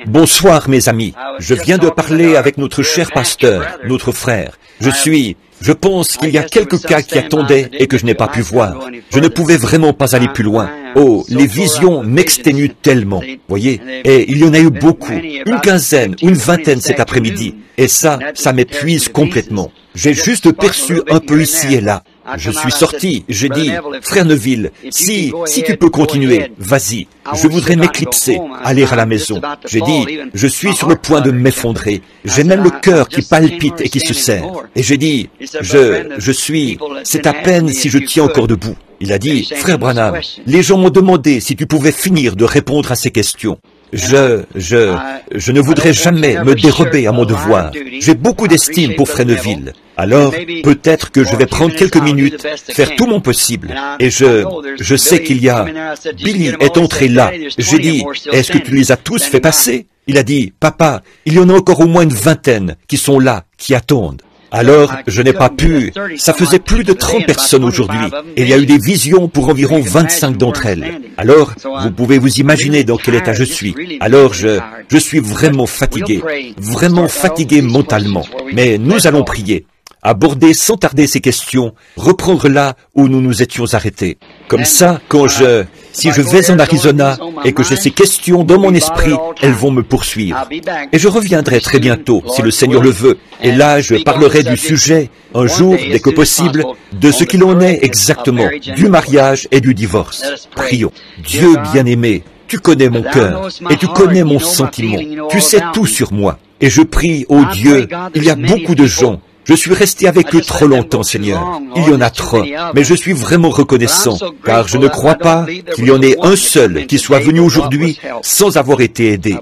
Bonsoir mes amis, je viens de parler avec notre cher pasteur, notre frère. Je pense qu'il y a quelques cas qui attendaient et que je n'ai pas pu voir. Je ne pouvais vraiment pas aller plus loin. Oh, les visions m'exténuent tellement, voyez. Et il y en a eu beaucoup, une quinzaine ou une vingtaine cet après-midi. Et ça m'épuise complètement. J'ai juste perçu un peu ici et là. Je suis sorti, j'ai dit, frère Neville, si tu peux continuer, vas-y. Je voudrais m'éclipser, aller à la maison. J'ai dit, je suis sur le point de m'effondrer. J'ai même le cœur qui palpite et qui se serre. Et j'ai dit, c'est à peine si je tiens encore debout. Il a dit, frère Branham, les gens m'ont demandé si tu pouvais finir de répondre à ces questions. Je ne voudrais jamais me dérober à mon devoir. J'ai beaucoup d'estime pour Frère Neville. Alors, peut-être que je vais prendre quelques minutes, faire tout mon possible. Et je sais qu'il y a... Billy est entré là. J'ai dit, est-ce que tu les as tous fait passer? Il a dit, papa, il y en a encore au moins une vingtaine qui sont là, qui attendent. Alors, je n'ai pas pu. Ça faisait plus de 30 personnes aujourd'hui. Et il y a eu des visions pour environ 25 d'entre elles. Alors, vous pouvez vous imaginer dans quel état je suis. Alors, je suis vraiment fatigué mentalement. Mais nous allons prier. Aborder sans tarder ces questions, reprendre là où nous nous étions arrêtés. Comme ça, si je vais en Arizona et que j'ai ces questions dans mon esprit, elles vont me poursuivre. Et je reviendrai très bientôt, si le Seigneur le veut. Et là, je parlerai du sujet, un jour, dès que possible, de ce qu'il en est exactement, du mariage et du divorce. Prions. Dieu bien-aimé, tu connais mon cœur et tu connais mon sentiment. Tu sais tout sur moi. Et je prie, ô Dieu, il y a beaucoup de gens. Je suis resté avec eux trop longtemps, Seigneur. Il y en a trop, mais je suis vraiment reconnaissant, car je ne crois pas qu'il y en ait un seul qui soit venu aujourd'hui sans avoir été aidé.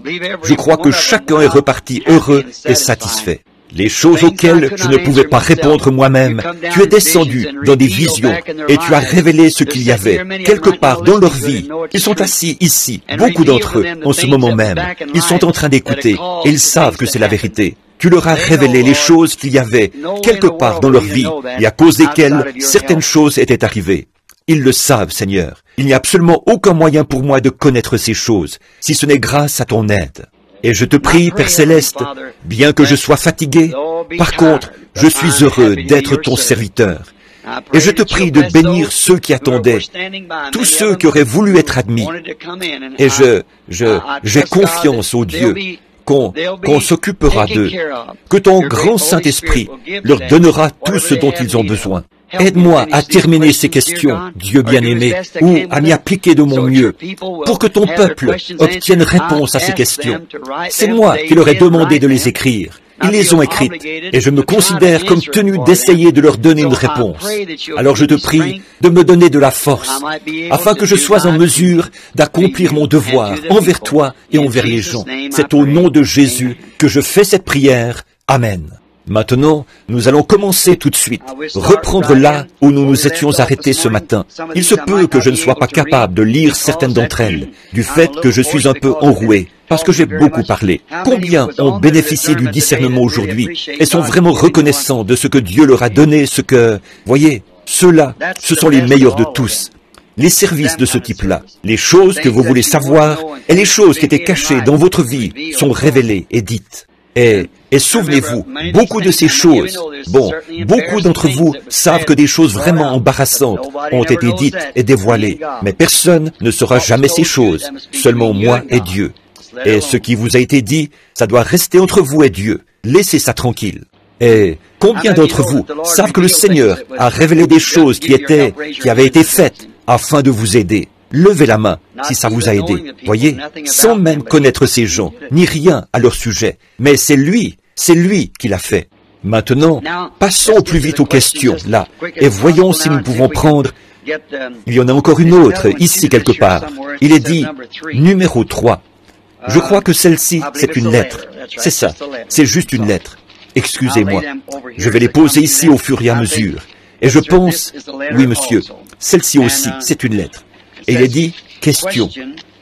Je crois que chacun est reparti heureux et satisfait. Les choses auxquelles je ne pouvais pas répondre moi-même, tu es descendu dans des visions et tu as révélé ce qu'il y avait quelque part dans leur vie. Ils sont assis ici, beaucoup d'entre eux, en ce moment même. Ils sont en train d'écouter et ils savent que c'est la vérité. Tu leur as révélé les choses qu'il y avait quelque part dans leur vie et à cause desquelles certaines choses étaient arrivées. Ils le savent, Seigneur. Il n'y a absolument aucun moyen pour moi de connaître ces choses, si ce n'est grâce à ton aide. Et je te prie, Père Céleste, bien que je sois fatigué, par contre, je suis heureux d'être ton serviteur. Et je te prie de bénir ceux qui attendaient, tous ceux qui auraient voulu être admis. Et j'ai confiance au Dieu qu'on s'occupera d'eux, que ton grand Saint-Esprit leur donnera tout ce dont ils ont besoin. Aide-moi à terminer ces questions, Dieu bien-aimé, ou à m'y appliquer de mon mieux, pour que ton peuple obtienne réponse à ces questions. C'est moi qui leur ai demandé de les écrire. Ils les ont écrites, et je me considère comme tenu d'essayer de leur donner une réponse. Alors je te prie de me donner de la force, afin que je sois en mesure d'accomplir mon devoir envers toi et envers les gens. C'est au nom de Jésus que je fais cette prière. Amen. Maintenant, nous allons commencer tout de suite, reprendre là où nous nous étions arrêtés ce matin. Il se peut que je ne sois pas capable de lire certaines d'entre elles, du fait que je suis un peu enroué, parce que j'ai beaucoup parlé. Combien ont bénéficié du discernement aujourd'hui et sont vraiment reconnaissants de ce que Dieu leur a donné, voyez, ceux-là, ce sont les meilleurs de tous. Les services de ce type-là, les choses que vous voulez savoir et les choses qui étaient cachées dans votre vie sont révélées et dites. Et souvenez-vous, beaucoup de ces choses, beaucoup d'entre vous savent que des choses vraiment embarrassantes ont été dites et dévoilées, mais personne ne saura jamais ces choses, seulement moi et Dieu. Et ce qui vous a été dit, ça doit rester entre vous et Dieu. Laissez ça tranquille. Et combien d'entre vous savent que le Seigneur a révélé des choses qui avaient été faites afin de vous aider? Levez la main si ça vous a aidé, voyez, sans même connaître ces gens, ni rien à leur sujet. Mais c'est lui qui l'a fait. Maintenant, passons au plus vite aux questions, là, et voyons si nous pouvons prendre... Il y en a encore une autre, ici quelque part. Il est dit, numéro 3. Je crois que celle-ci, c'est une lettre. C'est ça, c'est juste une lettre. Excusez-moi, je vais les poser ici au fur et à mesure. Et je pense, oui monsieur, celle-ci aussi, c'est une lettre. Et il est dit, question.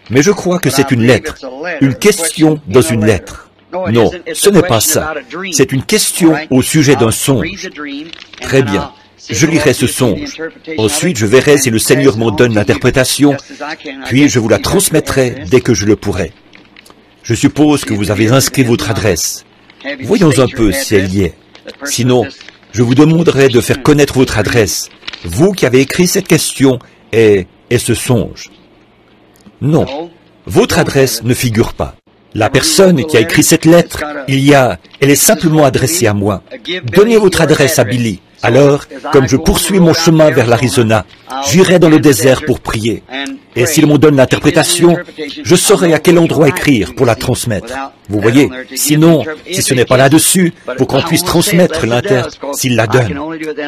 Mais je crois que c'est une lettre. Une question dans une lettre. Non, ce n'est pas ça. C'est une question au sujet d'un songe. Très bien. Je lirai ce songe. Ensuite, je verrai si le Seigneur m'en donne l'interprétation, puis je vous la transmettrai dès que je le pourrai. Je suppose que vous avez inscrit votre adresse. Voyons un peu si elle y est. Sinon, je vous demanderai de faire connaître votre adresse, vous qui avez écrit cette question et ce songe. Non, votre adresse ne figure pas. La personne qui a écrit cette lettre, elle est simplement adressée à moi. Donnez votre adresse à Billy. Alors, comme je poursuis mon chemin vers l'Arizona, j'irai dans le désert pour prier. Et s'il m'en donne l'interprétation, je saurai à quel endroit écrire pour la transmettre. Vous voyez, sinon, si ce n'est pas là-dessus, pour qu'on puisse transmettre s'il la donne.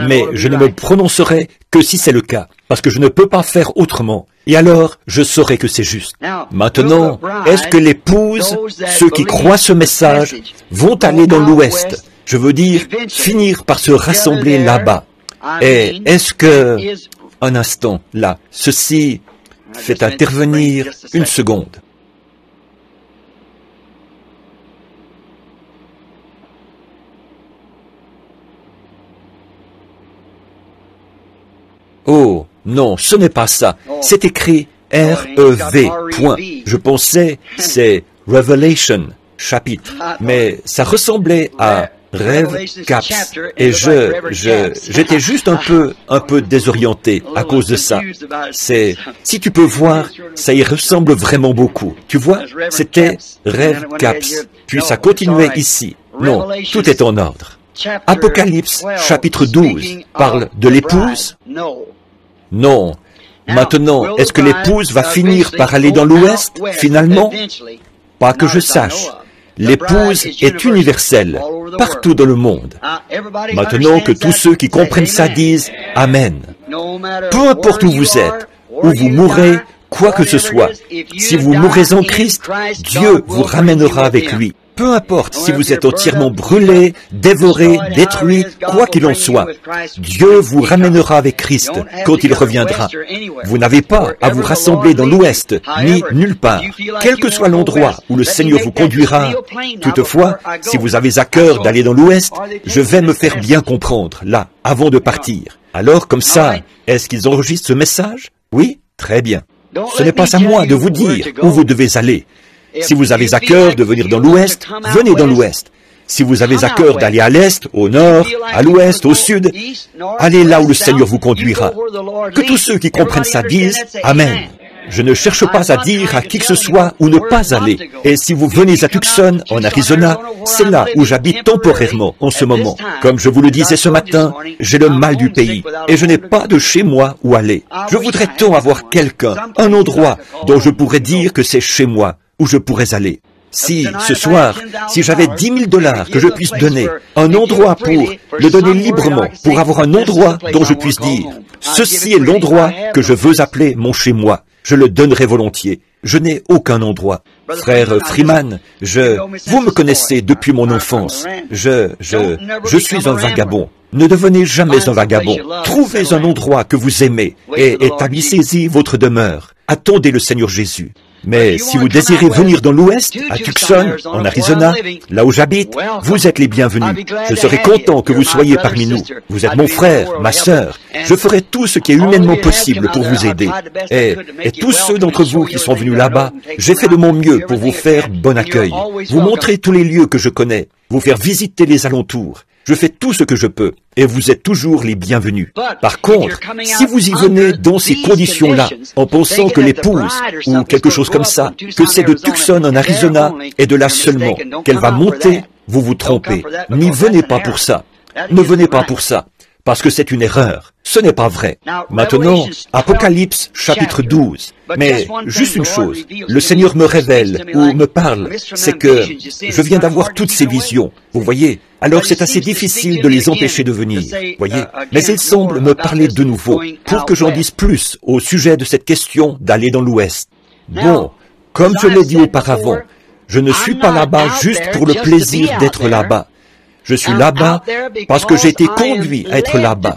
Mais je ne me prononcerai que si c'est le cas, parce que je ne peux pas faire autrement. Et alors, je saurai que c'est juste. Maintenant, est-ce que l'épouse, ceux qui croient ce message, vont aller dans l'Ouest? Je veux dire, finir par se rassembler là-bas. Et est-ce que... Un instant, là, ceci fait intervenir une seconde. Oh, non, ce n'est pas ça. C'est écrit R-E-V, point. Je pensais, c'est Revelation, chapitre. Mais ça ressemblait à Rêve Caps. Et j'étais juste un peu désorienté à cause de ça. Si tu peux voir, ça y ressemble vraiment beaucoup. Tu vois, c'était Rêve Caps. Puis ça continuait ici. Non, tout est en ordre. Apocalypse, chapitre 12, parle de l'épouse? Non. Maintenant, est-ce que l'épouse va finir par aller dans l'Ouest, finalement? Pas que je sache. L'épouse est universelle, partout dans le monde. Maintenant que tous ceux qui comprennent ça disent « Amen ». Peu importe où vous êtes, où vous mourrez, quoi que ce soit, si vous mourrez en Christ, Dieu vous ramènera avec lui. Peu importe si vous êtes entièrement brûlé, dévoré, détruit, quoi qu'il en soit, Dieu vous ramènera avec Christ quand il reviendra. Vous n'avez pas à vous rassembler dans l'Ouest, ni nulle part, quel que soit l'endroit où le Seigneur vous conduira. Toutefois, si vous avez à cœur d'aller dans l'Ouest, je vais me faire bien comprendre, là, avant de partir. Alors, comme ça, est-ce qu'ils enregistrent ce message? Oui? Très bien. Ce n'est pas à moi de vous dire où vous devez aller. Si vous avez à cœur de venir dans l'Ouest, venez dans l'Ouest. Si vous avez à cœur d'aller à l'Est, au Nord, à l'Ouest, au Sud, allez là où le Seigneur vous conduira. Que tous ceux qui comprennent ça disent « Amen ». Je ne cherche pas à dire à qui que ce soit où ne pas aller. Et si vous venez à Tucson, en Arizona, c'est là où j'habite temporairement en ce moment. Comme je vous le disais ce matin, j'ai le mal du pays et je n'ai pas de chez moi où aller. Je voudrais tant avoir quelqu'un, un endroit dont je pourrais dire que c'est chez moi, où je pourrais aller. Si, ce soir, si j'avais $10,000 que je puisse donner, un endroit pour le donner librement, pour avoir un endroit dont je puisse dire, ceci est l'endroit que je veux appeler mon chez-moi, je le donnerais volontiers. Je n'ai aucun endroit. Frère Freeman, vous me connaissez depuis mon enfance. Je suis un vagabond. Ne devenez jamais un vagabond. Trouvez un endroit que vous aimez et établissez-y votre demeure. Attendez le Seigneur Jésus. Mais si vous désirez venir dans l'Ouest, à Tucson, en Arizona, là où j'habite, vous êtes les bienvenus. Je serai content que vous soyez parmi nous. Vous êtes mon frère, ma sœur. Je ferai tout ce qui est humainement possible pour vous aider. Et tous ceux d'entre vous qui sont venus là-bas, j'ai fait de mon mieux pour vous faire bon accueil, vous montrer tous les lieux que je connais, vous faire visiter les alentours. Je fais tout ce que je peux, et vous êtes toujours les bienvenus. Par contre, si vous y venez dans ces conditions-là, en pensant que l'épouse, ou quelque chose comme ça, que c'est de Tucson en Arizona, et de là seulement, qu'elle va monter, vous vous trompez. N'y venez pas pour ça. Ne venez pas pour ça, parce que c'est une erreur. Ce n'est pas vrai. Maintenant, Apocalypse, chapitre 12. Mais juste une chose, le Seigneur me révèle ou me parle, c'est que je viens d'avoir toutes ces visions. Vous voyez? Alors c'est assez difficile de les empêcher de venir. Voyez? Mais il semble me parler de nouveau pour que j'en dise plus au sujet de cette question d'aller dans l'Ouest. Bon, comme je l'ai dit auparavant, je ne suis pas là-bas juste pour le plaisir d'être là-bas. Je suis là-bas parce que j'ai été conduit à être là-bas.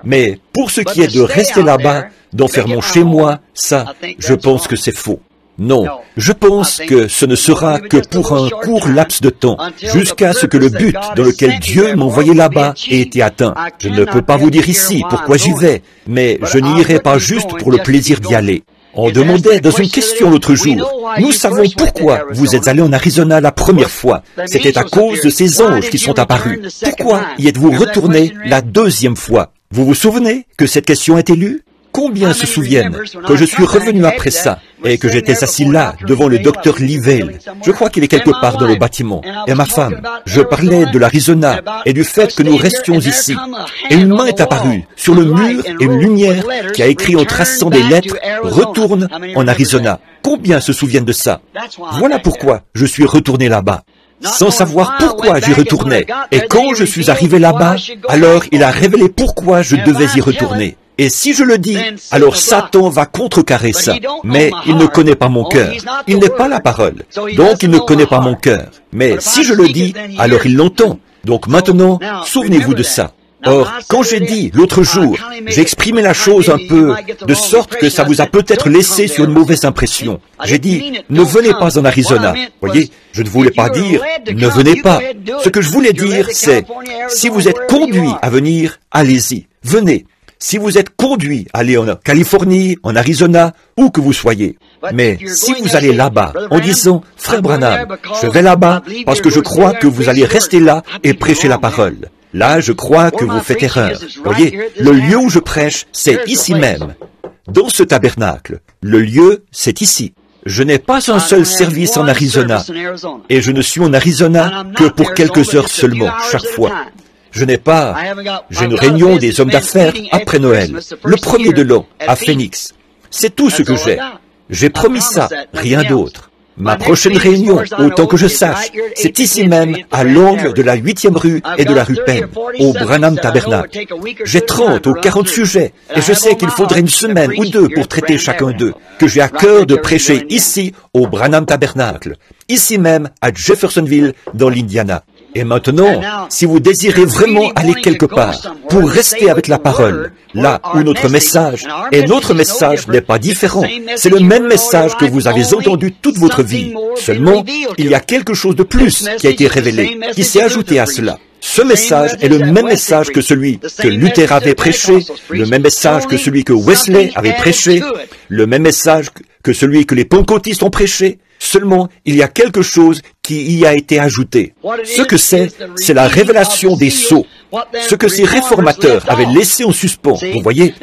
Mais pour ce qui est de rester là-bas, d'en faire mon chez-moi, ça, je pense que c'est faux. Non, je pense que ce ne sera que pour un court laps de temps, jusqu'à ce que le but dans lequel Dieu m'a envoyé là-bas ait été atteint. Je ne peux pas vous dire ici pourquoi j'y vais, mais je n'y irai pas juste pour le plaisir d'y aller. On demandait dans une question l'autre jour, nous savons pourquoi vous êtes allé en Arizona la première fois. C'était à cause de ces anges qui sont apparus. Pourquoi y êtes-vous retourné la deuxième fois? Vous vous souvenez que cette question est lue? Combien se souviennent que je suis revenu après ça et que j'étais assis là devant le docteur Livell? Je crois qu'il est quelque part dans le bâtiment. Et ma femme, je parlais de l'Arizona et du fait que nous restions ici. Et une main est apparue sur le mur et une lumière qui a écrit en traçant des lettres « Retourne en Arizona ». Combien se souviennent de ça? Voilà pourquoi je suis retourné là-bas. Sans savoir pourquoi j'y retournais. Et quand je suis arrivé là-bas, alors il a révélé pourquoi je devais y retourner. Et si je le dis, alors Satan va contrecarrer ça. Mais il ne connaît pas mon cœur. Il n'est pas la parole. Donc il ne connaît pas mon cœur. Mais si je le dis, alors il l'entend. Donc maintenant, souvenez-vous de ça. Or, quand j'ai dit l'autre jour, j'ai exprimé la chose un peu de sorte que ça vous a peut-être laissé sur une mauvaise impression. J'ai dit, ne venez pas en Arizona. Voyez, je ne voulais pas dire, ne venez pas. Ce que je voulais dire, c'est, si vous êtes conduit à venir, allez-y, venez. Si vous êtes conduit à aller en Californie, en Arizona, où que vous soyez. Mais si vous allez là-bas en disant, Frère Branham, je vais là-bas parce que je crois que vous allez rester là et prêcher la parole. Là, je crois que vous faites erreur. Voyez, le lieu où je prêche, c'est ici même. Dans ce tabernacle, le lieu, c'est ici. Je n'ai pas un seul service en Arizona. Et je ne suis en Arizona que pour quelques heures seulement, chaque fois. J'ai une réunion des hommes d'affaires après Noël, le 1er de l'an, à Phoenix. C'est tout ce que j'ai. J'ai promis ça, rien d'autre. Ma prochaine réunion, autant que je sache, c'est ici même, à l'angle de la 8e rue et de la rue Penn, au Branham Tabernacle. J'ai 30 ou 40 sujets, et je sais qu'il faudrait une semaine ou deux pour traiter chacun d'eux, que j'ai à cœur de prêcher ici, au Branham Tabernacle, ici même, à Jeffersonville, dans l'Indiana. Et maintenant, si vous désirez vraiment aller quelque part, pour rester avec la parole, là où notre message n'est pas différent, c'est le même message que vous avez entendu toute votre vie. Seulement, il y a quelque chose de plus qui a été révélé, qui s'est ajouté à cela. Ce message est le même message que celui que Luther avait prêché, le même message que celui que Wesley avait prêché, le même message que celui que les pentecôtistes ont prêché. Seulement, il y a quelque chose qui y a été ajouté. Ce que c'est la révélation des sceaux. Ce que ces réformateurs avaient laissé en suspens, vous voyez,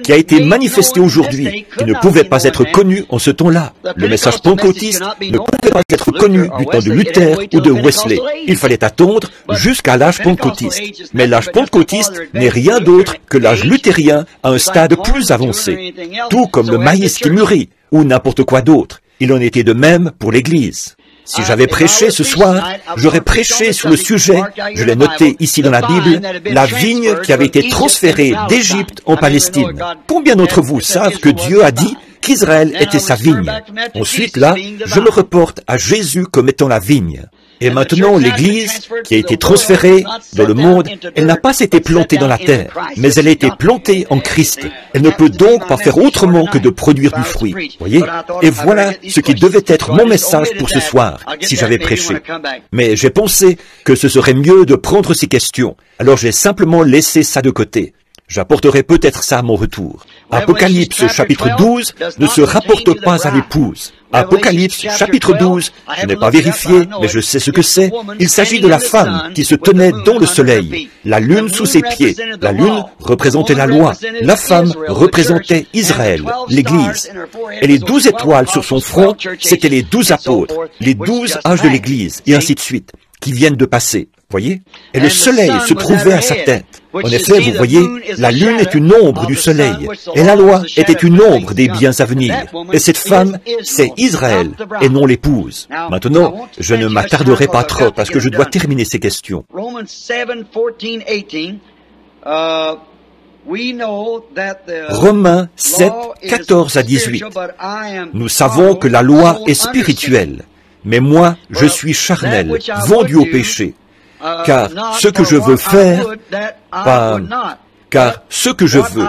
qui a été manifesté aujourd'hui, qui ne pouvait pas être connu en ce temps-là. Le message pentecôtiste ne pouvait pas être connu du temps de Luther ou de Wesley. Il fallait attendre jusqu'à l'âge pentecôtiste. Mais l'âge pentecôtiste n'est rien d'autre que l'âge luthérien à un stade plus avancé. Tout comme le maïs qui mûrit, ou n'importe quoi d'autre. Il en était de même pour l'Église. Si j'avais prêché ce soir, j'aurais prêché sur le sujet, je l'ai noté ici dans la Bible, la vigne qui avait été transférée d'Égypte en Palestine. Combien d'entre vous savent que Dieu a dit qu'Israël était sa vigne? Ensuite, là, je me reporte à Jésus comme étant la vigne. Et maintenant, l'Église, qui a été transférée dans le monde, elle n'a pas été plantée dans la terre, mais elle a été plantée en Christ. Elle ne peut donc pas faire autrement que de produire du fruit. Voyez? Et voilà ce qui devait être mon message pour ce soir, si j'avais prêché. Mais j'ai pensé que ce serait mieux de prendre ces questions. Alors j'ai simplement laissé ça de côté. J'apporterai peut-être ça à mon retour. Apocalypse chapitre 12 ne se rapporte pas à l'épouse. Apocalypse chapitre 12, je n'ai pas vérifié, mais je sais ce que c'est. Il s'agit de la femme qui se tenait dans le soleil, la lune sous ses pieds. La lune représentait la loi. La femme représentait Israël, l'Église. Et les 12 étoiles sur son front, c'étaient les 12 apôtres, les 12 âges de l'Église, et ainsi de suite, qui viennent de passer. Voyez? Et le soleil se trouvait à sa tête. En effet, vous voyez, la lune est une ombre du soleil, et la loi était une ombre des biens à venir. Et cette femme, c'est Israël, et non l'épouse. Maintenant, je ne m'attarderai pas trop, parce que je dois terminer ces questions. Romains 7, 14 à 18. Nous savons que la loi est spirituelle, mais moi, je suis charnel, vendu au péché. Car ce que je veux faire, car ce que je veux,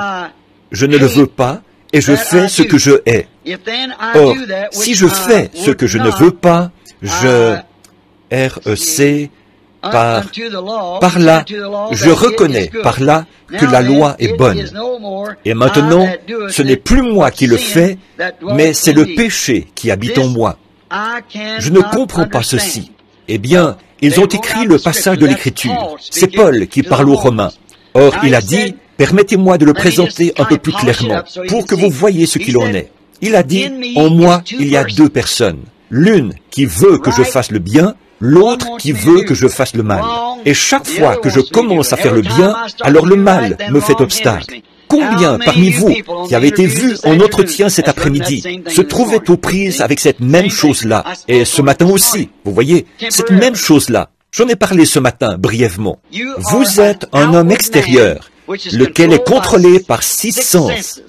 je ne le veux pas, et je fais ce que je hais. Or, si je fais ce que je ne veux pas, je Par là, je reconnais par là que la loi est bonne. Et maintenant, ce n'est plus moi qui le fais, mais c'est le péché qui habite en moi. Je ne comprends pas ceci. Eh bien, ils ont écrit le passage de l'Écriture. C'est Paul qui parle aux Romains. Or, il a dit, permettez-moi de le présenter un peu plus clairement, pour que vous voyiez ce qu'il en est. Il a dit, en moi, il y a deux personnes. L'une qui veut que je fasse le bien, l'autre qui veut que je fasse le mal. Et chaque fois que je commence à faire le bien, alors le mal me fait obstacle. Combien parmi vous qui avez été vus en entretien cet après-midi se trouvaient aux prises avec cette même chose-là, et ce matin aussi, vous voyez, cette même chose-là. J'en ai parlé ce matin brièvement. Vous êtes un homme extérieur, lequel est contrôlé par 6 sens.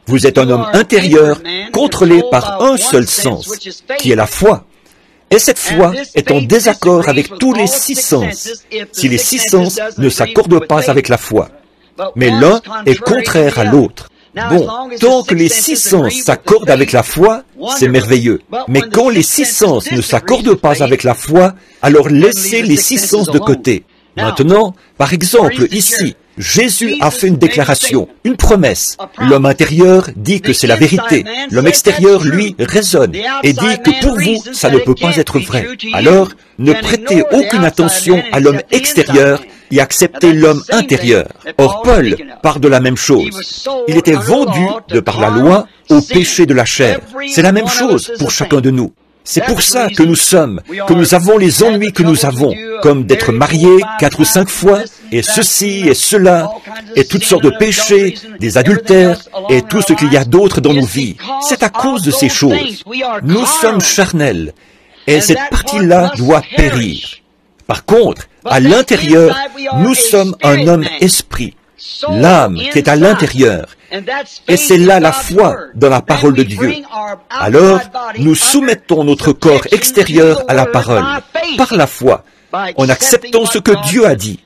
Vous êtes un homme intérieur, contrôlé par un seul sens, qui est la foi. Et cette foi est en désaccord avec tous les 6 sens, si les 6 sens ne s'accordent pas avec la foi. Mais l'un est contraire à l'autre. Bon, tant que les 6 sens s'accordent avec la foi, c'est merveilleux. Mais quand les 6 sens ne s'accordent pas avec la foi, alors laissez les 6 sens de côté. Maintenant, par exemple, ici, Jésus a fait une déclaration, une promesse. L'homme intérieur dit que c'est la vérité. L'homme extérieur, lui, raisonne et dit que pour vous, ça ne peut pas être vrai. Alors, ne prêtez aucune attention à l'homme extérieur et acceptez l'homme intérieur. Or, Paul parle de la même chose. Il était vendu, de par la loi, au péché de la chair. C'est la même chose pour chacun de nous. C'est pour ça que nous avons les ennuis que nous avons, comme d'être mariés 4 ou 5 fois, et ceci et cela, et toutes sortes de péchés, des adultères, et tout ce qu'il y a d'autre dans nos vies. C'est à cause de ces choses. Nous sommes charnels, et cette partie-là doit périr. Par contre, à l'intérieur, nous sommes un homme esprit, l'âme qui est à l'intérieur. Et c'est là la foi dans la parole de Dieu. Alors, nous soumettons notre corps extérieur à la parole, par la foi, en acceptant ce que Dieu a dit.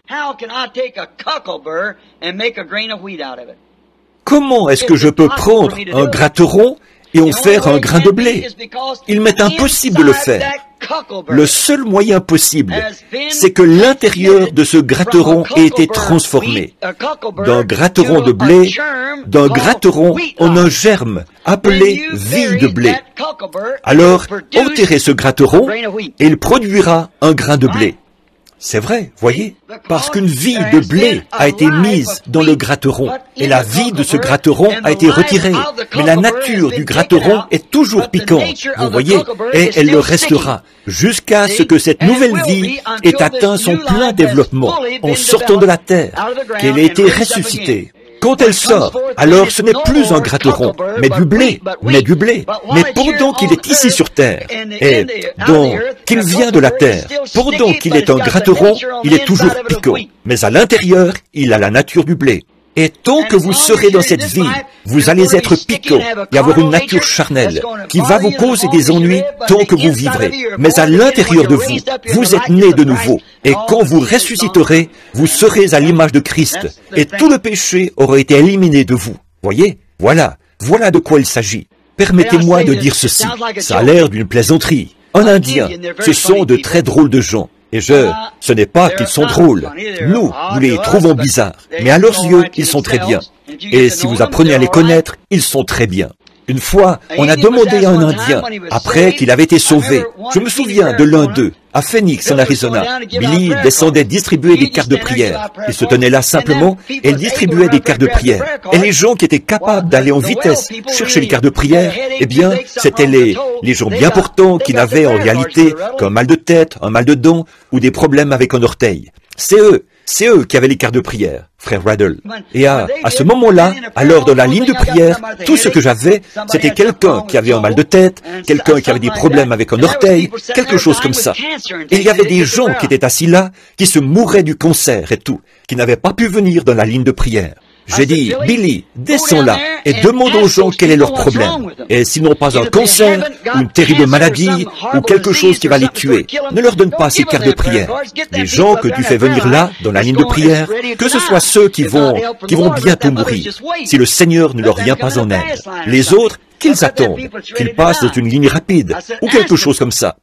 Comment est-ce que je peux prendre un gratteron et en faire un grain de blé? Il m'est impossible de le faire. Le seul moyen possible, c'est que l'intérieur de ce gratteron ait été transformé d'un gratteron de blé, d'un gratteron en un germe appelé vie de blé. Alors, enterrez ce gratteron et il produira un grain de blé. C'est vrai, voyez, parce qu'une vie de blé a été mise dans le gratteron, et la vie de ce gratteron a été retirée. Mais la nature du gratteron est toujours piquante, vous voyez, et elle le restera, jusqu'à ce que cette nouvelle vie ait atteint son plein développement, en sortant de la terre, qu'elle ait été ressuscitée. Quand elle sort, alors ce n'est plus un gratteron, mais du blé. Mais pendant qu'il est ici sur terre, et donc qu'il vient de la terre, pendant qu'il est un gratteron, il est toujours piquant. Mais à l'intérieur, il a la nature du blé. Et tant que vous serez dans cette vie, vous allez être piquant et avoir une nature charnelle qui va vous causer des ennuis tant que vous vivrez. Mais à l'intérieur de vous, vous êtes né de nouveau. Et quand vous ressusciterez, vous serez à l'image de Christ. Et tout le péché aura été éliminé de vous. Voyez? Voilà de quoi il s'agit. Permettez-moi de dire ceci. Ça a l'air d'une plaisanterie. En Indien, ce sont de très drôles de gens. Et ce n'est pas qu'ils sont drôles. Nous les trouvons bizarres. Mais à leurs yeux, ils sont très bien. Et si vous apprenez à les connaître, ils sont très bien. Une fois, on a demandé à un Indien, après qu'il avait été sauvé, je me souviens de l'un d'eux, à Phoenix, en Arizona. Billy descendait distribuer des cartes de prière. Il se tenait là simplement et il distribuait des cartes de prière. Et les gens qui étaient capables d'aller en vitesse chercher les cartes de prière, eh bien, c'étaient les gens bien portants qui n'avaient en réalité qu'un mal de tête, un mal de dents ou des problèmes avec un orteil. C'est eux qui avaient les cartes de prière, frère Raddle. Et à ce moment-là, alors dans la ligne de prière, tout ce que j'avais, c'était quelqu'un qui avait un mal de tête, quelqu'un qui avait des problèmes avec un orteil, quelque chose comme ça. Et il y avait des gens qui étaient assis là, qui se mouraient du cancer et tout, qui n'avaient pas pu venir dans la ligne de prière. J'ai dit, Billy, descends là et demande aux gens quel est leur problème. Et s'ils n'ont pas un cancer, ou une terrible maladie, ou quelque chose qui va les tuer, ne leur donne pas ces cartes de prière. Les gens que tu fais venir là, dans la ligne de prière, que ce soit ceux qui vont bientôt mourir, si le Seigneur ne leur vient pas en aide. Les autres, qu'ils attendent, qu'ils passent dans une ligne rapide, ou quelque chose comme ça.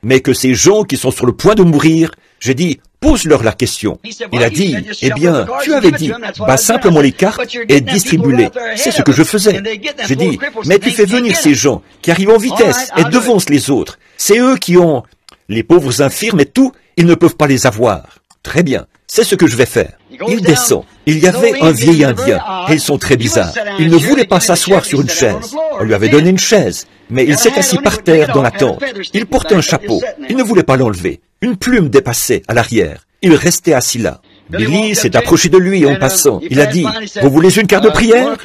Mais que ces gens qui sont sur le point de mourir, j'ai dit, pose-leur la question. Il a dit, eh bien, tu avais dit, bats simplement les cartes et distribue-les. C'est ce que je faisais. J'ai dit, mais tu fais venir ces gens qui arrivent en vitesse et devancent les autres. C'est eux qui ont les pauvres infirmes et tout, ils ne peuvent pas les avoir. Très bien, c'est ce que je vais faire. Il descend. Il y avait un vieil Indien, et ils sont très bizarres. Il ne voulait pas s'asseoir sur une chaise. On lui avait donné une chaise, mais il s'est assis par terre dans la tente. Il portait un chapeau. Il ne voulait pas l'enlever. Une plume dépassait à l'arrière. Il restait assis là. Billy s'est approché de lui en passant. Il a dit, « Vous voulez une carte de prière ?»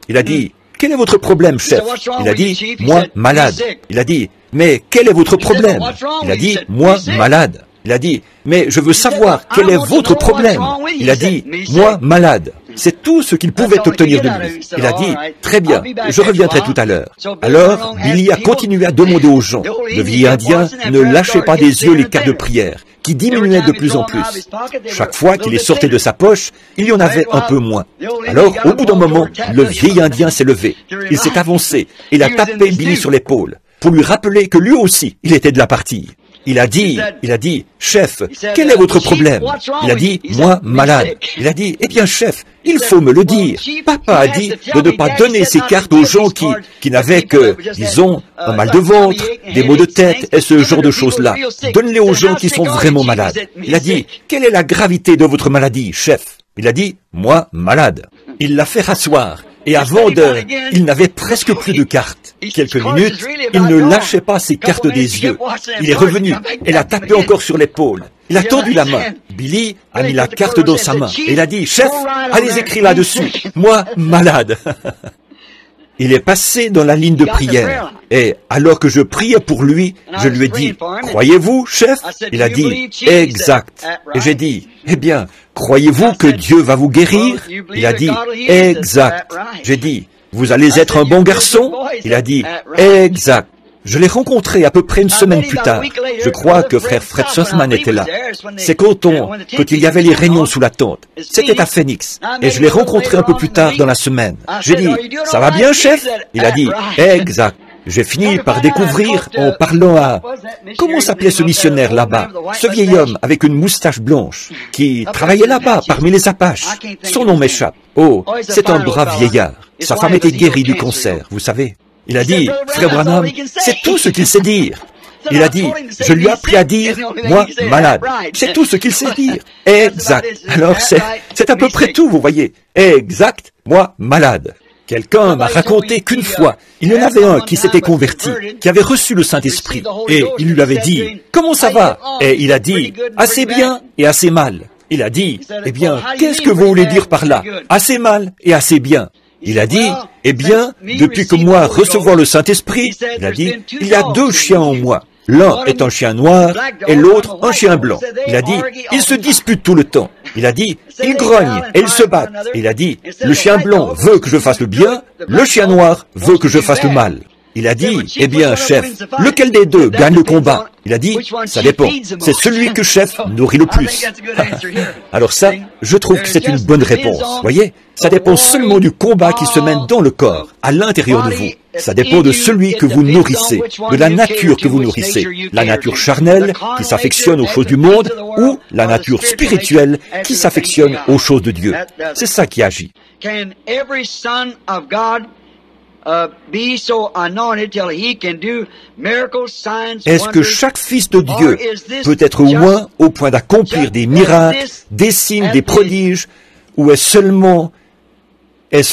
Il a dit, « Quel est votre problème, chef ?» Il a dit, « Moi, malade. » Il a dit, « Mais quel est votre problème ?» Il a dit, « Moi, malade. » Il a dit, « Mais je veux savoir quel est votre problème. » Il a dit, « Moi, malade. » C'est tout ce qu'il pouvait obtenir de lui. Il a dit, « Très bien, je reviendrai tout à l'heure. » Alors, Billy a continué à demander aux gens. Le vieil Indien ne lâchait pas des yeux les cartes de prière, qui diminuaient de plus en plus. Chaque fois qu'il les sortait de sa poche, il y en avait un peu moins. Alors, au bout d'un moment, le vieil Indien s'est levé. Il s'est avancé. Il a tapé Billy sur l'épaule pour lui rappeler que lui aussi, il était de la partie. Il a dit, chef, quel est votre problème? Il a dit, moi, malade. Il a dit, eh bien, chef, il faut me le dire. Papa a dit de ne pas donner ces cartes aux gens qui n'avaient que, disons, un mal de ventre, des maux de tête et ce genre de choses-là. Donne-les aux gens qui sont vraiment malades. Il a dit, quelle est la gravité de votre maladie, chef? Il a dit, moi, malade. Il l'a fait rasseoir. Et avant il n'avait presque plus de cartes. Quelques minutes, il ne lâchait pas ses cartes des yeux. Il est revenu et l'a tapé encore sur l'épaule. Il a tendu la main. Billy a mis la carte dans sa main. Et il a dit, chef, allez écrire là-dessus. Moi, malade. Il est passé dans la ligne de prière. Et alors que je priais pour lui, je lui ai dit, croyez-vous, chef? Il a dit, exact. Et j'ai dit, eh bien, croyez-vous que Dieu va vous guérir? Il a dit, exact. J'ai dit, vous allez être un bon garçon? Il a dit, exact. Je l'ai rencontré à peu près une semaine plus tard. Je crois que frère Fred Sothman était là. C'est quand il y avait les réunions sous la tente. C'était à Phoenix. Et je l'ai rencontré un peu plus tard dans la semaine. J'ai dit, ça va bien, chef? Il a dit, exact. J'ai fini par découvrir en parlant à... Comment s'appelait ce missionnaire là-bas? Ce vieil homme avec une moustache blanche qui travaillait là-bas parmi les Apaches. Son nom m'échappe. Oh, c'est un brave vieillard. Sa femme était guérie du cancer, vous savez. Il a dit, frère Branham, c'est tout ce qu'il sait dire. Il a dit, je lui ai appris à dire, moi, malade. C'est tout ce qu'il sait dire. Exact. Alors c'est à peu près tout, vous voyez. Exact, moi, malade. Quelqu'un m'a raconté qu'une fois, il y en avait un qui s'était converti, qui avait reçu le Saint-Esprit. Et il lui avait dit, comment ça va? Et il a dit, assez bien et assez mal. Il a dit, eh bien, qu'est-ce que vous voulez dire par là? Assez mal et assez bien. Il a dit, eh bien, depuis que moi recevoir le Saint-Esprit, il a dit, il y a deux chiens en moi. L'un est un chien noir et l'autre un chien blanc. Il a dit, ils se disputent tout le temps. Il a dit, ils grognent et ils se battent. Il a dit, le chien blanc veut que je fasse le bien, le chien noir veut que je fasse le mal. Il a dit, eh bien, chef, lequel des deux gagne le combat? Il a dit, ça dépend. C'est celui que chef nourrit le plus. Alors ça, je trouve que c'est une bonne réponse. Voyez, ça dépend seulement du combat qui se mène dans le corps, à l'intérieur de vous. Ça dépend de celui que vous nourrissez, de la nature que vous nourrissez. La nature charnelle, qui s'affectionne aux choses du monde, ou la nature spirituelle, qui s'affectionne aux choses de Dieu. C'est ça qui agit. Est-ce que chaque fils de Dieu peut être loin au point d'accomplir des miracles, des signes, des prodiges, ou est-ce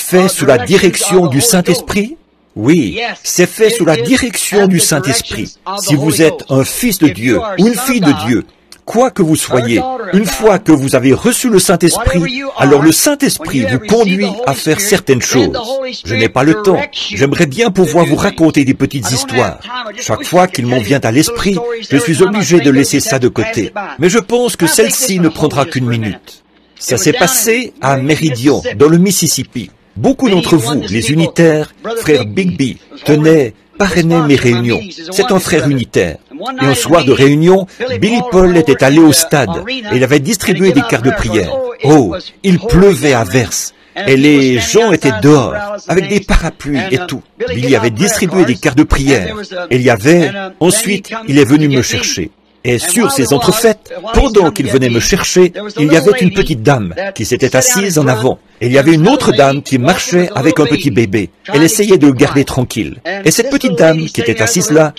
fait sous la direction du Saint-Esprit? Oui, c'est fait sous la direction du Saint-Esprit. Si vous êtes un fils de Dieu ou une fille de Dieu, quoi que vous soyez, une fois que vous avez reçu le Saint-Esprit, alors le Saint-Esprit vous conduit à faire certaines choses. Je n'ai pas le temps. J'aimerais bien pouvoir vous raconter des petites histoires. Chaque fois qu'il m'en vient à l'esprit, je suis obligé de laisser ça de côté. Mais je pense que celle-ci ne prendra qu'une minute. Ça s'est passé à Meridian, dans le Mississippi. Beaucoup d'entre vous, les unitaires, frère Bigby, parrainaient mes réunions. C'est un frère unitaire. Et un soir de réunion, Billy Paul était allé au stade et il avait distribué des cartes de prière. Oh, il pleuvait à verse. Et les gens étaient dehors, avec des parapluies et tout. Billy avait distribué des cartes de prière. Et ensuite, il est venu me chercher. Et sur ces entrefaites, pendant qu'il venait me chercher, il y avait une petite dame qui s'était assise en avant. Et il y avait une autre dame qui marchait avec un petit bébé. Elle essayait de le garder tranquille. Et cette petite dame qui était assise là,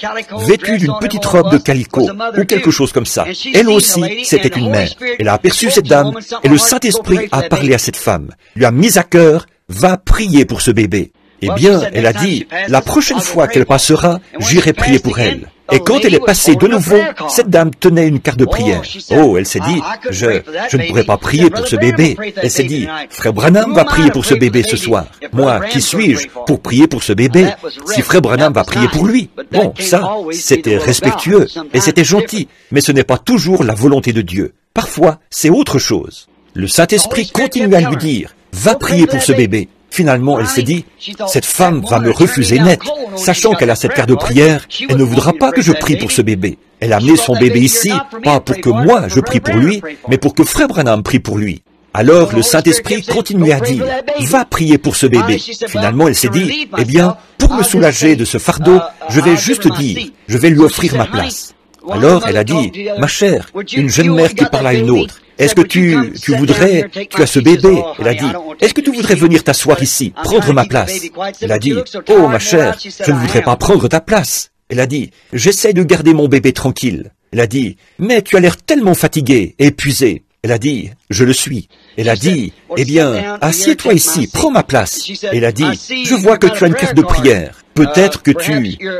vêtue d'une petite robe de calicot, ou quelque chose comme ça, elle aussi, c'était une mère. Elle a aperçu cette dame, et le Saint-Esprit a parlé à cette femme, lui a mis à cœur, va prier pour ce bébé. Eh bien, elle a dit, la prochaine fois qu'elle passera, j'irai prier pour elle. Et quand elle est passée de nouveau, cette dame tenait une carte de prière. Oh, elle s'est dit, je ne pourrais pas prier pour ce bébé. Elle s'est dit, Frère Branham va prier pour ce bébé ce soir. Moi, qui suis-je pour prier pour ce bébé si Frère Branham va prier pour lui? Bon, ça, c'était respectueux et c'était gentil, mais ce n'est pas toujours la volonté de Dieu. Parfois, c'est autre chose. Le Saint-Esprit continue à lui dire, va prier pour ce bébé. Finalement, elle s'est dit, cette femme va me refuser net. Sachant qu'elle a cette carte de prière, elle ne voudra pas que je prie pour ce bébé. Elle a amené son bébé ici, pas pour que moi je prie pour lui, mais pour que Frère Branham prie pour lui. Alors le Saint-Esprit continuait à dire, va prier pour ce bébé. Finalement, elle s'est dit, eh bien, pour me soulager de ce fardeau, je vais juste dire, je vais lui offrir ma place. Alors elle a dit, ma chère, une jeune mère qui parle à une autre, est-ce que tu as ce bébé? Elle a dit, est-ce que tu voudrais venir t'asseoir ici, prendre ma place? Elle a dit, oh ma chère, je ne voudrais pas prendre ta place. Elle a dit, j'essaie de garder mon bébé tranquille. Elle a dit, mais tu as l'air tellement fatigué, épuisé. Elle a dit, je le suis. Elle a dit, eh bien, assieds-toi ici, prends ma place. Elle a dit, je vois que tu as une carte de prière. Peut-être que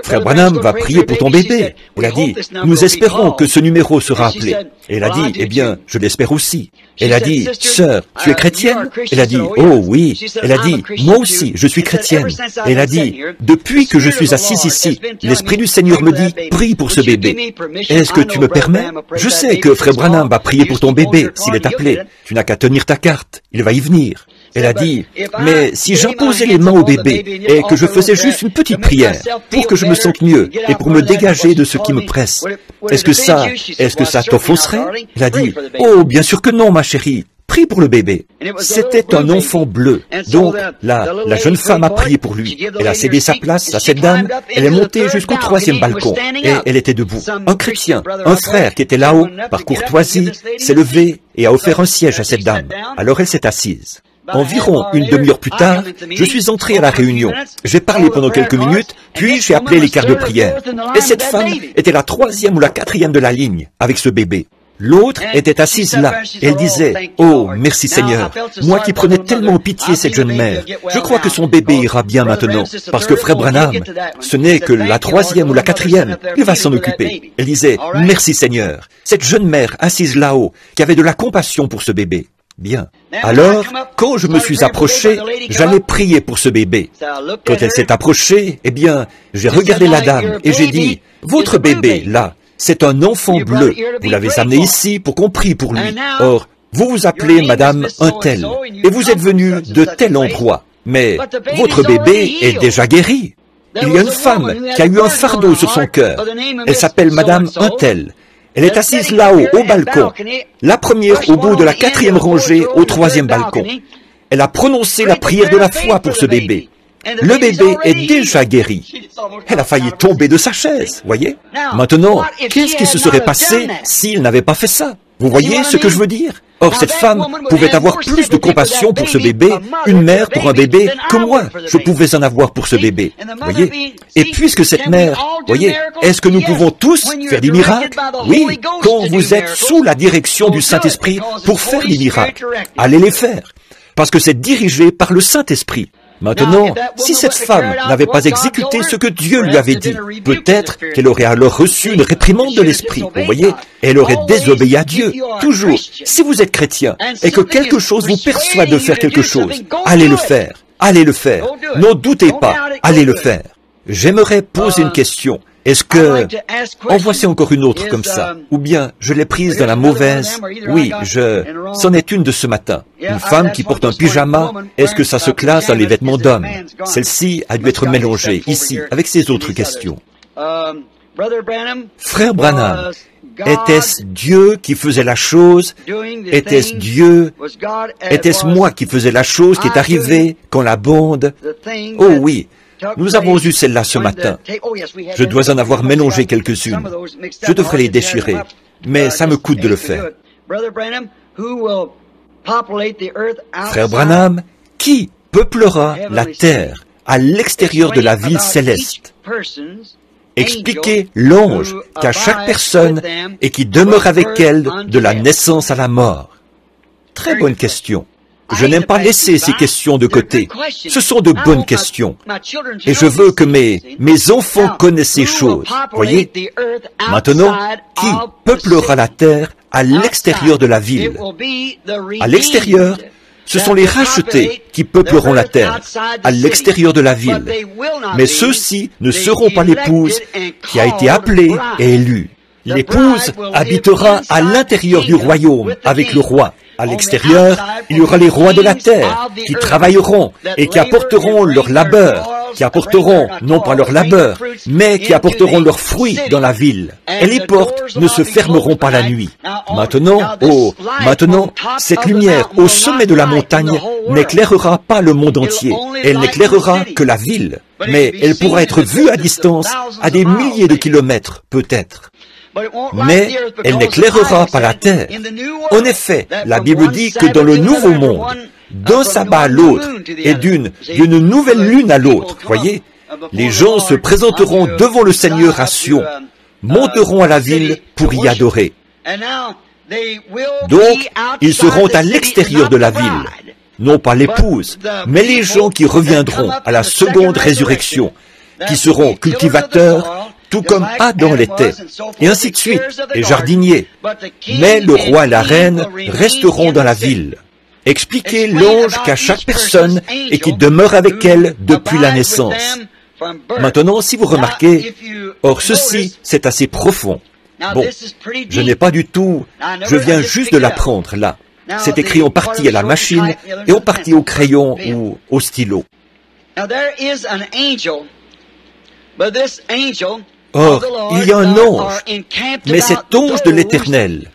Frère Branham va prier pour ton bébé. Elle a dit, nous espérons que ce numéro sera appelé. Elle a dit, eh bien, je l'espère aussi. Elle a dit, sœur, tu es chrétienne? Elle a dit, oh oui. Elle a dit, moi aussi, je suis chrétienne. Elle a dit, depuis que je suis assise ici, l'Esprit du Seigneur me dit, prie pour ce bébé. Est-ce que tu me permets? Je sais que Frère Branham va prier pour ton bébé s'il est appelé. Tu n'as qu'à tenir ta carte, il va y venir. Elle a dit, mais si j'imposais les mains au bébé et que je faisais juste une petite prière pour que je me sente mieux et pour me dégager de ce qui me presse, est-ce que ça t'offenserait? Elle a dit, oh, bien sûr que non, ma chérie. Prie pour le bébé. C'était un enfant bleu. Donc, la jeune femme a prié pour lui. Elle a cédé sa place à cette dame. Elle est montée jusqu'au 3e balcon. Et elle était debout. Un chrétien, un frère qui était là-haut, par courtoisie, s'est levé et a offert un siège à cette dame. Alors elle s'est assise. Environ une demi-heure plus tard, je suis entré à la réunion. J'ai parlé pendant quelques minutes, puis j'ai appelé les cartes de prière. Et cette femme était la 3e ou la 4e de la ligne, avec ce bébé. L'autre était assise là. Elle disait, « Oh, merci Seigneur, moi qui prenais tellement pitié cette jeune mère, je crois que son bébé ira bien maintenant, parce que Frère Branham, ce n'est que la 3e ou la 4e, il va s'en occuper. » Elle disait, « Merci Seigneur, cette jeune mère assise là-haut, qui avait de la compassion pour ce bébé. » Bien. Alors, quand je me suis approché, j'allais prier pour ce bébé. Quand elle s'est approchée, eh bien, j'ai regardé la dame et j'ai dit, « Votre bébé, là, c'est un enfant bleu. Vous l'avez amené ici pour qu'on prie pour lui. Or, vous vous appelez Madame un tel, et vous êtes venu de tel endroit. Mais votre bébé est déjà guéri. Il y a une femme qui a eu un fardeau sur son cœur. Elle s'appelle Madame un tel. Elle est assise là-haut, au balcon. La première au bout de la 4e rangée, au 3e balcon. Elle a prononcé la prière de la foi pour ce bébé. Le bébé est déjà guéri. Elle a failli tomber de sa chaise, voyez? Maintenant, qu'est-ce qui se serait passé s'il n'avait pas fait ça? Vous voyez ce que je veux dire? Or, cette femme pouvait avoir plus de compassion pour ce bébé, une mère pour un bébé, que moi, je pouvais en avoir pour ce bébé. Voyez? Et puisque cette mère, voyez, est-ce que nous pouvons tous faire des miracles? Oui, quand vous êtes sous la direction du Saint-Esprit pour faire des miracles, allez les faire, parce que c'est dirigé par le Saint-Esprit. Maintenant, si cette femme n'avait pas exécuté ce que Dieu lui avait dit, peut-être qu'elle aurait alors reçu une réprimande de l'Esprit. Vous voyez, elle aurait désobéi à Dieu. Toujours, si vous êtes chrétien et que quelque chose vous persuade de faire quelque chose, allez le faire. Allez le faire. N'en doutez pas. Allez le faire. J'aimerais poser une question. Est-ce que... En voici encore une autre comme ça. Ou bien, je l'ai prise dans la mauvaise. Oui, c'en est une de ce matin. Une femme qui porte un pyjama, est-ce que ça se classe dans les vêtements d'homme? Celle-ci a dû être mélangée ici, avec ces autres questions. Frère Branham, était-ce Dieu qui faisait la chose? Était-ce Dieu? Était-ce moi qui faisais la chose qui est arrivée quand la bande... Oh oui, Nous avons eu celle-là ce matin. Je dois en avoir mélangé quelques-unes. Je devrais les déchirer, mais ça me coûte de le faire. Frère Branham, qui peuplera la terre à l'extérieur de la ville céleste? Expliquez l'ange qu'à chaque personne et qui demeure avec elle de la naissance à la mort. Très bonne question. Je n'aime pas laisser ces questions de côté. Ce sont de bonnes questions. Et je veux que mes enfants connaissent ces choses. Voyez? Maintenant, qui peuplera la terre à l'extérieur de la ville? À l'extérieur, ce sont les rachetés qui peupleront la terre, à l'extérieur de la ville. Mais ceux-ci ne seront pas l'épouse qui a été appelée et élue. L'épouse habitera à l'intérieur du royaume avec le roi. À l'extérieur, il y aura les rois de la terre qui travailleront et qui apporteront leur labeur, qui apporteront non pas leur labeur, mais qui apporteront leurs fruits dans la ville. Et les portes ne se fermeront pas la nuit. Maintenant, cette lumière au sommet de la montagne n'éclairera pas le monde entier. Elle n'éclairera que la ville. Mais elle pourra être vue à distance, à des milliers de kilomètres, peut-être. Mais elle n'éclairera pas la terre. En effet, la Bible dit que dans le nouveau monde, d'un sabbat à l'autre et d'une nouvelle lune à l'autre, voyez, les gens se présenteront devant le Seigneur à Sion, monteront à la ville pour y adorer. Donc, ils seront à l'extérieur de la ville, non pas l'épouse, mais les gens qui reviendront à la seconde résurrection, qui seront cultivateurs, tout comme Adam l'était, et ainsi de suite, et jardiniers. Mais le roi et la reine resteront dans la ville. Expliquez l'ange qu'à chaque personne et qui demeure avec elle depuis la naissance. Maintenant, si vous remarquez, or ceci, c'est assez profond. Bon, je n'ai pas du tout, je viens juste de l'apprendre là. C'est écrit en partie à la machine et en partie au crayon ou au stylo. Or, il y a un ange, mais cet ange de l'Éternel,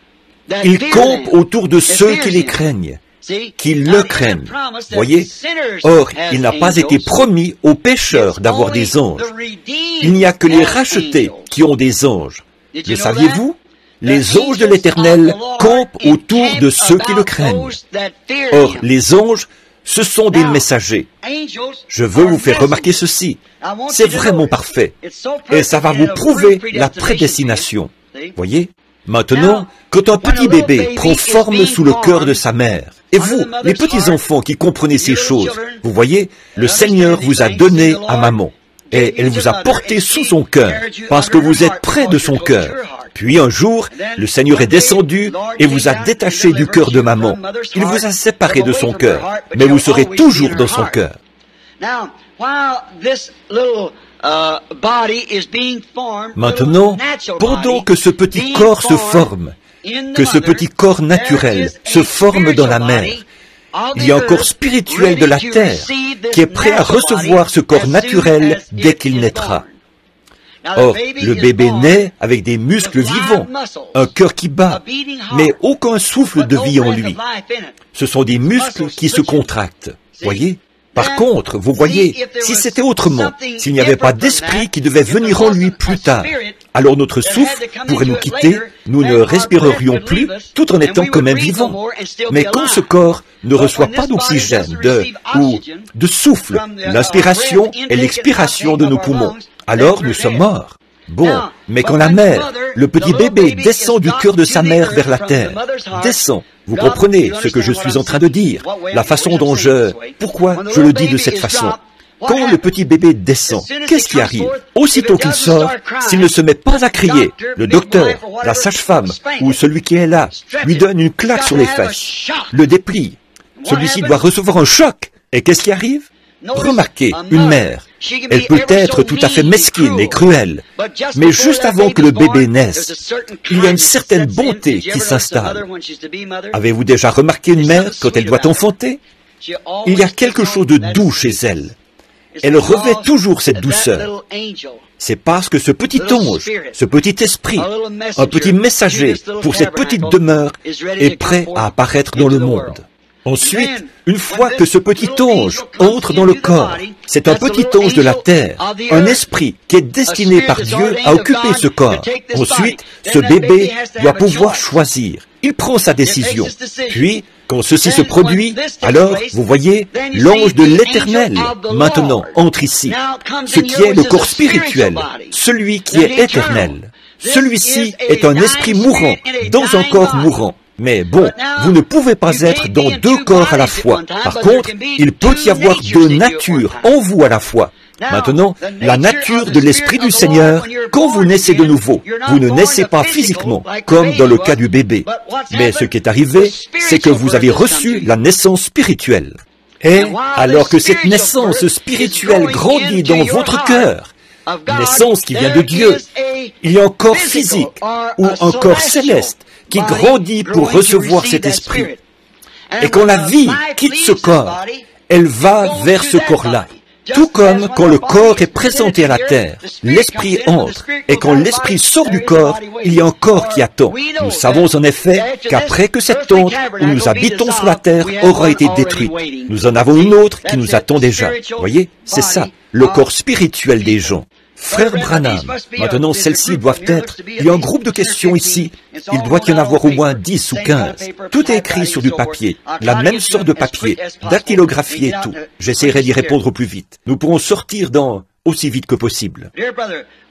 il campe autour de ceux qui les craignent, qui le craignent. Voyez? Or, il n'a pas été promis aux pécheurs d'avoir des anges. Il n'y a que les rachetés qui ont des anges. Le saviez-vous? Les anges de l'Éternel campent autour de ceux qui le craignent. Or, les anges, ce sont des messagers. Je veux vous faire remarquer ceci. C'est vraiment parfait. Et ça va vous prouver la prédestination. Voyez? Maintenant, quand un petit bébé prend forme sous le cœur de sa mère, et vous, les petits enfants qui comprenez ces choses, vous voyez, le Seigneur vous a donné à maman. Et elle vous a porté sous son cœur, parce que vous êtes près de son cœur. Puis un jour, le Seigneur est descendu et vous a détaché du cœur de maman. Il vous a séparé de son cœur, mais vous serez toujours dans son cœur. Maintenant, pendant que ce petit corps se forme, que ce petit corps naturel se forme dans la mère, il y a un corps spirituel de la terre qui est prêt à recevoir ce corps naturel dès qu'il naîtra. Or, le bébé naît avec des muscles vivants, un cœur qui bat, mais aucun souffle de vie en lui. Ce sont des muscles qui se contractent. Voyez? Par contre, vous voyez, si c'était autrement, s'il n'y avait pas d'esprit qui devait venir en lui plus tard, alors notre souffle pourrait nous quitter, nous ne respirerions plus, tout en étant quand même vivants. Mais quand ce corps ne reçoit pas d'oxygène, de souffle, l'inspiration et l'expiration de nos poumons, alors nous sommes morts. Bon, mais quand la mère, le petit bébé descend du cœur de sa mère vers la terre, descend, vous comprenez ce que je suis en train de dire, la façon dont pourquoi je le dis de cette façon. Quand le petit bébé descend, qu'est-ce qui arrive? Aussitôt qu'il sort, s'il ne se met pas à crier, le docteur, la sage-femme ou celui qui est là lui donne une claque sur les fesses, le déplie. Celui-ci doit recevoir un choc. Et qu'est-ce qui arrive? Remarquez, une mère, elle peut être tout à fait mesquine et cruelle, mais juste avant que le bébé naisse, il y a une certaine bonté qui s'installe. Avez-vous déjà remarqué une mère quand elle doit enfanter? Il y a quelque chose de doux chez elle. Elle revêt toujours cette douceur. C'est parce que ce petit ange, ce petit esprit, un petit messager pour cette petite demeure est prêt à apparaître dans le monde. Ensuite, une fois que ce petit ange entre dans le corps, c'est un petit ange de la terre, un esprit qui est destiné par Dieu à occuper ce corps. Ensuite, ce bébé doit pouvoir choisir. Il prend sa décision. Puis, quand ceci se produit, alors, vous voyez, l'ange de l'Éternel, maintenant, entre ici. Ce qui est le corps spirituel, celui qui est éternel. Celui-ci est un esprit mourant, dans un corps mourant. Mais bon, vous ne pouvez pas être dans deux corps à la fois. Par contre, il peut y avoir deux natures en vous à la fois. Maintenant, la nature de l'Esprit du Seigneur, quand vous naissez de nouveau, vous ne naissez pas physiquement, comme dans le cas du bébé. Mais ce qui est arrivé, c'est que vous avez reçu la naissance spirituelle. Et alors que cette naissance spirituelle grandit dans votre cœur, naissance qui vient de Dieu, il y a un corps physique ou un corps céleste qui grandit pour recevoir cet esprit. Et quand la vie quitte ce corps, elle va vers ce corps-là. Tout comme quand le corps est présenté à la terre, l'esprit entre, et quand l'esprit sort du corps, il y a un corps qui attend. Nous savons en effet qu'après que cette tente où nous habitons sur la terre aura été détruite, nous en avons une autre qui nous attend déjà. Voyez, c'est ça, le corps spirituel des gens. Frère Branham, maintenant celles-ci doivent être, il y a un groupe de questions ici, il doit y en avoir au moins 10 ou 15. Tout est écrit sur du papier, la même sorte de papier, dactylographié et tout. J'essaierai d'y répondre au plus vite. Nous pourrons sortir aussi vite que possible.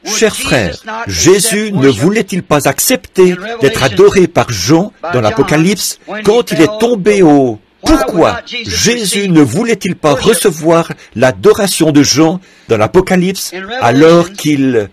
Cher frère, Jésus ne voulait-il pas accepter d'être adoré par Jean dans l'Apocalypse quand il est tombé au... Pourquoi Jésus ne voulait-il pas recevoir l'adoration de Jean dans l'Apocalypse alors qu'il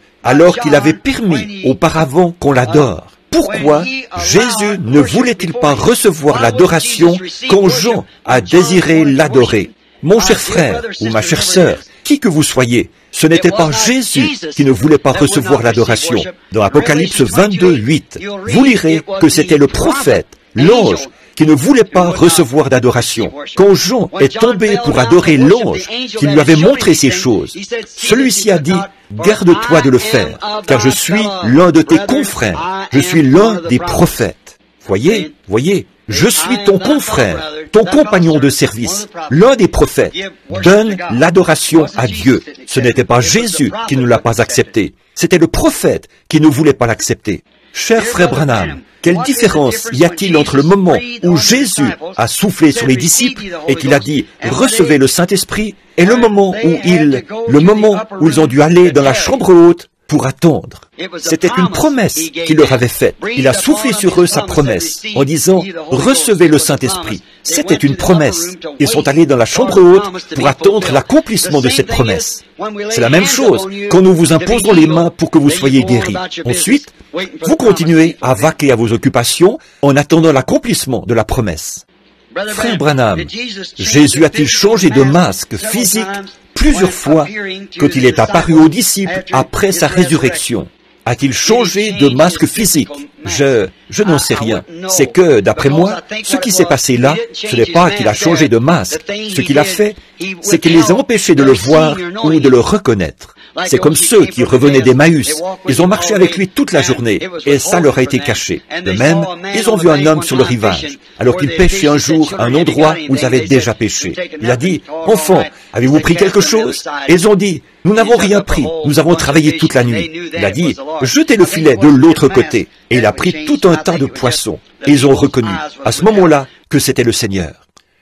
avait permis auparavant qu'on l'adore? Pourquoi Jésus ne voulait-il pas recevoir l'adoration quand Jean a désiré l'adorer? Mon cher frère ou ma chère sœur, qui que vous soyez, ce n'était pas Jésus qui ne voulait pas recevoir l'adoration. Dans Apocalypse 22, 8, vous lirez que c'était le prophète, l'ange, qui ne voulait pas recevoir d'adoration. Quand Jean est tombé pour adorer l'ange qui lui avait montré ces choses, celui-ci a dit, « Garde-toi de le faire, car je suis l'un de tes confrères, je suis l'un des prophètes. » Voyez, je suis ton confrère, ton compagnon de service, l'un des prophètes. Donne l'adoration à Dieu. Ce n'était pas Jésus qui ne l'a pas accepté, c'était le prophète qui ne voulait pas l'accepter. Cher frère Branham, quelle différence y a-t-il entre le moment où Jésus a soufflé sur les disciples et qu'il a dit « Recevez le Saint-Esprit » et le moment où ils ont dû aller dans la chambre haute pour attendre. C'était une promesse qu'il leur avait faite. Il a soufflé sur eux sa promesse en disant « Recevez le Saint-Esprit ». C'était une promesse. Ils sont allés dans la chambre haute pour attendre l'accomplissement de cette promesse. C'est la même chose quand nous vous imposons les mains pour que vous soyez guéris. Ensuite, vous continuez à vaquer à vos occupations en attendant l'accomplissement de la promesse. Frère Branham, Jésus a-t-il changé de masque physique plusieurs fois quand il est apparu aux disciples après sa résurrection? A-t-il changé de masque physique? Je n'en sais rien. C'est que, d'après moi, ce qui s'est passé là, ce n'est pas qu'il a changé de masque. Ce qu'il a fait, c'est qu'il les a empêchés de le voir ou de le reconnaître. C'est comme ceux qui revenaient d'Emmaüs. Ils ont marché avec lui toute la journée, et ça leur a été caché. De même, ils ont vu un homme sur le rivage, alors qu'il pêchait un jour à un endroit où ils avaient déjà pêché. Il a dit, « Enfants, avez-vous pris quelque chose ?» Et ils ont dit, « Nous n'avons rien pris, nous avons travaillé toute la nuit. » Il a dit, « Jetez le filet de l'autre côté. » Et il a pris tout un tas de poissons. Et ils ont reconnu, à ce moment-là, que c'était le Seigneur.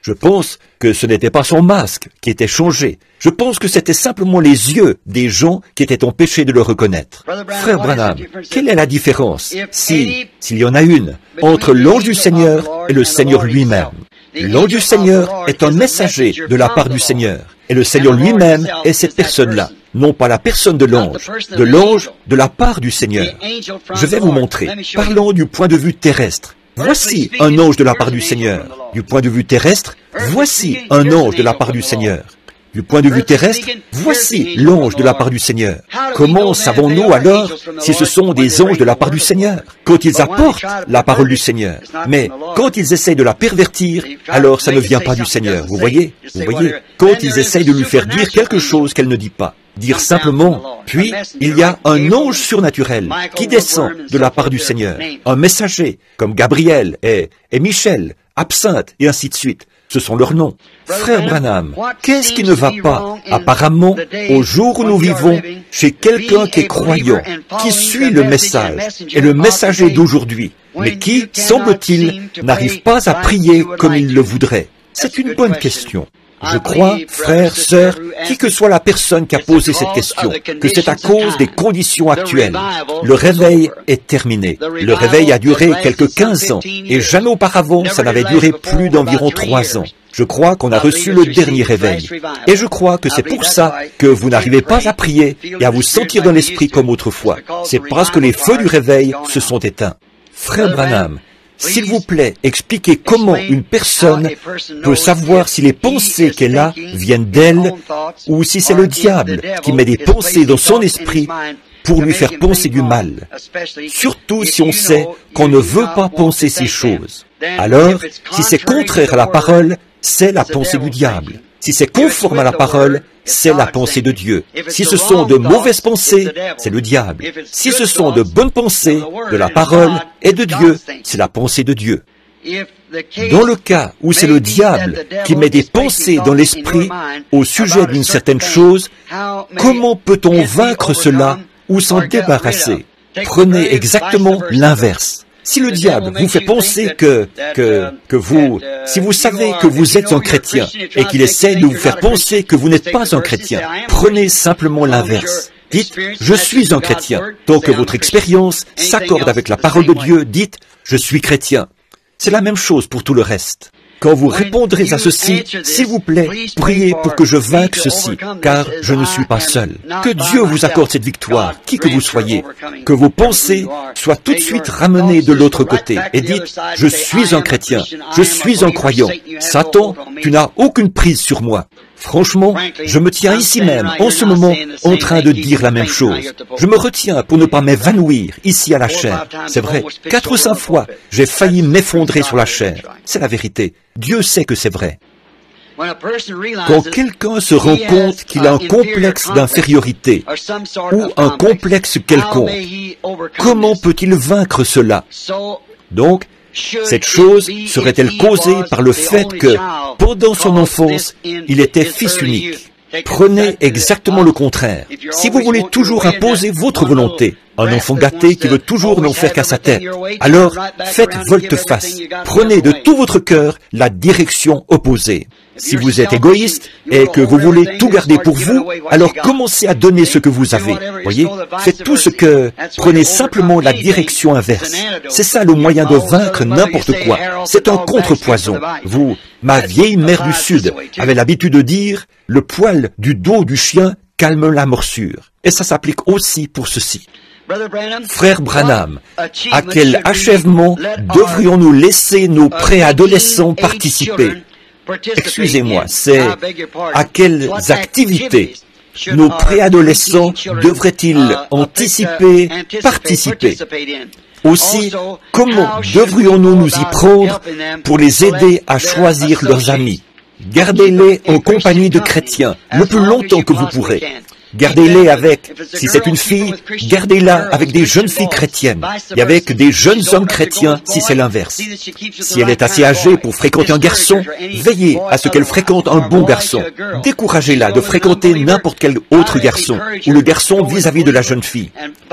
Je pense que ce n'était pas son masque qui était changé. Je pense que c'était simplement les yeux des gens qui étaient empêchés de le reconnaître. Frère Branham, quelle est la différence, s'il y en a une, entre l'ange du Seigneur et le Seigneur lui-même? L'ange du Seigneur est un messager de la part du Seigneur. Et le Seigneur lui-même est cette personne-là. Non pas la personne de l'ange de la part du Seigneur. Je vais vous montrer. Parlons du point de vue terrestre. Voici un ange de la part du Seigneur. Du point de vue terrestre, voici un ange de la part du Seigneur. Du point de vue terrestre, voici l'ange de la part du Seigneur. Comment savons-nous alors si ce sont des anges de la part du Seigneur? Quand ils apportent la parole du Seigneur. Mais quand ils essayent de la pervertir, alors ça ne vient pas du Seigneur. Vous voyez? Quand ils essayent de lui faire dire quelque chose qu'elle ne dit pas. Dire simplement, puis il y a un ange surnaturel qui descend de la part du Seigneur, un messager, comme Gabriel et Michel, Absinthe, et ainsi de suite. Ce sont leurs noms. Frère Branham, qu'est-ce qui ne va pas, apparemment, au jour où nous vivons, chez quelqu'un qui est croyant, qui suit le message, et le messager d'aujourd'hui, mais qui, semble-t-il, n'arrive pas à prier comme il le voudrait? C'est une bonne question. Je crois, frères, sœurs, qui que soit la personne qui a posé cette question, que c'est à cause des conditions actuelles. Le réveil est terminé. Le réveil a duré quelques 15 ans, et jamais auparavant ça n'avait duré plus d'environ 3 ans. Je crois qu'on a reçu le dernier réveil. Et je crois que c'est pour ça que vous n'arrivez pas à prier et à vous sentir dans l'esprit comme autrefois. C'est parce que les feux du réveil se sont éteints. Frère Branham, s'il vous plaît, expliquez comment une personne peut savoir si les pensées qu'elle a viennent d'elle ou si c'est le diable qui met des pensées dans son esprit pour lui faire penser du mal. Surtout si on sait qu'on ne veut pas penser ces choses. Alors, si c'est contraire à la parole, c'est la pensée du diable. Si c'est conforme à la parole, c'est la pensée de Dieu. Si ce sont de mauvaises pensées, c'est le diable. Si ce sont de bonnes pensées, de la parole et de Dieu, c'est la pensée de Dieu. Dans le cas où c'est le diable qui met des pensées dans l'esprit au sujet d'une certaine chose, comment peut-on vaincre cela ou s'en débarrasser? Prenez exactement l'inverse. Si le diable vous fait penser si vous savez que vous êtes un chrétien et qu'il essaie de vous faire penser que vous n'êtes pas un chrétien, prenez simplement l'inverse. Dites, je suis un chrétien. Tant que votre expérience s'accorde avec la parole de Dieu, dites, je suis chrétien. C'est la même chose pour tout le reste. Quand vous répondrez à ceci, s'il vous plaît, priez pour que je vainque ceci, car je ne suis pas seul. Que Dieu vous accorde cette victoire, qui que vous soyez. Que vos pensées soient tout de suite ramenées de l'autre côté et dites, je suis un chrétien, je suis un croyant. Satan, tu n'as aucune prise sur moi. Franchement, je me tiens ici même, en ce moment, en train de dire la même chose. Je me retiens pour ne pas m'évanouir ici à la chair. C'est vrai, 4 ou 5 fois, j'ai failli m'effondrer sur la chair. C'est la vérité. Dieu sait que c'est vrai. Quand quelqu'un se rend compte qu'il a un complexe d'infériorité ou un complexe quelconque, comment peut-il vaincre cela? Donc, cette chose serait-elle causée par le fait que, pendant son enfance, il était fils unique? Prenez exactement le contraire. Si vous voulez toujours imposer votre volonté, un enfant gâté qui veut toujours n'en faire qu'à sa tête, alors faites volte-face. Prenez de tout votre cœur la direction opposée. Si vous êtes égoïste et que vous voulez tout garder pour vous, alors commencez à donner ce que vous avez. Voyez, faites tout ce que... Prenez simplement la direction inverse. C'est ça le moyen de vaincre n'importe quoi. C'est un contrepoison. Vous, ma vieille mère du Sud, avait l'habitude de dire, le poil du dos du chien calme la morsure. Et ça s'applique aussi pour ceci. Frère Branham, à quel achèvement devrions-nous laisser nos préadolescents participer? Excusez-moi, c'est à quelles activités nos préadolescents devraient-ils anticiper, participer? Aussi, comment devrions-nous nous y prendre pour les aider à choisir leurs amis? Gardez-les en compagnie de chrétiens le plus longtemps que vous pourrez. Gardez-les avec, si c'est une fille, gardez-la avec des jeunes filles chrétiennes et avec des jeunes hommes chrétiens si c'est l'inverse. Si elle est assez âgée pour fréquenter un garçon, veillez à ce qu'elle fréquente un bon garçon. Découragez-la de fréquenter n'importe quel autre garçon ou le garçon vis-à-vis de la jeune fille.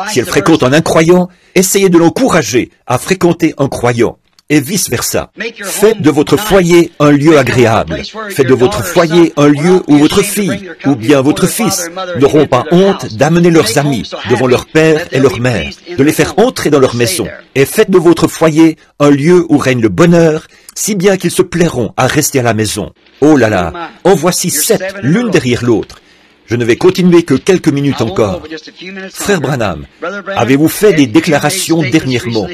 Si elle fréquente un incroyant, essayez de l'encourager à fréquenter un croyant. Et vice-versa. Faites de votre foyer un lieu agréable. Faites de votre foyer un lieu où votre fille ou bien votre fils n'auront pas honte d'amener leurs amis devant leur père et leur mère, de les faire entrer dans leur maison. Et faites de votre foyer un lieu où règne le bonheur, si bien qu'ils se plairont à rester à la maison. Oh là là, en voici 7, l'une derrière l'autre. Je ne vais continuer que quelques minutes encore. Frère Branham, avez-vous fait des déclarations dernièrement,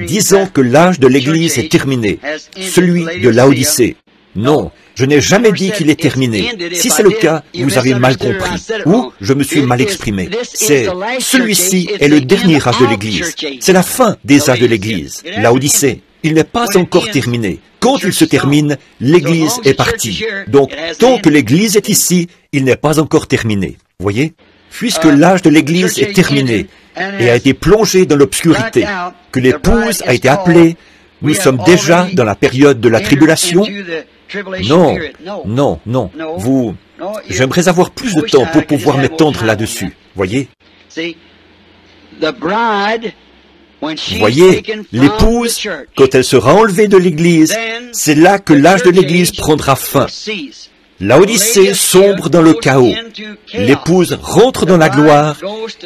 disant que l'âge de l'Église est terminé, celui de Laodicée? Non, je n'ai jamais dit qu'il est terminé. Si c'est le cas, vous avez mal compris, ou je me suis mal exprimé. Celui-ci est le dernier âge de l'Église. C'est la fin des âges de l'Église, Laodicée. Il n'est pas encore terminé. Quand il se termine, l'Église est partie. Donc, tant que l'Église est ici, il n'est pas encore terminé. Voyez? Puisque l'âge de l'Église est terminé et a été plongé dans l'obscurité, que l'épouse a été appelée, Nous sommes déjà dans la période de la tribulation? Non, non, non. J'aimerais avoir plus de temps pour pouvoir m'étendre là-dessus. Voyez? Voyez, l'épouse, quand elle sera enlevée de l'Église, c'est là que l'âge de l'Église prendra fin. Laodicée sombre dans le chaos. L'épouse rentre dans la gloire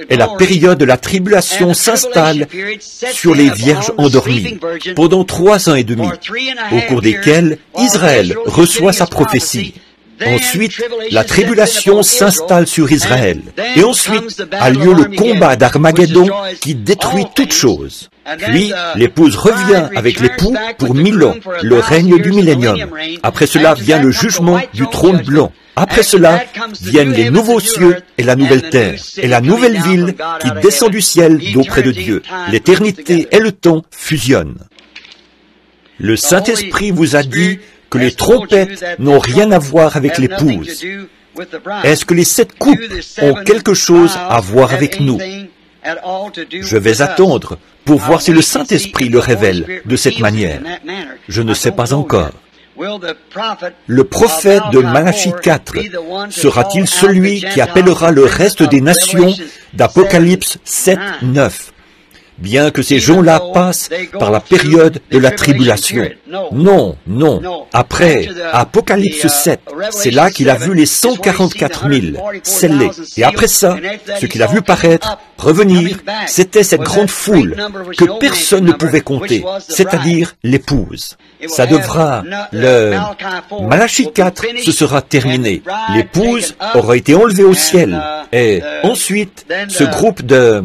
et la période de la tribulation s'installe sur les vierges endormies pendant 3 ans et demi, au cours desquels Israël reçoit sa prophétie. Ensuite, la tribulation s'installe sur Israël. Et ensuite a lieu le combat d'Armageddon qui détruit toute chose. Puis, l'épouse revient avec l'époux pour 1000 ans, le règne du millénium. Après cela vient le jugement du trône blanc. Après cela viennent les nouveaux cieux et la nouvelle terre, et la nouvelle ville qui descend du ciel d'auprès de Dieu. L'éternité et le temps fusionnent. Le Saint-Esprit vous a dit que les trompettes n'ont rien à voir avec l'épouse. Est-ce que les 7 coupes ont quelque chose à voir avec nous? Je vais attendre pour voir si le Saint-Esprit le révèle de cette manière. Je ne sais pas encore. Le prophète de Malachie 4 sera-t-il celui qui appellera le reste des nations d'Apocalypse 7, 9? Bien que ces gens-là passent par la période de la tribulation. Non, non. Après Apocalypse 7, c'est là qu'il a vu les 144 000 scellés. Et après ça, ce qu'il a vu paraître, revenir, c'était cette grande foule que personne ne pouvait compter, c'est-à-dire l'épouse. Ça devra, Malachie 4, ce sera terminé. L'épouse aura été enlevée au ciel. Et ensuite, ce groupe de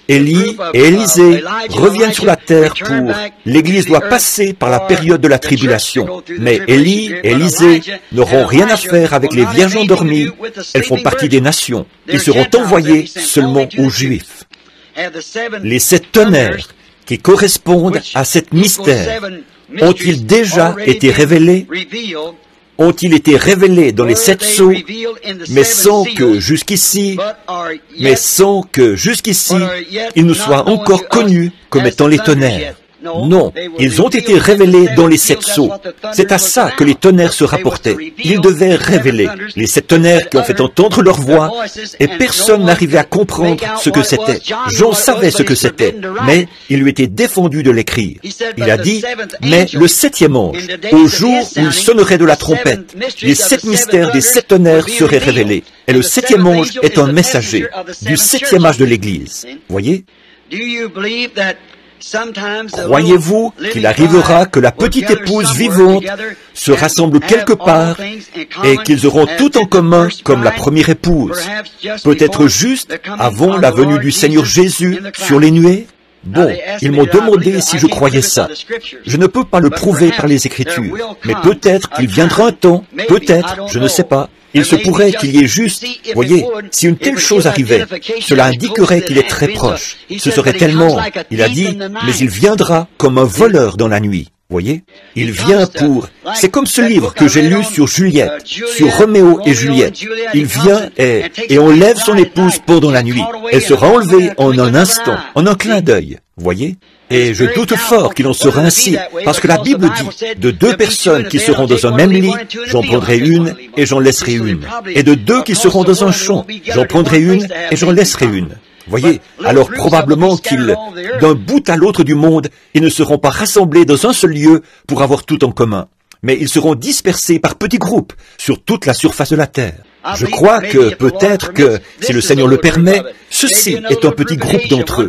Élie et Élisée reviennent sur la terre pour... L'Église doit passer par la période de la tribulation. Mais Élie et Élisée n'auront rien à faire avec les vierges endormies. Elles font partie des nations. Ils seront envoyés seulement aux Juifs. Les 7 tonnerres qui correspondent à cet mystère ont-ils déjà été révélés? Ont-ils été révélés dans les 7 sceaux, mais sans que jusqu'ici, ils nous soient encore connus comme étant les tonnerres? Non, ils ont été révélés dans les 7 sceaux. C'est à ça que les tonnerres se rapportaient. Ils devaient révéler les 7 tonnerres qui ont fait entendre leur voix, et personne n'arrivait à comprendre ce que c'était. Jean savait ce que c'était, mais il lui était défendu de l'écrire. Il a dit, mais le 7e ange, au jour où il sonnerait de la trompette, les 7 mystères des 7 tonnerres seraient révélés. Et le 7e ange est un messager du 7e âge de l'Église. Voyez? Croyez-vous qu'il arrivera que la petite épouse vivante se rassemble quelque part et qu'ils auront tout en commun comme la première épouse, peut-être juste avant la venue du Seigneur Jésus sur les nuées? Bon, ils m'ont demandé si je croyais ça. Je ne peux pas le prouver par les Écritures, mais peut-être qu'il viendra un temps, peut-être, je ne sais pas. Il se pourrait qu'il y ait juste, voyez, si une telle chose arrivait, cela indiquerait qu'il est très proche. Ce serait tellement, il a dit, mais il viendra comme un voleur dans la nuit. Voyez, il vient pour... C'est comme ce livre que j'ai lu sur Juliette, sur Roméo et Juliette. Il vient et enlève son épouse pendant la nuit. Elle sera enlevée en un instant, en un clin d'œil. Voyez? Et je doute fort qu'il en sera ainsi, parce que la Bible dit, de 2 personnes qui seront dans un même lit, j'en prendrai une et j'en laisserai une. Et de 2 qui seront dans un champ, j'en prendrai une et j'en laisserai une. Voyez, alors probablement qu'ils, d'un bout à l'autre du monde, ils ne seront pas rassemblés dans un seul lieu pour avoir tout en commun, mais ils seront dispersés par petits groupes sur toute la surface de la terre. Je crois que peut-être que, si le Seigneur le permet, ceci est un petit groupe d'entre eux.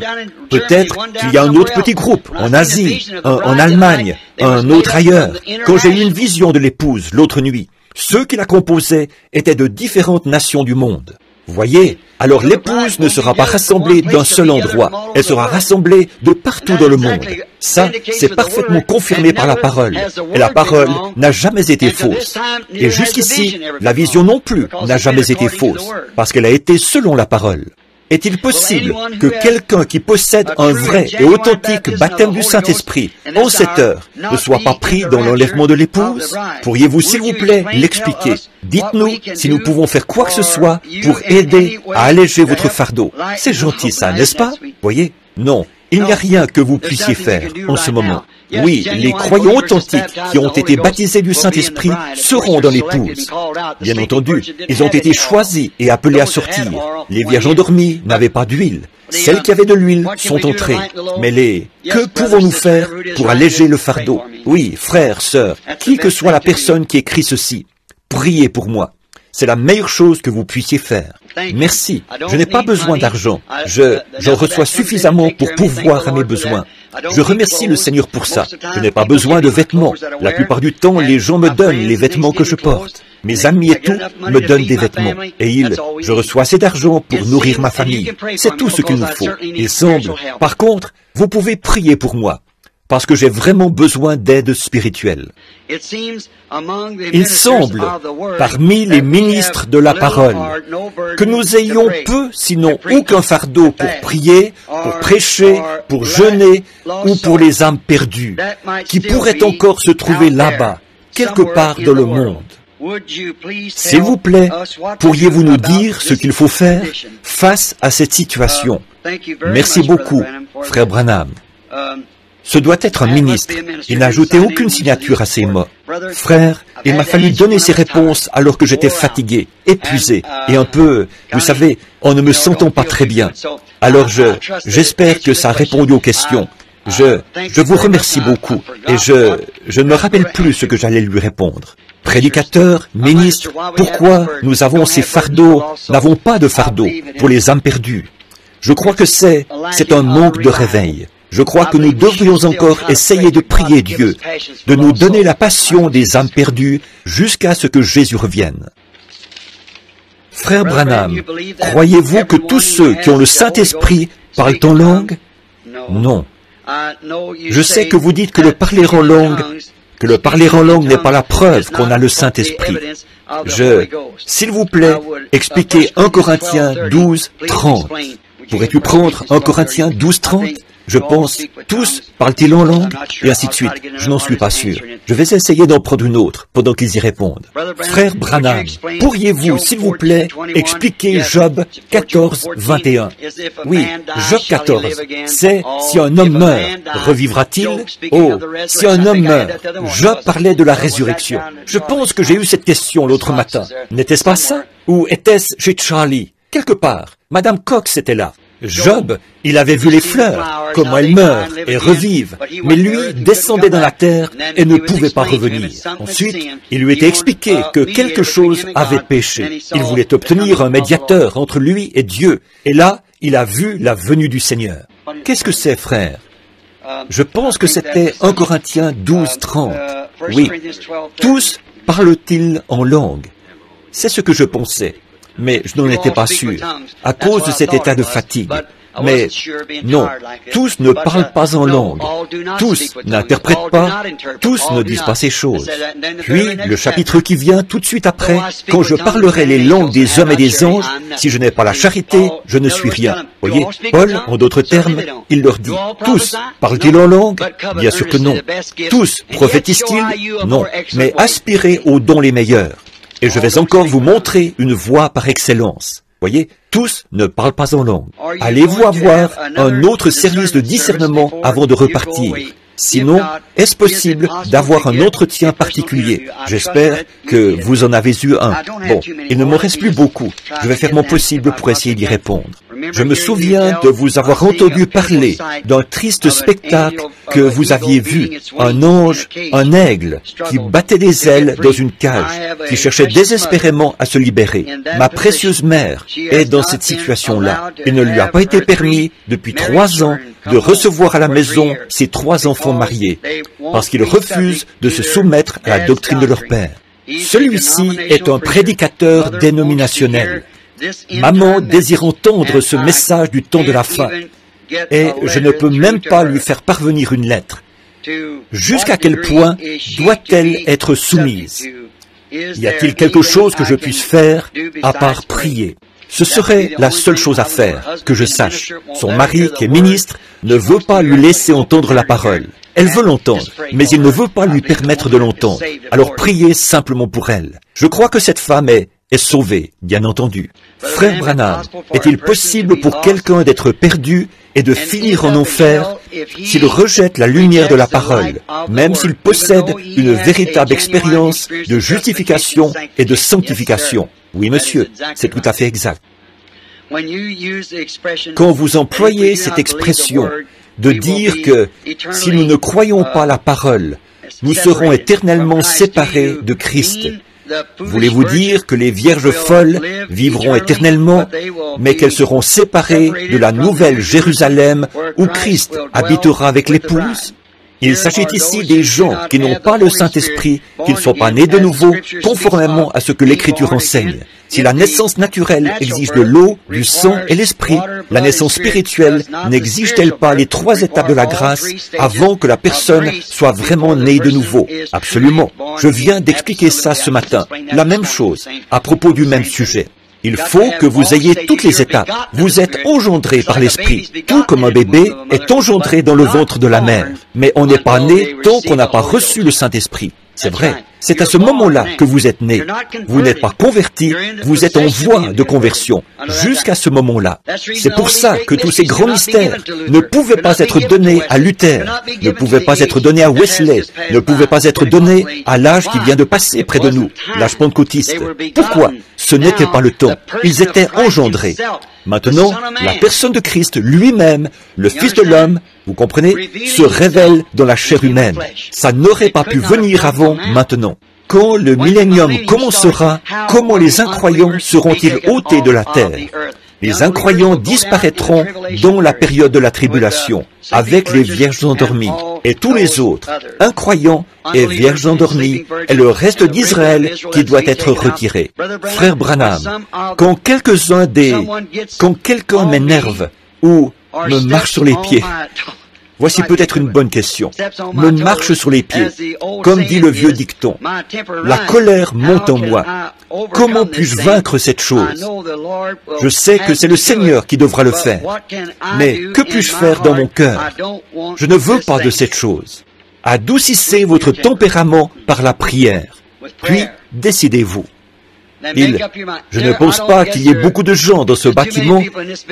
Peut-être qu'il y a un autre petit groupe en Asie, en Allemagne, un autre ailleurs. Quand j'ai eu une vision de l'épouse l'autre nuit, ceux qui la composaient étaient de différentes nations du monde. Voyez, alors l'épouse ne sera pas rassemblée d'un seul endroit, elle sera rassemblée de partout dans le monde. Ça, c'est parfaitement confirmé par la parole. Et la parole n'a jamais été fausse. Et jusqu'ici, la vision non plus n'a jamais été fausse, parce qu'elle a été selon la parole. Est-il possible que quelqu'un qui possède un vrai et authentique baptême du Saint-Esprit en cette heure ne soit pas pris dans l'enlèvement de l'épouse? Pourriez-vous, s'il vous plaît, l'expliquer? Dites-nous si nous pouvons faire quoi que ce soit pour aider à alléger votre fardeau. C'est gentil ça, n'est-ce pas? Voyez? Non, Il n'y a rien que vous puissiez faire en ce moment. Oui, les croyants authentiques qui ont été baptisés du Saint-Esprit seront dans l'épouse. Bien entendu, ils ont été choisis et appelés à sortir. Les vierges endormies n'avaient pas d'huile. Celles qui avaient de l'huile sont entrées. Mais que pouvons-nous faire pour alléger le fardeau? Oui, frères, sœurs, qui que soit la personne qui écrit ceci, priez pour moi. C'est la meilleure chose que vous puissiez faire. Merci. Je n'ai pas besoin d'argent. J'en reçois suffisamment pour pourvoir à mes besoins. Je remercie le Seigneur pour ça. Je n'ai pas besoin de vêtements. La plupart du temps, les gens me donnent les vêtements que je porte. Mes amis et tout me donnent des vêtements. Et je reçois assez d'argent pour nourrir ma famille. C'est tout ce qu'il nous faut. Il semble. Par contre, vous pouvez prier pour moi, parce que j'ai vraiment besoin d'aide spirituelle. Il semble, parmi les ministres de la parole, que nous ayons peu, sinon aucun fardeau pour prier, pour prêcher, pour jeûner ou pour les âmes perdues, qui pourraient encore se trouver là-bas, quelque part dans le monde. S'il vous plaît, pourriez-vous nous dire ce qu'il faut faire face à cette situation? Merci beaucoup, frère Branham. Ce doit être un ministre. Il n'a ajouté aucune signature à ces mots. Frère, il m'a fallu donner ces réponses alors que j'étais fatigué, épuisé, et un peu, vous savez, en ne me sentant pas très bien. Alors j'espère que ça a répondu aux questions. Je vous remercie beaucoup, et je ne me rappelle plus ce que j'allais lui répondre. Prédicateur, ministre, pourquoi nous avons ces fardeaux, n'avons pas de fardeau pour les âmes perdues? Je crois que c'est un manque de réveil. Je crois que nous devrions encore essayer de prier Dieu, de nous donner la passion des âmes perdues jusqu'à ce que Jésus revienne. Frère Branham, croyez-vous que tous ceux qui ont le Saint-Esprit parlent en langue? Non. Je sais que vous dites que le parler en langue n'est pas la preuve qu'on a le Saint-Esprit. S'il vous plaît, expliquez 1 Corinthiens 12, 30. Pourrais-tu prendre 1 Corinthiens 12, 30? Je pense, tous parlent-ils en langue? Et ainsi de suite. Je n'en suis pas sûr. Je vais essayer d'en prendre une autre pendant qu'ils y répondent. Frère Branham, pourriez-vous, s'il vous plaît, expliquer Job 14, 21? Oui, Job 14, c'est si un homme meurt, revivra-t-il? Oh, si un homme meurt, Job parlait de la résurrection. Je pense que j'ai eu cette question l'autre matin. N'était-ce pas ça? Ou était-ce chez Charlie? Quelque part. Madame Cox était là. Job, il avait vu les fleurs, comment elles meurent et revivent, mais lui descendait dans la terre et ne pouvait pas revenir. Ensuite, il lui était expliqué que quelque chose avait péché. Il voulait obtenir un médiateur entre lui et Dieu, et là, il a vu la venue du Seigneur. Qu'est-ce que c'est, frère? Je pense que c'était 1 Corinthiens 12, 30. Oui, tous parlent-ils en langue? C'est ce que je pensais. Mais je n'en étais pas sûr, à cause de cet état de fatigue. Mais non, tous ne parlent pas en langue, tous n'interprètent pas, tous ne disent pas ces choses. Puis, le chapitre qui vient tout de suite après, quand je parlerai les langues des hommes et des anges, si je n'ai pas la charité, je ne suis rien. Voyez, Paul, en d'autres termes, il leur dit, tous parlent-ils en langue? Bien sûr que non. Tous prophétisent-ils? Non. Mais aspirez aux dons les meilleurs. Et je vais encore vous montrer une voie par excellence. Voyez, tous ne parlent pas en langue. Allez-vous avoir un autre service de discernement avant de repartir? Sinon, est-ce possible d'avoir un entretien particulier? J'espère que vous en avez eu un. Bon, il ne me reste plus beaucoup. Je vais faire mon possible pour essayer d'y répondre. Je me souviens de vous avoir entendu parler d'un triste spectacle que vous aviez vu. Un ange, un aigle, qui battait des ailes dans une cage, qui cherchait désespérément à se libérer. Ma précieuse mère est dans cette situation-là. Il ne lui a pas été permis, depuis 3 ans, de recevoir à la maison ses 3 enfants mariés, parce qu'ils refusent de se soumettre à la doctrine de leur père. Celui-ci est un prédicateur dénominationnel. Maman désire entendre ce message du temps de la fin, et je ne peux même pas lui faire parvenir une lettre. Jusqu'à quel point doit-elle être soumise? Y a-t-il quelque chose que je puisse faire à part prier? Ce serait la seule chose à faire, que je sache. Son mari, qui est ministre, ne veut pas lui laisser entendre la parole. Elle veut l'entendre, mais il ne veut pas lui permettre de l'entendre. Alors priez simplement pour elle. Je crois que cette femme est sauvée, bien entendu. Frère Branham, est-il possible pour quelqu'un d'être perdu est de finir en enfer s'il rejette la lumière de la parole, même s'il possède une véritable expérience de justification et de sanctification. Oui, monsieur, c'est tout à fait exact. Quand vous employez cette expression de dire que si nous ne croyons pas la parole, nous serons éternellement séparés de Christ, voulez-vous dire que les vierges folles vivront éternellement, mais qu'elles seront séparées de la nouvelle Jérusalem où Christ habitera avec l'épouse? Il s'agit ici des gens qui n'ont pas le Saint-Esprit, qui ne sont pas nés de nouveau, conformément à ce que l'Écriture enseigne. Si la naissance naturelle exige de l'eau, du sang et l'Esprit, la naissance spirituelle n'exige-t-elle pas les 3 étapes de la grâce avant que la personne soit vraiment née de nouveau? Absolument. Je viens d'expliquer ça ce matin. La même chose, à propos du même sujet. Il faut que vous ayez toutes les étapes. Vous êtes engendré par l'Esprit, tout comme un bébé est engendré dans le ventre de la mère. Mais on n'est pas né tant qu'on n'a pas reçu le Saint-Esprit. C'est vrai. C'est à ce moment-là que vous êtes né. Vous n'êtes pas converti, vous êtes en voie de conversion, jusqu'à ce moment-là. C'est pour ça que tous ces grands mystères ne pouvaient pas être donnés à Luther, ne pouvaient pas être donnés à Wesley, ne pouvaient pas être donnés à l'âge qui vient de passer près de nous, l'âge pentecôtiste. Pourquoi? Ce n'était pas le temps. Ils étaient engendrés. Maintenant, la personne de Christ lui-même, le Fils de l'homme, vous comprenez, se révèle dans la chair humaine. Ça n'aurait pas pu venir avant maintenant. Quand le millénium commencera, comment les incroyants seront-ils ôtés de la terre? Les incroyants disparaîtront dans la période de la tribulation, avec les vierges endormies, et tous les autres, incroyants et vierges endormies, et le reste d'Israël qui doit être retiré. Frère Branham, quand quelqu'un m'énerve ou me marche sur les pieds, voici peut-être une bonne question. Me marche sur les pieds, comme dit le vieux dicton. La colère monte en moi. Comment puis-je vaincre cette chose? Je sais que c'est le Seigneur qui devra le faire. Mais que puis-je faire dans mon cœur? Je ne veux pas de cette chose. Adoucissez votre tempérament par la prière. Puis, décidez-vous. Je ne pense pas qu'il y ait beaucoup de gens dans ce bâtiment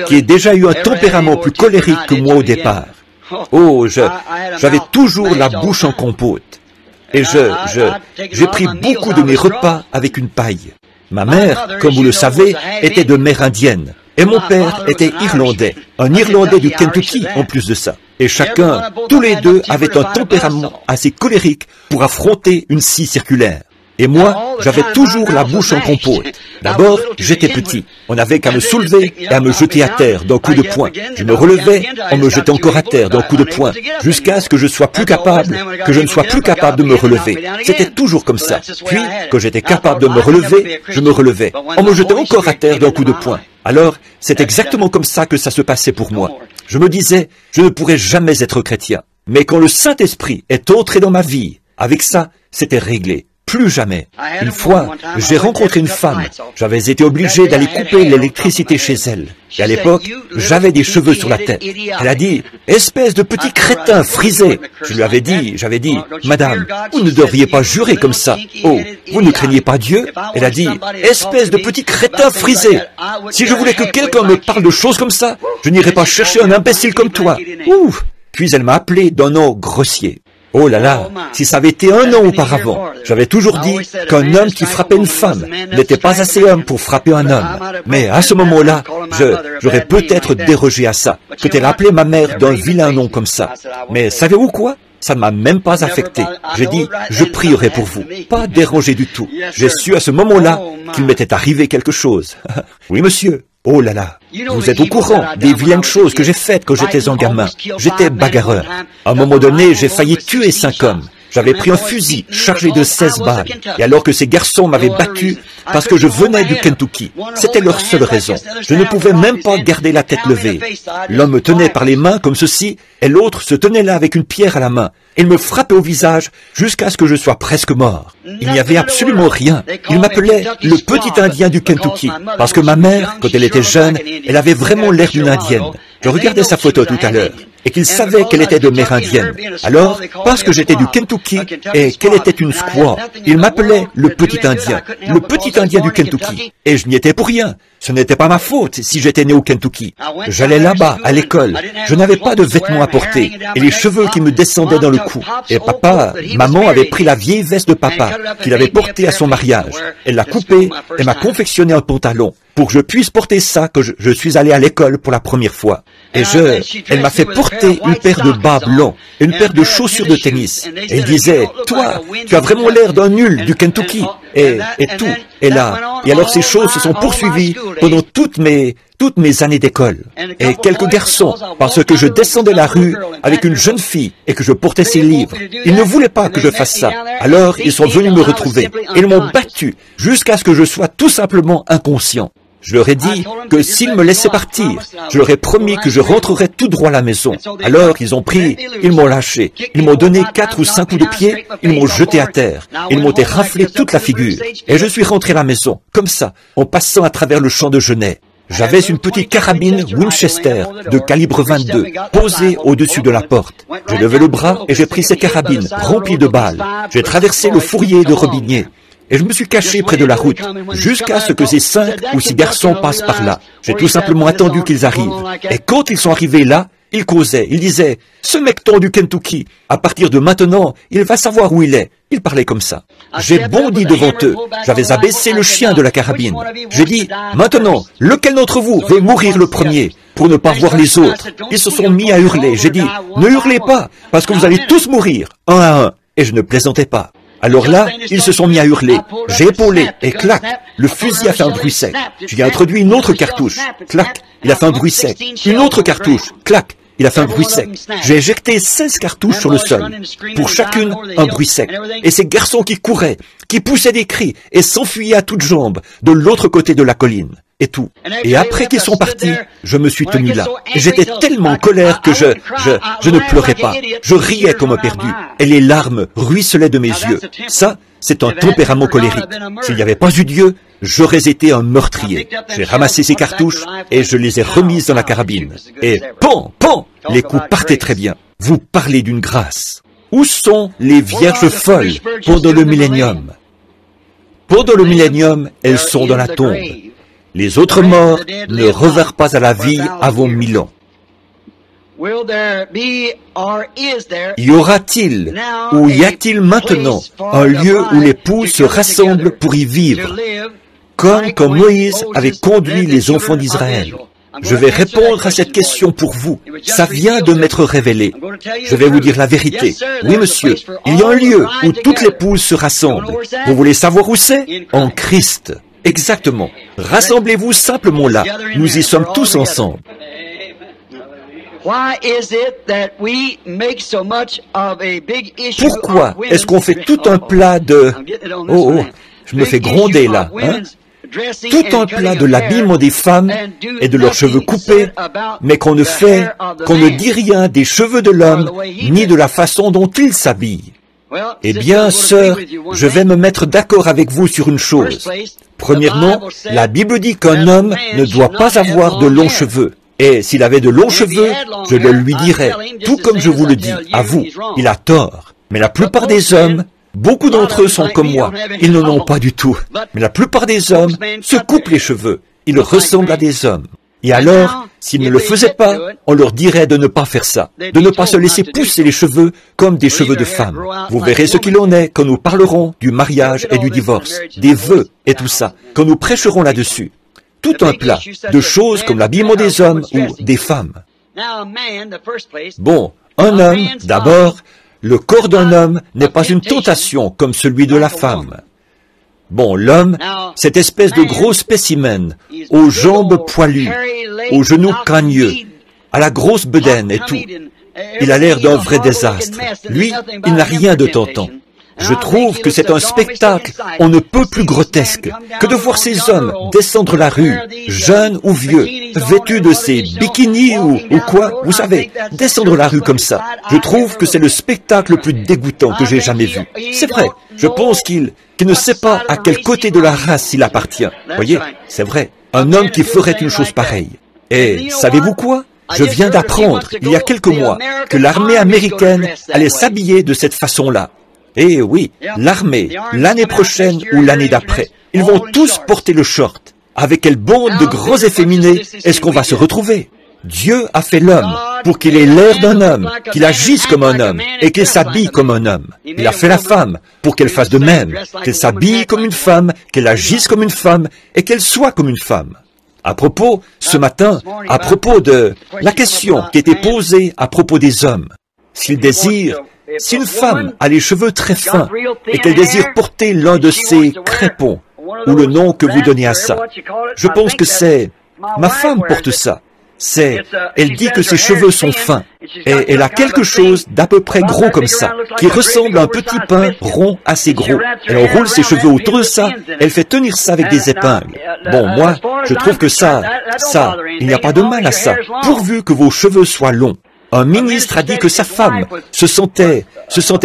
qui aient déjà eu un tempérament plus colérique que moi au départ. Oh, j'avais toujours la bouche en compote. Et j'ai pris beaucoup de mes repas avec une paille. Ma mère, comme vous le savez, était de mère indienne. Et mon père était irlandais, un Irlandais du Kentucky en plus de ça. Et chacun, tous les deux, avaient un tempérament assez colérique pour affronter une scie circulaire. Et moi, j'avais toujours la bouche en compote. D'abord, j'étais petit. On n'avait qu'à me soulever et à me jeter à terre d'un coup de poing. Je me relevais, on me jetait encore à terre d'un coup de poing, jusqu'à ce que je ne sois plus capable de me relever. C'était toujours comme ça. Puis, quand j'étais capable de me relever, je me relevais. On me jetait encore à terre d'un coup de poing. Alors, c'est exactement comme ça que ça se passait pour moi. Je me disais, je ne pourrais jamais être chrétien. Mais quand le Saint-Esprit est entré dans ma vie, avec ça, c'était réglé. Plus jamais. Une fois, j'ai rencontré une femme. J'avais été obligé d'aller couper l'électricité chez elle. Et à l'époque, j'avais des cheveux sur la tête. Elle a dit, « Espèce de petit crétin frisé !» J'avais dit, « Madame, vous ne devriez pas jurer comme ça. Oh, vous ne craignez pas Dieu ?» Elle a dit, « Espèce de petit crétin frisé ! Si je voulais que quelqu'un me parle de choses comme ça, je n'irais pas chercher un imbécile comme toi. » Ouh ! Puis elle m'a appelé d'un nom grossier. Oh là là, si ça avait été un an auparavant, j'avais toujours dit qu'un homme qui frappait une femme n'était pas assez homme pour frapper un homme. Mais à ce moment-là, j'aurais peut-être dérogé à ça, que elle appelait ma mère d'un vilain nom comme ça. Mais savez-vous quoi? Ça ne m'a même pas affecté. J'ai dit, je prierai pour vous. Pas dérangé du tout. J'ai su à ce moment-là qu'il m'était arrivé quelque chose. Oui, monsieur. Oh là là, vous êtes au courant des vilaines choses que j'ai faites quand j'étais un gamin. J'étais bagarreur. À un moment donné, j'ai failli tuer 5 hommes. J'avais pris un fusil chargé de 16 balles. Et alors que ces garçons m'avaient battu parce que je venais du Kentucky, c'était leur seule raison. Je ne pouvais même pas garder la tête levée. L'un me tenait par les mains comme ceci, et l'autre se tenait là avec une pierre à la main. Il me frappait au visage jusqu'à ce que je sois presque mort. Il n'y avait absolument rien. Il m'appelait le petit Indien du Kentucky, parce que ma mère, quand elle était jeune, elle avait vraiment l'air d'une Indienne. Je regardais sa photo tout à l'heure, et qu'il savait qu'elle était de mère indienne. Alors, parce que j'étais du Kentucky et qu'elle était une squaw, il m'appelait le petit Indien du Kentucky. Et je n'y étais pour rien. Ce n'était pas ma faute si j'étais né au Kentucky. J'allais là-bas, à l'école. Je n'avais pas de vêtements à porter et les cheveux qui me descendaient dans le cou. Et maman avait pris la vieille veste de papa qu'il avait portée à son mariage. Elle l'a coupée et m'a confectionné un pantalon pour que je puisse porter ça quand je suis allé à l'école pour la première fois. Et elle m'a fait porter une paire de bas blancs et une paire de chaussures de tennis. Et elle disait, toi, tu as vraiment l'air d'un nul du Kentucky. Et tout. Et alors ces choses se sont poursuivies pendant toutes mes années d'école. Et quelques garçons, parce que je descendais la rue avec une jeune fille et que je portais ses livres, ils ne voulaient pas que je fasse ça. Alors ils sont venus me retrouver. Ils m'ont battu jusqu'à ce que je sois tout simplement inconscient. Je leur ai dit que s'ils me laissaient partir, je leur ai promis que je rentrerais tout droit à la maison. Alors ils m'ont lâché. Ils m'ont donné 4 ou 5 coups de pied, ils m'ont jeté à terre. Ils m'ont raflé toute la figure. Et je suis rentré à la maison, comme ça, en passant à travers le champ de genêts. J'avais une petite carabine Winchester de calibre 22 posée au-dessus de la porte. J'ai levé le bras et j'ai pris cette carabine remplie de balles. J'ai traversé le fourrier de Robinier. Et je me suis caché près de la route, jusqu'à ce que ces 5 ou 6 garçons passent par là. J'ai tout simplement attendu qu'ils arrivent. Et quand ils sont arrivés là, ils causaient, ils disaient, « Ce mecton du Kentucky, à partir de maintenant, il va savoir où il est. » Ils parlaient comme ça. J'ai bondi devant eux. J'avais abaissé le chien de la carabine. J'ai dit, « Maintenant, lequel d'entre vous veut mourir le premier pour ne pas voir les autres ?» Ils se sont mis à hurler. J'ai dit, « Ne hurlez pas, parce que vous allez tous mourir, un à un. » Et je ne plaisantais pas. Alors là, ils se sont mis à hurler. J'ai épaulé et clac, le fusil a fait un bruit sec. J'y ai introduit une autre cartouche. Clac, il a fait un bruit sec. Une autre cartouche. Clac, il a fait un bruit sec. J'ai éjecté 16 cartouches sur le sol. Pour chacune, un bruit sec. Et ces garçons qui couraient, qui poussaient des cris et s'enfuyaient à toutes jambes de l'autre côté de la colline. Et tout. Et après qu'ils sont partis, je me suis tenu là. Et j'étais tellement en colère que je ne pleurais pas. Je riais comme un perdu. Et les larmes ruisselaient de mes yeux. Ça, c'est un tempérament colérique. S'il n'y avait pas eu Dieu, j'aurais été un meurtrier. J'ai ramassé ces cartouches et je les ai remises dans la carabine. Et pan, pan, les coups partaient très bien. Vous parlez d'une grâce. Où sont les vierges folles pendant le millénium? Pendant le millénium, elles sont dans la tombe. Les autres morts ne revinrent pas à la vie avant 1000 ans. Y aura-t-il ou y a-t-il maintenant un lieu où les poules se rassemblent pour y vivre, comme quand Moïse avait conduit les enfants d'Israël? Je vais répondre à cette question pour vous. Ça vient de m'être révélé. Je vais vous dire la vérité. Oui, monsieur, il y a un lieu où toutes les poules se rassemblent. Vous voulez savoir où c'est? En Christ. Exactement. Rassemblez-vous simplement là. Nous y sommes tous ensemble. Pourquoi est-ce qu'on fait tout un plat de... Oh, je me fais gronder là. Hein? Tout un plat de l'habillement des femmes et de leurs cheveux coupés, mais qu'on ne dit rien des cheveux de l'homme, ni de la façon dont il s'habille. Eh bien, sœur, je vais me mettre d'accord avec vous sur une chose. Premièrement, la Bible dit qu'un homme ne doit pas avoir de longs cheveux. Et s'il avait de longs cheveux, je le lui dirais, tout comme je vous le dis, à vous, il a tort. Mais la plupart des hommes, beaucoup d'entre eux sont comme moi, ils n'en ont pas du tout. Mais la plupart des hommes se coupent les cheveux, ils ressemblent à des hommes. Et alors, s'ils ne le faisaient pas, on leur dirait de ne pas faire ça, de ne pas se laisser pousser les cheveux comme des cheveux de femme. Vous verrez ce qu'il en est quand nous parlerons du mariage et du divorce, des vœux et tout ça, quand nous prêcherons là-dessus. Tout un plat de choses comme l'habillement des hommes ou des femmes. Bon, un homme, d'abord, le corps d'un homme n'est pas une tentation comme celui de la femme. Bon, l'homme, cette espèce de gros spécimen, aux jambes poilues, aux genoux cagneux, à la grosse bedaine et tout. Il a l'air d'un vrai désastre. Lui, il n'a rien de tentant. Je trouve que c'est un spectacle on ne peut plus grotesque que de voir ces hommes descendre la rue, jeunes ou vieux, vêtus de ces bikinis ou quoi, vous savez, descendre la rue comme ça. Je trouve que c'est le spectacle le plus dégoûtant que j'ai jamais vu. C'est vrai, je pense qu'il ne sait pas à quel côté de la race il appartient. Voyez, c'est vrai, un homme qui ferait une chose pareille. Et savez-vous quoi? Je viens d'apprendre, il y a quelques mois, que l'armée américaine allait s'habiller de cette façon-là. Eh oui, l'armée, l'année prochaine ou l'année d'après, ils vont tous porter le short. avec quelle bande de grands efféminés est-ce qu'on va se retrouver? Dieu a fait l'homme pour qu'il ait l'air d'un homme, qu'il agisse comme un homme et qu'il s'habille comme un homme. Il a fait la femme pour qu'elle fasse de même, qu'elle s'habille comme une femme, qu'elle agisse comme une femme et qu'elle soit comme une femme. À propos, ce matin, à propos de la question qui était posée à propos des hommes, s'ils désirent, si une femme a les cheveux très fins et qu'elle désire porter l'un de ces crépons, ou le nom que vous donnez à ça, je pense que c'est, ma femme porte ça. Elle dit que ses cheveux sont fins, et elle a quelque chose d'à peu près gros comme ça, qui ressemble à un petit pain rond assez gros. Elle enroule ses cheveux autour de ça, elle fait tenir ça avec des épingles. Bon, moi, je trouve que ça, il n'y a pas de mal à ça, pourvu que vos cheveux soient longs. Un ministre a dit que sa femme se sentait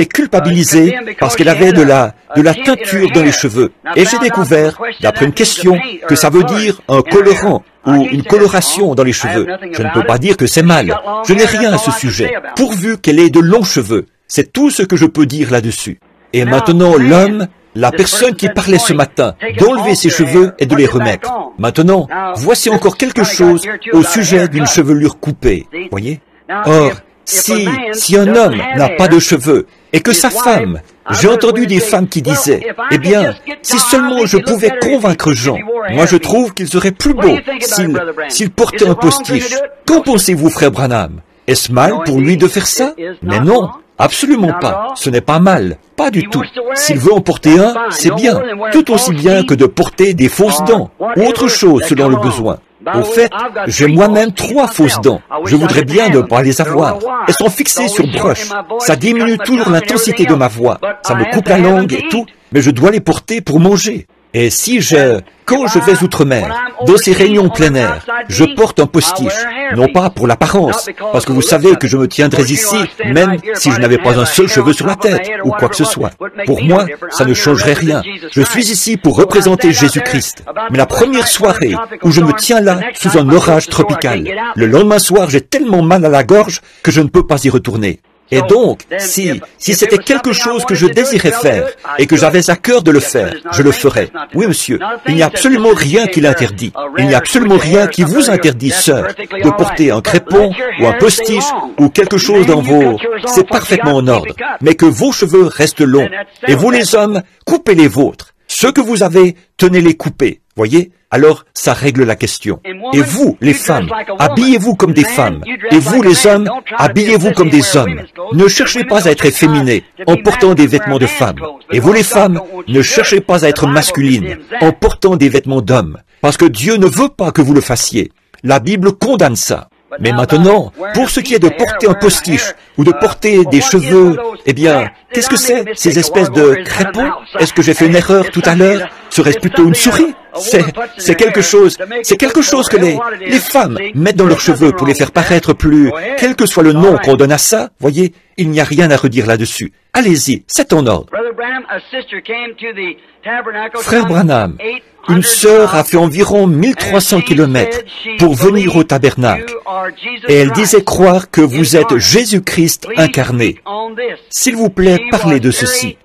culpabilisée parce qu'elle avait de la teinture dans les cheveux. Et j'ai découvert, d'après une question, que ça veut dire un colorant ou une coloration dans les cheveux. Je ne peux pas dire que c'est mal. Je n'ai rien à ce sujet, pourvu qu'elle ait de longs cheveux. C'est tout ce que je peux dire là-dessus. Et maintenant, l'homme, la personne qui parlait ce matin, d'enlever ses cheveux et de les remettre. Maintenant, voici encore quelque chose au sujet d'une chevelure coupée. Voyez? Or, si un homme n'a pas de cheveux, et que sa femme, j'ai entendu des femmes qui disaient, eh bien, si seulement je pouvais convaincre Jean, moi je trouve qu'il serait plus beau s'il portait un postiche. Qu'en pensez-vous, frère Branham? Est-ce mal pour lui de faire ça? Mais non, absolument pas. Ce n'est pas mal, pas du tout. S'il veut en porter un, c'est bien, tout aussi bien que de porter des fausses dents, ou autre chose selon le besoin. Au fait, j'ai moi-même 3 fausses dents. Je voudrais bien ne pas les avoir. Elles sont fixées sur broche. Ça diminue toujours l'intensité de ma voix. Ça me coupe la langue et tout, mais je dois les porter pour manger. Et quand je vais outre-mer, dans ces réunions plein air, je porte un postiche, non pas pour l'apparence, parce que vous savez que je me tiendrais ici, même si je n'avais pas un seul cheveu sur la tête, ou quoi que ce soit. Pour moi, ça ne changerait rien. Je suis ici pour représenter Jésus-Christ. Mais la première soirée où je me tiens là, sous un orage tropical, le lendemain soir, j'ai tellement mal à la gorge que je ne peux pas y retourner. Et donc, si c'était quelque chose que je désirais faire, et que j'avais à cœur de le faire, je le ferais. Oui, monsieur, il n'y a absolument rien qui l'interdit. Il n'y a absolument rien qui vous interdit, sœur, de porter un crépon, ou un postiche, ou quelque chose dans vos... C'est parfaitement en ordre. Mais que vos cheveux restent longs. Et vous, les hommes, coupez les vôtres. Ceux que vous avez, tenez-les coupés. Voyez? Alors, ça règle la question. Et vous, les femmes, habillez-vous comme des femmes. Et vous, les hommes, habillez-vous comme des hommes. Ne cherchez pas à être efféminés en portant des vêtements de femmes. Et vous, les femmes, ne cherchez pas à être masculines en portant des vêtements d'hommes. Parce que Dieu ne veut pas que vous le fassiez. La Bible condamne ça. Mais maintenant, pour ce qui est de porter un postiche ou de porter des cheveux, eh bien, qu'est-ce que c'est, ces espèces de crépons? Est-ce que j'ai fait une erreur tout à l'heure? Serait-ce plutôt une souris? C'est quelque chose que les femmes mettent dans leurs cheveux pour les faire paraître plus, quel que soit le nom qu'on donne à ça, voyez, il n'y a rien à redire là-dessus. Allez-y, c'est en ordre. Frère Branham, une sœur a fait environ 1300 kilomètres pour venir au tabernacle, et elle disait croire que vous êtes Jésus-Christ incarné. S'il vous plaît, parlez de ceci.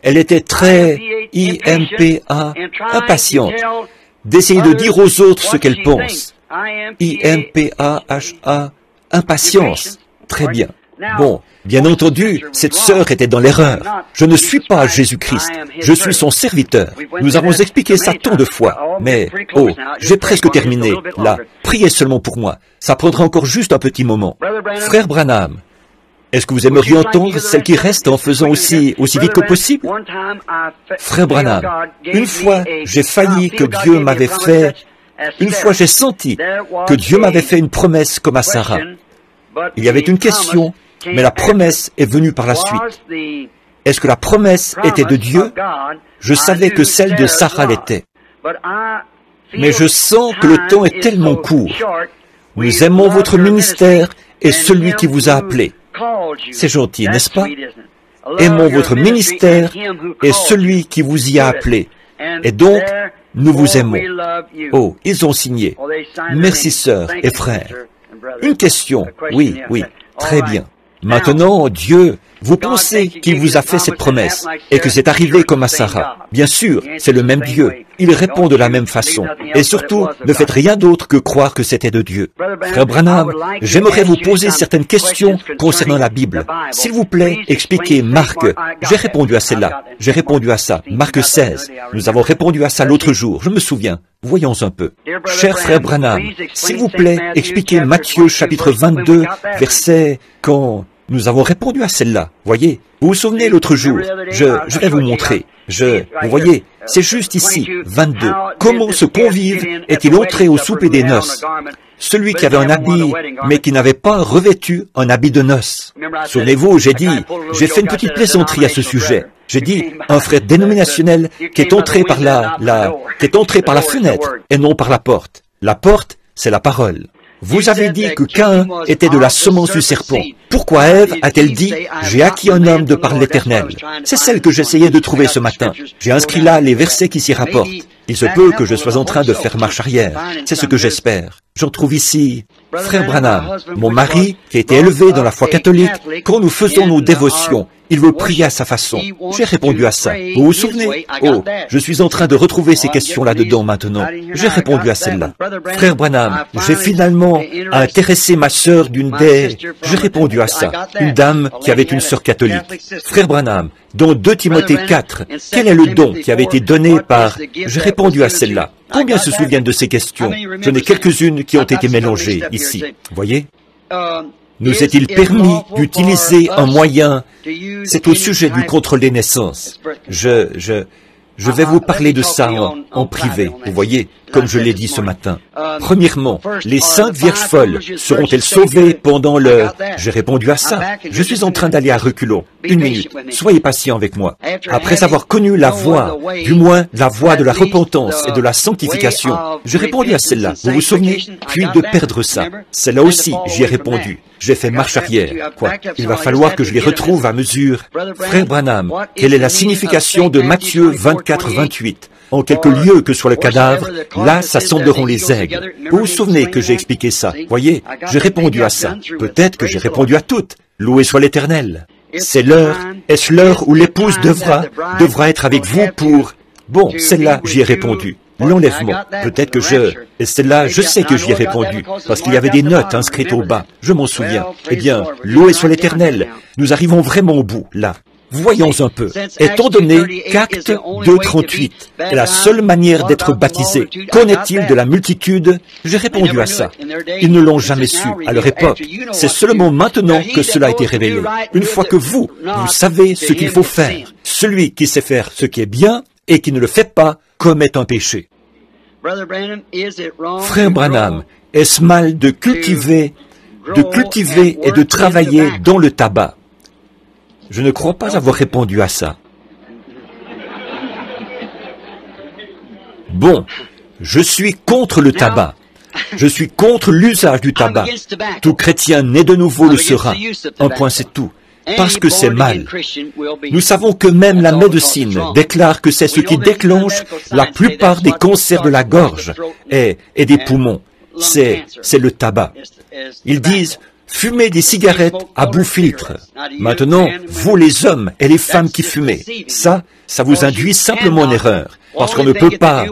Elle était très IMPA, impatiente, d'essayer de dire aux autres ce qu'elle pense. IMPAHA, impatience. Très bien. Bon, bien entendu, cette sœur était dans l'erreur. Je ne suis pas Jésus-Christ, je suis son serviteur. Nous avons expliqué ça tant de fois, mais, oh, j'ai presque terminé. Là, priez seulement pour moi. Ça prendra encore juste un petit moment. Frère Branham, est-ce que vous aimeriez entendre celle qui reste en faisant aussi vite que possible? Frère Branham, une fois, j'ai failli que Dieu m'avait fait... Une fois, j'ai senti que Dieu m'avait fait une promesse comme à Sarah. Il y avait une question, mais la promesse est venue par la suite. Est-ce que la promesse était de Dieu? Je savais que celle de Sarah l'était. Mais je sens que le temps est tellement court. Nous aimons votre ministère et celui qui vous a appelé. C'est gentil, n'est-ce pas? Aimons votre ministère et celui qui vous y a appelé. Et donc, nous vous aimons. Oh, ils ont signé. Merci, sœurs et frères. Une question. Oui, très bien. Maintenant, Dieu Vous pensez qu'il vous a fait cette promesse et que c'est arrivé comme à Sarah. Bien sûr, c'est le même Dieu. Il répond de la même façon. Et surtout, ne faites rien d'autre que croire que c'était de Dieu. Frère Branham, j'aimerais vous poser certaines questions concernant la Bible. S'il vous plaît, expliquez Marc. J'ai répondu à celle-là. J'ai répondu à ça. Marc 16. Nous avons répondu à ça l'autre jour. Je me souviens. Voyons un peu. Cher frère Branham, s'il vous plaît, expliquez Matthieu chapitre 22, verset quand... Nous avons répondu à celle-là, voyez. Vous vous souvenez l'autre jour, je vais vous montrer. Vous voyez, c'est juste ici, 22. Comment ce convive est-il entré au souper des noces? Celui qui avait un habit, mais qui n'avait pas revêtu un habit de noces. Souvenez-vous, j'ai fait une petite plaisanterie à ce sujet. J'ai dit, un frère dénominationnel qui est entré par la fenêtre et non par la porte. La porte, c'est la parole. Vous avez dit que Caïn était de la semence du serpent. Pourquoi Ève a-t-elle dit « J'ai acquis un homme de par l'Éternel » C'est celle que j'essayais de trouver ce matin. J'ai inscrit là les versets qui s'y rapportent. Il se peut que je sois en train de faire marche arrière. C'est ce que j'espère. J'en trouve ici. Frère Branham, mon mari, qui a été élevé dans la foi catholique, quand nous faisons nos dévotions, il veut prier à sa façon. J'ai répondu à ça. Vous vous souvenez? Oh, je suis en train de retrouver ces questions là-dedans maintenant. J'ai répondu à celle-là. Frère Branham, j'ai finalement intéressé ma sœur d'une des... J'ai répondu à ça. Une dame qui avait une sœur catholique. Frère Branham, dans 2 Timothée 4, quel est le don qui avait été donné par... J'ai répondu à celle-là. Combien se souviennent de ces questions? J'en ai quelques-unes qui ont été mélangées ici. Voyez? Nous est-il permis d'utiliser un moyen? C'est au sujet du contrôle des naissances. Je vais vous parler de ça en privé, vous voyez, comme je l'ai dit ce matin. Premièrement, les 5 vierges folles seront-elles sauvées pendant le... J'ai répondu à ça. Je suis en train d'aller à reculons. 1 minute. Soyez patient avec moi. Après avoir connu la voie, du moins la voie de la repentance et de la sanctification, j'ai répondu à celle-là. Vous vous souvenez? Puis de perdre ça. Celle-là aussi, j'y ai répondu. J'ai fait marche arrière. Quoi? Il va falloir que je les retrouve à mesure. Frère Branham, quelle est la signification de Matthieu 24-28? En quelques lieux que sur le cadavre, là s'assembleront les aigles. Vous vous souvenez que j'ai expliqué ça? Voyez, j'ai répondu à ça. Peut-être que j'ai répondu à toutes. Loué soit l'Éternel. C'est l'heure. Est-ce l'heure où l'épouse devra être avec vous pour... Bon, celle-là, j'y ai répondu. L'enlèvement. Peut-être que et celle-là, je sais que j'y ai répondu, parce qu'il y avait des notes inscrites au bas. Je m'en souviens. Eh bien, loué soit l'Éternel. Nous arrivons vraiment au bout, là. Voyons un peu. Étant donné qu'Acte 2:38 est la seule manière d'être baptisé, qu'en est-il de la multitude? J'ai répondu à ça. Ils ne l'ont jamais su à leur époque. C'est seulement maintenant que cela a été révélé. Une fois que vous savez ce qu'il faut faire. Celui qui sait faire ce qui est bien et qui ne le fait pas commet un péché. Frère Branham, est-ce mal de cultiver et de travailler dans le tabac? Je ne crois pas avoir répondu à ça. Bon, je suis contre le tabac. Je suis contre l'usage du tabac. Tout chrétien né de nouveau le sera. Un point, c'est tout. Parce que c'est mal. Nous savons que même la médecine déclare que c'est ce qui déclenche la plupart des cancers de la gorge et des poumons. C'est le tabac. Ils disent... Fumez des cigarettes à bout filtre. Maintenant, vous les hommes et les femmes qui fumez, ça vous induit simplement en erreur. Parce qu'on ne peut pas...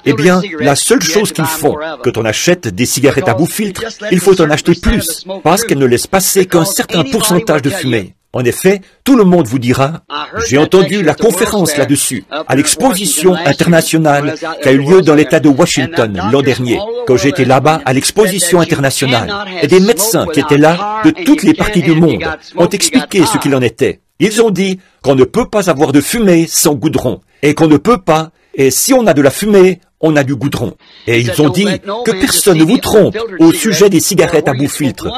Eh bien, la seule chose qu'ils font, quand on achète des cigarettes à bout filtre, il faut en acheter plus, parce qu'elles ne laissent passer qu'un certain pourcentage de fumée. En effet, tout le monde vous dira, j'ai entendu la conférence là-dessus, à l'exposition internationale qui a eu lieu dans l'État de Washington l'an dernier, quand j'étais là-bas à l'exposition internationale. Et des médecins qui étaient là, de toutes les parties du monde, ont expliqué ce qu'il en était. Ils ont dit qu'on ne peut pas avoir de fumée sans goudron, et qu'on ne peut pas, et si on a de la fumée, on a du goudron. Et ils ont dit que personne ne vous trompe au sujet des cigarettes à bout filtre,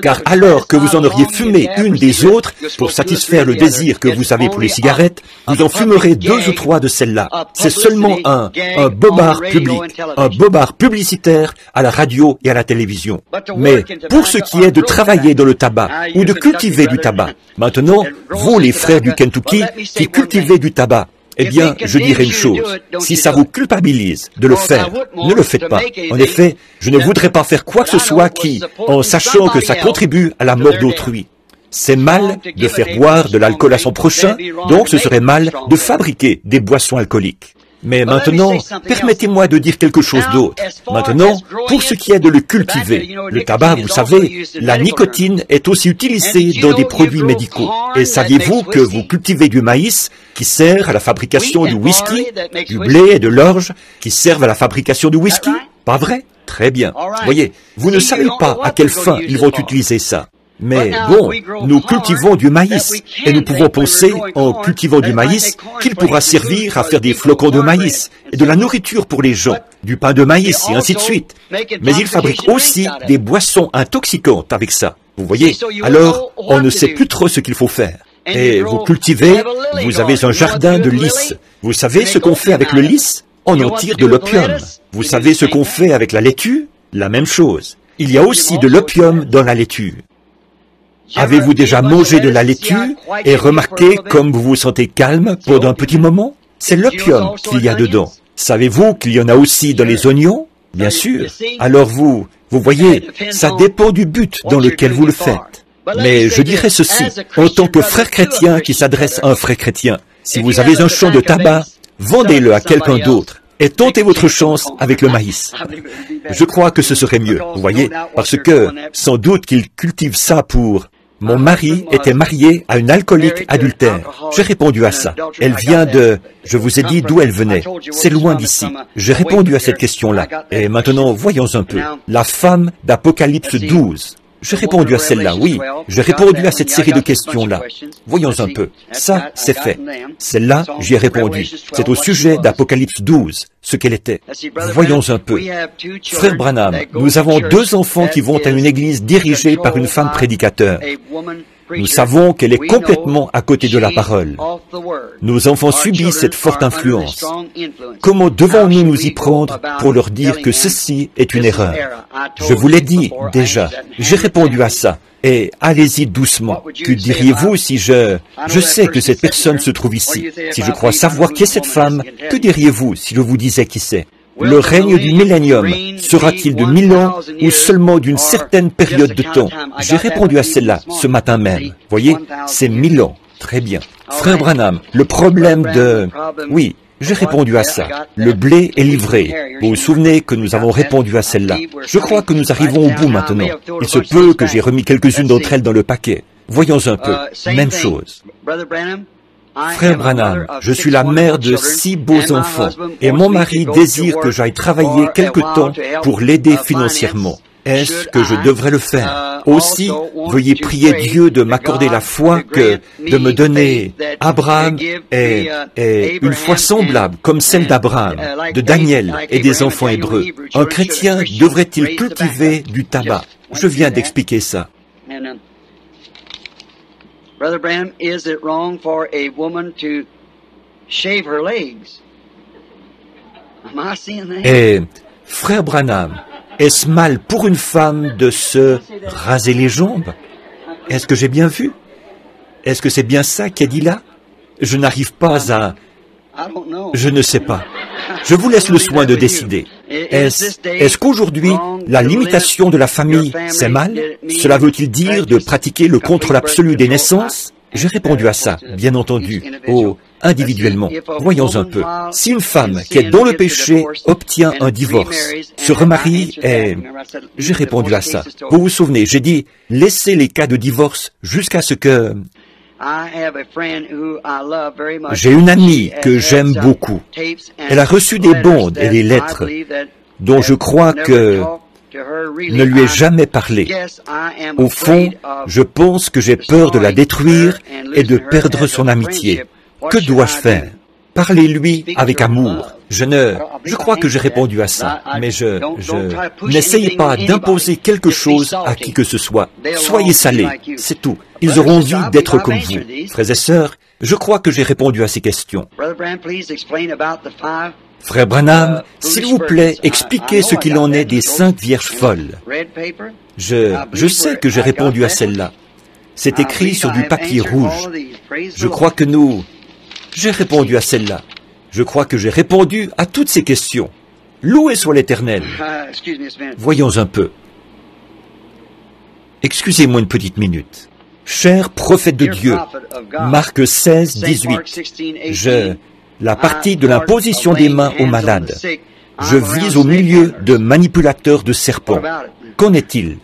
car alors que vous en auriez fumé une des autres, pour satisfaire le désir que vous avez pour les cigarettes, vous en fumerez 2 ou 3 de celles-là. C'est seulement un bobard public, un bobard publicitaire à la radio et à la télévision. Mais pour ce qui est de travailler dans le tabac, ou de cultiver du tabac, maintenant, vous les frères du Kentucky qui cultivez du tabac, eh bien, je dirais une chose, si ça vous culpabilise de le faire, ne le faites pas. En effet, je ne voudrais pas faire quoi que ce soit qui, en sachant que ça contribue à la mort d'autrui. C'est mal de faire boire de l'alcool à son prochain, donc ce serait mal de fabriquer des boissons alcooliques. Mais maintenant, permettez-moi de dire quelque chose d'autre. Maintenant, pour ce qui est de le cultiver, le tabac, vous savez, la nicotine est aussi utilisée dans des produits médicaux. Et saviez-vous que vous cultivez du maïs qui sert à la fabrication du whisky, du blé et de l'orge qui servent à la fabrication du whisky? Pas vrai? Très bien. Voyez, vous ne savez pas à quelle fin ils vont utiliser ça. Mais bon, nous cultivons du maïs, et nous pouvons penser, en cultivant du maïs, qu'il pourra servir à faire des flocons de maïs, et de la nourriture pour les gens, du pain de maïs, et ainsi de suite. Mais ils fabriquent aussi des boissons intoxicantes avec ça. Vous voyez? Alors, on ne sait plus trop ce qu'il faut faire. Et vous cultivez, vous avez un jardin de lys. Vous savez ce qu'on fait avec le lys? On en tire de l'opium. Vous savez ce qu'on fait avec la laitue? La même chose. Il y a aussi de l'opium dans la laitue. Avez-vous déjà mangé de la laitue et remarqué comme vous vous sentez calme pendant un petit moment? C'est l'opium qu'il y a dedans. Savez-vous qu'il y en a aussi dans les oignons? Bien sûr. Alors vous voyez, ça dépend du but dans lequel vous le faites. Mais je dirais ceci, en tant que frère chrétien qui s'adresse à un frère chrétien, si vous avez un champ de tabac, vendez-le à quelqu'un d'autre et tentez votre chance avec le maïs. Je crois que ce serait mieux, vous voyez, parce que sans doute qu'il cultive ça pour... Mon mari était marié à une alcoolique adultère. J'ai répondu à ça. Elle vient de... Je vous ai dit d'où elle venait. C'est loin d'ici. J'ai répondu à cette question-là. Et maintenant, voyons un peu. La femme d'Apocalypse 12. J'ai répondu à celle-là, oui. J'ai répondu à cette série de questions-là. Voyons un peu. Ça, c'est fait. Celle-là, j'y ai répondu. C'est au sujet d'Apocalypse 12, ce qu'elle était. Voyons un peu. Frère Branham, nous avons 2 enfants qui vont à une église dirigée par une femme prédicateur. Nous savons qu'elle est complètement à côté de la parole. Nos enfants subissent cette forte influence. Comment devons-nous nous y prendre pour leur dire que ceci est une erreur? Je vous l'ai dit déjà. J'ai répondu à ça. Et allez-y doucement. Que diriez-vous si je sais que cette personne se trouve ici? Si je crois savoir qui est cette femme, que diriez-vous si je vous disais qui c'est? Le règne du millénium sera-t-il de 1000 ans ou seulement d'une certaine période de temps? J'ai répondu à celle-là ce matin même. Voyez, c'est 1000 ans. Très bien. Frère Branham, le problème de... Oui, j'ai répondu à ça. Le blé est livré. Vous vous souvenez que nous avons répondu à celle-là. Je crois que nous arrivons au bout maintenant. Il se peut que j'ai remis quelques-unes d'entre elles dans le paquet. Voyons un peu. Même chose. Frère Branham, je suis la mère de 6 beaux enfants et mon mari désire que j'aille travailler quelque temps pour l'aider financièrement. Est-ce que je devrais le faire? Aussi, veuillez prier Dieu de m'accorder la foi que de me donner Abraham est une foi semblable comme celle d'Abraham, de Daniel et des enfants hébreux. Un chrétien devrait-il cultiver du tabac? Je viens d'expliquer ça. Brother Branham, is it wrong for a woman to shave her legs? Am I seeing that? Et, frère Branham, est-ce mal pour une femme de se raser les jambes? Est-ce que j'ai bien vu? Est-ce que c'est bien ça qui est dit là? Je n'arrive pas à... Je ne sais pas. Je vous laisse le soin de décider. Est-ce qu'aujourd'hui, la limitation de la famille, c'est mal? Cela veut-il dire de pratiquer le contrôle absolu des naissances? J'ai répondu à ça, bien entendu, individuellement. Voyons un peu. Si une femme qui est dans le péché obtient un divorce, se remarie et... J'ai répondu à ça. Vous vous souvenez, j'ai dit, laissez les cas de divorce jusqu'à ce que... J'ai une amie que j'aime beaucoup. Elle a reçu des bandes et des lettres dont je crois que ne lui ai jamais parlé. Au fond, je pense que j'ai peur de la détruire et de perdre son amitié. Que dois-je faire? Parlez-lui avec amour. Je crois que j'ai répondu à ça, mais n'essayez pas d'imposer quelque chose à qui que ce soit. Soyez salés, c'est tout. Ils auront envie d'être comme vous. Frères et sœurs, je crois que j'ai répondu à ces questions. Frère Branham, s'il vous plaît, expliquez ce qu'il en est des 5 vierges folles. Je sais que j'ai répondu à celle-là. C'est écrit sur du papier rouge. Je crois que J'ai répondu à celle-là. Je crois que j'ai répondu à toutes ces questions. Loué soit l'Éternel. Voyons un peu. Excusez-moi une petite minute. cher prophète de Dieu, Marc 16, 18, la partie de l'imposition des mains aux malades. Je vis au milieu de manipulateurs de serpents. Qu'en est-il?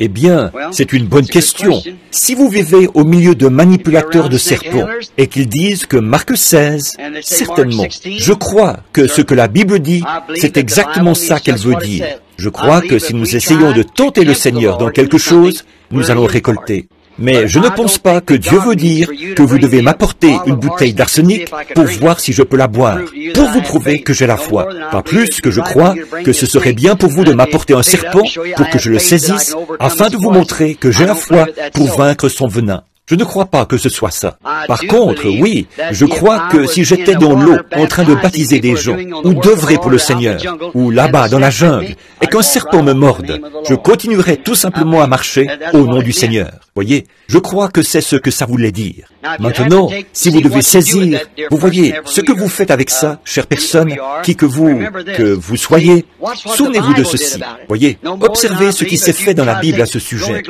Eh bien, c'est une bonne question. Si vous vivez au milieu de manipulateurs de serpents et qu'ils disent que Marc 16, certainement, je crois que ce que la Bible dit, c'est exactement ça qu'elle veut dire. Je crois que si nous essayons de tenter le Seigneur dans quelque chose, nous allons récolter. Mais je ne pense pas que Dieu veut dire que vous devez m'apporter une bouteille d'arsenic pour voir si je peux la boire, pour vous prouver que j'ai la foi. Pas plus que je crois que ce serait bien pour vous de m'apporter un serpent pour que je le saisisse, afin de vous montrer que j'ai la foi pour vaincre son venin. Je ne crois pas que ce soit ça. Par contre, oui, je crois que si j'étais dans l'eau en train de baptiser des gens, ou d'œuvrer pour le Seigneur, ou là-bas dans la jungle, et qu'un serpent me morde, je continuerais tout simplement à marcher au nom du Seigneur. Voyez, je crois que c'est ce que ça voulait dire. Maintenant, si vous devez saisir, vous voyez, ce que vous faites avec ça, chère personne, qui que vous soyez, souvenez-vous de ceci. Voyez, observez ce qui s'est fait dans la Bible à ce sujet.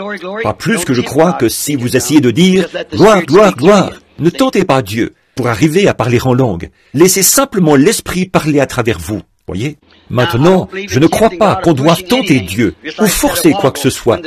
Pas plus que je crois que si vous essayez de dire « gloire, gloire, gloire », ne tentez pas Dieu pour arriver à parler en langue. Laissez simplement l'Esprit parler à travers vous. Voyez? Maintenant, je ne crois pas qu'on doive tenter Dieu ou forcer quoi que ce soit.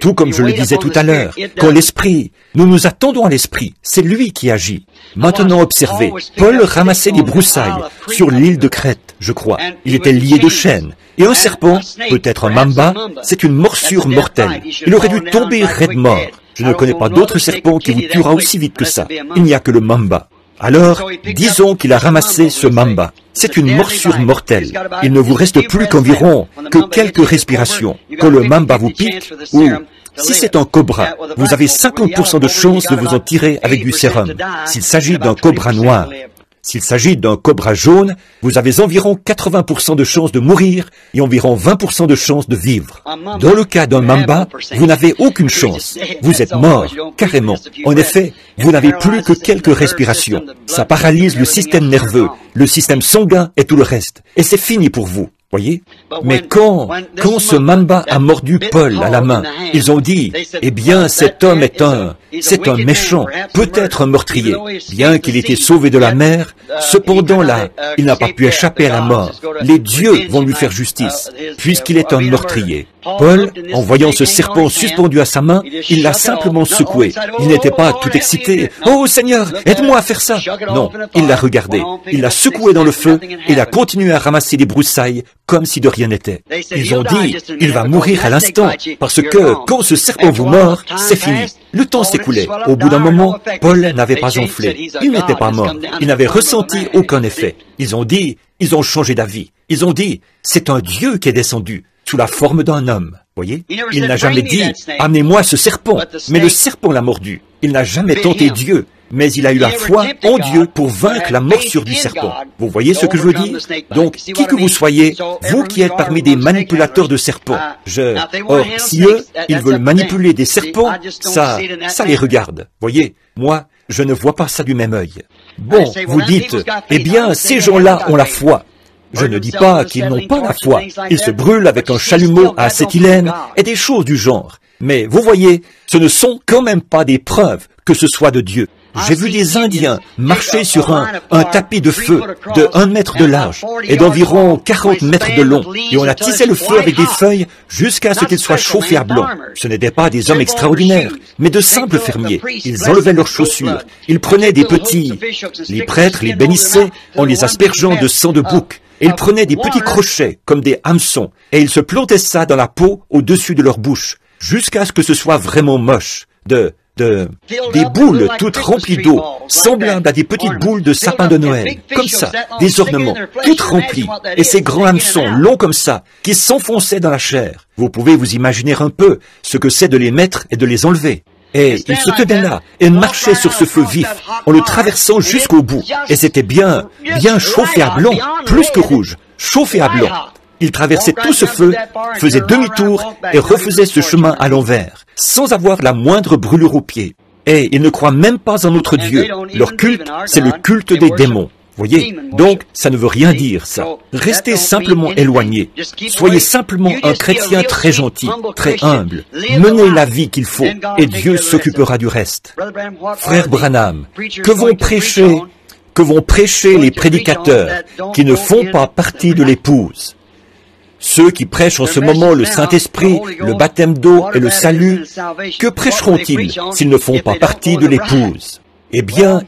Tout comme je le disais tout à l'heure, quand l'Esprit, nous nous attendons à l'Esprit, c'est lui qui agit. Maintenant, observez, Paul ramassait des broussailles sur l'île de Crète, je crois. Il était lié de chaînes. Et un serpent, peut-être un mamba, c'est une morsure mortelle. Il aurait dû tomber raide mort. Je ne connais pas d'autre serpent qui vous tuera aussi vite que ça. Il n'y a que le mamba. Alors, disons qu'il a ramassé ce mamba. C'est une morsure mortelle. Il ne vous reste plus qu'environ quelques respirations. Quand le mamba vous pique, ou si c'est un cobra, vous avez 50% de chance de vous en tirer avec du sérum. S'il s'agit d'un cobra noir, s'il s'agit d'un cobra jaune, vous avez environ 80% de chances de mourir et environ 20% de chances de vivre. Dans le cas d'un mamba, vous n'avez aucune chance. Vous êtes mort, carrément. En effet, vous n'avez plus que quelques respirations. Ça paralyse le système nerveux, le système sanguin et tout le reste. Et c'est fini pour vous. Voyez? Mais quand ce mamba a mordu Paul à la main, ils ont dit, eh bien, cet homme c'est un méchant, peut-être un meurtrier. Bien qu'il ait été sauvé de la mer, cependant là, il n'a pas pu échapper à la mort. Les dieux vont lui faire justice, puisqu'il est un meurtrier. Paul, en voyant ce serpent suspendu à sa main, il l'a simplement secoué. Il n'était pas tout excité. « Oh Seigneur, aide-moi à faire ça !» Non, il l'a regardé. Il l'a secoué dans le feu et il a continué à ramasser des broussailles comme si de rien n'était. Ils ont dit, il va mourir à l'instant, parce que quand ce serpent vous mord, c'est fini. Le temps s'écoulait. Au bout d'un moment, Paul n'avait pas enflé. Il n'était pas mort. Il n'avait ressenti aucun effet. Ils ont changé d'avis. Ils ont dit, c'est un Dieu qui est descendu, sous la forme d'un homme. Voyez? Il n'a jamais dit, amenez-moi ce serpent. Mais le serpent l'a mordu. Il n'a jamais tenté Dieu. Mais il a eu la foi en Dieu pour vaincre la morsure du serpent. Vous voyez ce que je veux dire? Donc, qui que vous soyez, vous qui êtes parmi des manipulateurs de serpents, or, si eux, ils veulent manipuler des serpents, ça les regarde. Voyez? Moi, je ne vois pas ça du même œil. Bon, vous dites, eh bien, ces gens-là ont la foi. Je ne dis pas qu'ils n'ont pas la foi. Ils se brûlent avec un chalumeau à acétylène et des choses du genre. Mais vous voyez, ce ne sont quand même pas des preuves que ce soit de Dieu. J'ai vu des Indiens marcher sur un tapis de feu de 1 mètre de large et d'environ 40 mètres de long. Et on a tissé le feu avec des feuilles jusqu'à ce qu'il soit chauffé à blanc. Ce n'étaient pas des hommes extraordinaires, mais de simples fermiers. Ils enlevaient leurs chaussures. Ils prenaient des petits... Les prêtres les bénissaient en les aspergeant de sang de bouc. Et ils prenaient des petits crochets, comme des hameçons, et ils se plantaient ça dans la peau au-dessus de leur bouche, jusqu'à ce que ce soit vraiment moche. Des boules toutes remplies d'eau, semblables à des petites boules de sapin de Noël, comme ça, des ornements, toutes remplies, et ces grands hameçons longs comme ça, qui s'enfonçaient dans la chair. Vous pouvez vous imaginer un peu ce que c'est de les mettre et de les enlever. Et ils se tenaient là et marchaient sur ce feu vif, en le traversant jusqu'au bout. Et c'était bien chauffé à blanc, plus que rouge, chauffé à blanc. Ils traversaient tout ce feu, faisaient demi-tour et refaisaient ce chemin à l'envers, sans avoir la moindre brûlure aux pieds. Et ils ne croient même pas en notre Dieu. Leur culte, c'est le culte des démons. Voyez, donc ça ne veut rien dire ça. Restez simplement éloigné. Soyez simplement un chrétien très gentil, très humble. Menez la vie qu'il faut et Dieu s'occupera du reste. Frère Branham, que vont prêcher les prédicateurs qui ne font pas partie de l'épouse? Ceux qui prêchent en ce moment le Saint-Esprit, le baptême d'eau et le salut, que prêcheront-ils s'ils ne font pas partie de l'épouse? Eh bien,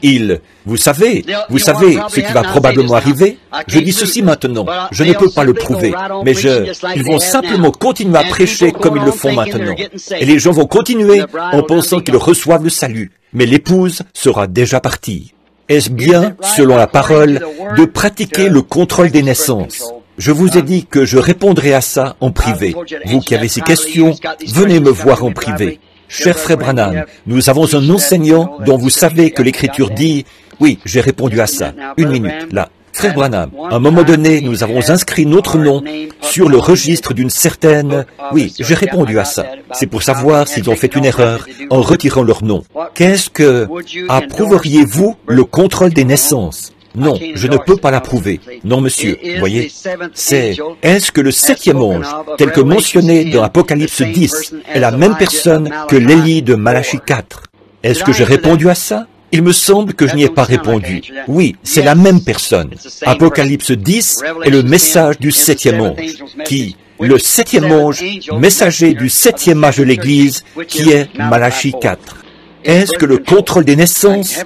vous savez ce qui va probablement arriver. Je dis ceci maintenant, je ne peux pas le prouver, mais ils vont simplement continuer à prêcher comme ils le font maintenant. Et les gens vont continuer en pensant qu'ils reçoivent le salut, mais l'épouse sera déjà partie. Est-ce bien, selon la parole, de pratiquer le contrôle des naissances? Je vous ai dit que je répondrai à ça en privé. Vous qui avez ces questions, venez me voir en privé. Cher frère Branham, nous avons un enseignant dont vous savez que l'Écriture dit... Oui, j'ai répondu à ça. Une minute, là. Frère Branham, à un moment donné, nous avons inscrit notre nom sur le registre d'une certaine... Oui, j'ai répondu à ça. C'est pour savoir s'ils ont fait une erreur en retirant leur nom. Qu'est-ce que... Approuveriez-vous le contrôle des naissances? Non, je ne peux pas l'approuver. Non, monsieur, voyez, est-ce que le septième ange, tel que mentionné dans Apocalypse 10, est la même personne que l'Élie de Malachie 4? Est-ce que j'ai répondu à ça? Il me semble que je n'y ai pas répondu. Oui, c'est la même personne. Apocalypse 10 est le message du septième ange, le septième ange, messager du septième âge de l'Église, qui est Malachie 4. Est-ce que le contrôle des naissances?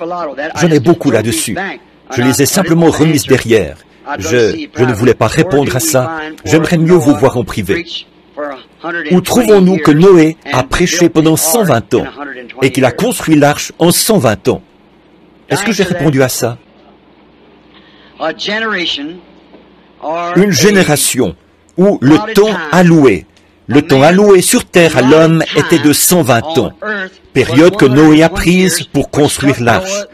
J'en ai beaucoup là-dessus. Je les ai simplement remises derrière. Je ne voulais pas répondre à ça. J'aimerais mieux vous voir en privé. Où trouvons-nous que Noé a prêché pendant 120 ans et qu'il a construit l'arche en 120 ans? Est-ce que j'ai répondu à ça? Une génération où le temps alloué sur terre à l'homme était de 120 ans, période que Noé a prise pour construire l'arche,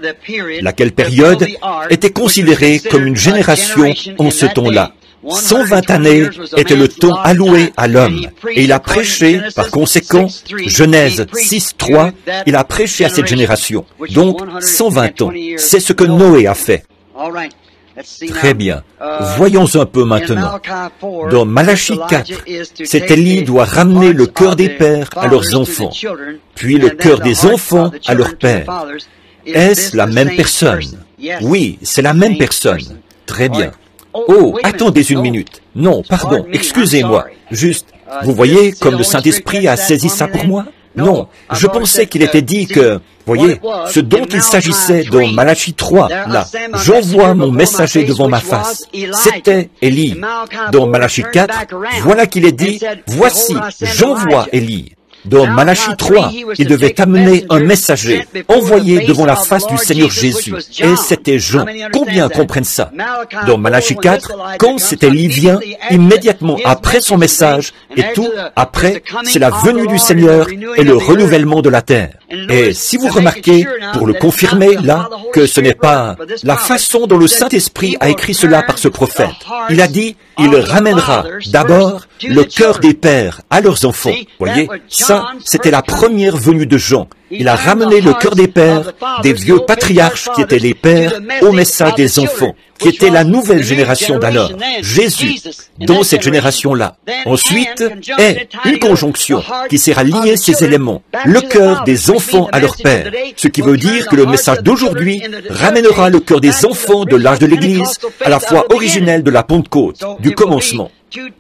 laquelle période était considérée comme une génération en ce temps-là. 120 années était le temps alloué à l'homme, et il a prêché, par conséquent, Genèse 6:3, il a prêché à cette génération. Donc, 120 ans, c'est ce que Noé a fait. Très bien. Voyons un peu maintenant. Dans Malachie 4, cet Élie doit ramener le cœur des pères à leurs enfants, puis le cœur des enfants à leurs pères. Est-ce la même personne? Oui, c'est la même personne. Très bien. Oh, attendez une minute. Non, pardon, excusez-moi. Juste, vous voyez comme le Saint-Esprit a saisi ça pour moi? Non, je pensais qu'il était dit que, voyez, ce dont il s'agissait dans Malachie 3, là, j'envoie mon messager devant ma face. C'était Élie. Dans Malachie 4, voilà qu'il est dit, voici, j'envoie Élie. Dans Malachie 3, il devait amener un messager, envoyé devant la face du Seigneur Jésus. Et c'était Jean. Combien comprennent ça? Dans Malachie 4, quand cet Élie vient, immédiatement après son message, et tout, après, c'est la venue du Seigneur et le renouvellement de la terre. Et si vous remarquez, pour le confirmer, là, que ce n'est pas la façon dont le Saint-Esprit a écrit cela par ce prophète. Il a dit, il ramènera d'abord le cœur des pères à leurs enfants. Voyez, ça, c'était la première venue de Jean. Il a ramené le cœur des pères, des vieux patriarches qui étaient les pères, au message des enfants, qui était la nouvelle génération d'alors, Jésus, dans cette génération-là. Ensuite est une conjonction qui sert à lier ces éléments, le cœur des enfants à leur père, ce qui veut dire que le message d'aujourd'hui ramènera le cœur des enfants de l'âge de l'Église à la foi originelle de la Pentecôte, du commencement.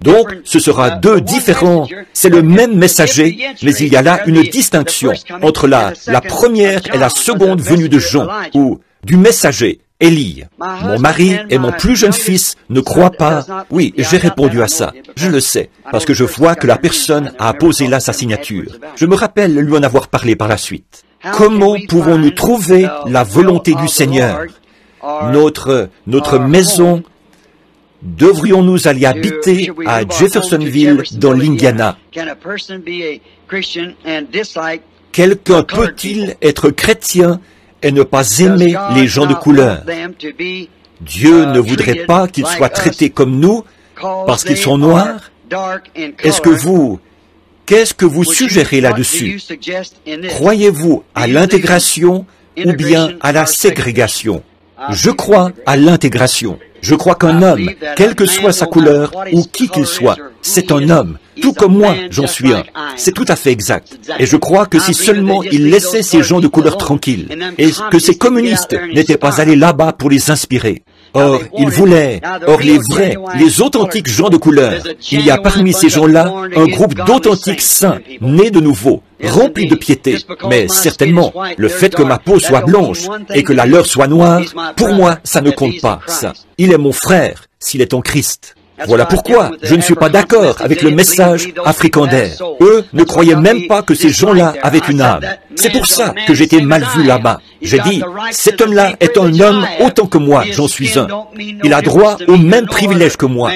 Donc, ce sera deux différents, c'est le même messager, mais il y a là une distinction entre la première et la seconde venue de Jean, ou du messager, Élie. Mon mari et mon plus jeune fils ne croient pas. Oui, j'ai répondu à ça. Je le sais, parce que je vois que la personne a apposé là sa signature. Je me rappelle lui en avoir parlé par la suite. Comment pouvons-nous trouver la volonté du Seigneur? Notre maison, devrions-nous aller habiter à Jeffersonville, dans l'Indiana? Quelqu'un peut-il être chrétien et ne pas aimer les gens de couleur? Dieu ne voudrait pas qu'ils soient traités comme nous parce qu'ils sont noirs? Qu'est-ce que vous suggérez là-dessus? Croyez-vous à l'intégration ou bien à la ségrégation? Je crois à l'intégration. Je crois qu'un homme, quelle que soit sa couleur ou qui qu'il soit, c'est un homme. Tout comme moi, j'en suis un. C'est tout à fait exact. Et je crois que si seulement il laissait ces gens de couleur tranquilles, et que ces communistes n'étaient pas allés là-bas pour les inspirer. Or, ils voulaient, les vrais, les authentiques gens de couleur. Il y a parmi ces gens-là un groupe d'authentiques saints, nés de nouveau, remplis de piété. Mais certainement, le fait que ma peau soit blanche et que la leur soit noire, pour moi, ça ne compte pas, ça. Il est mon frère, s'il est en Christ. Voilà pourquoi je ne suis pas d'accord avec le message africander. Eux ne croyaient même pas que ces gens-là avaient une âme. C'est pour ça que j'étais mal vu là-bas. J'ai dit, cet homme-là est un homme autant que moi, j'en suis un. Il a droit aux mêmes privilèges que moi.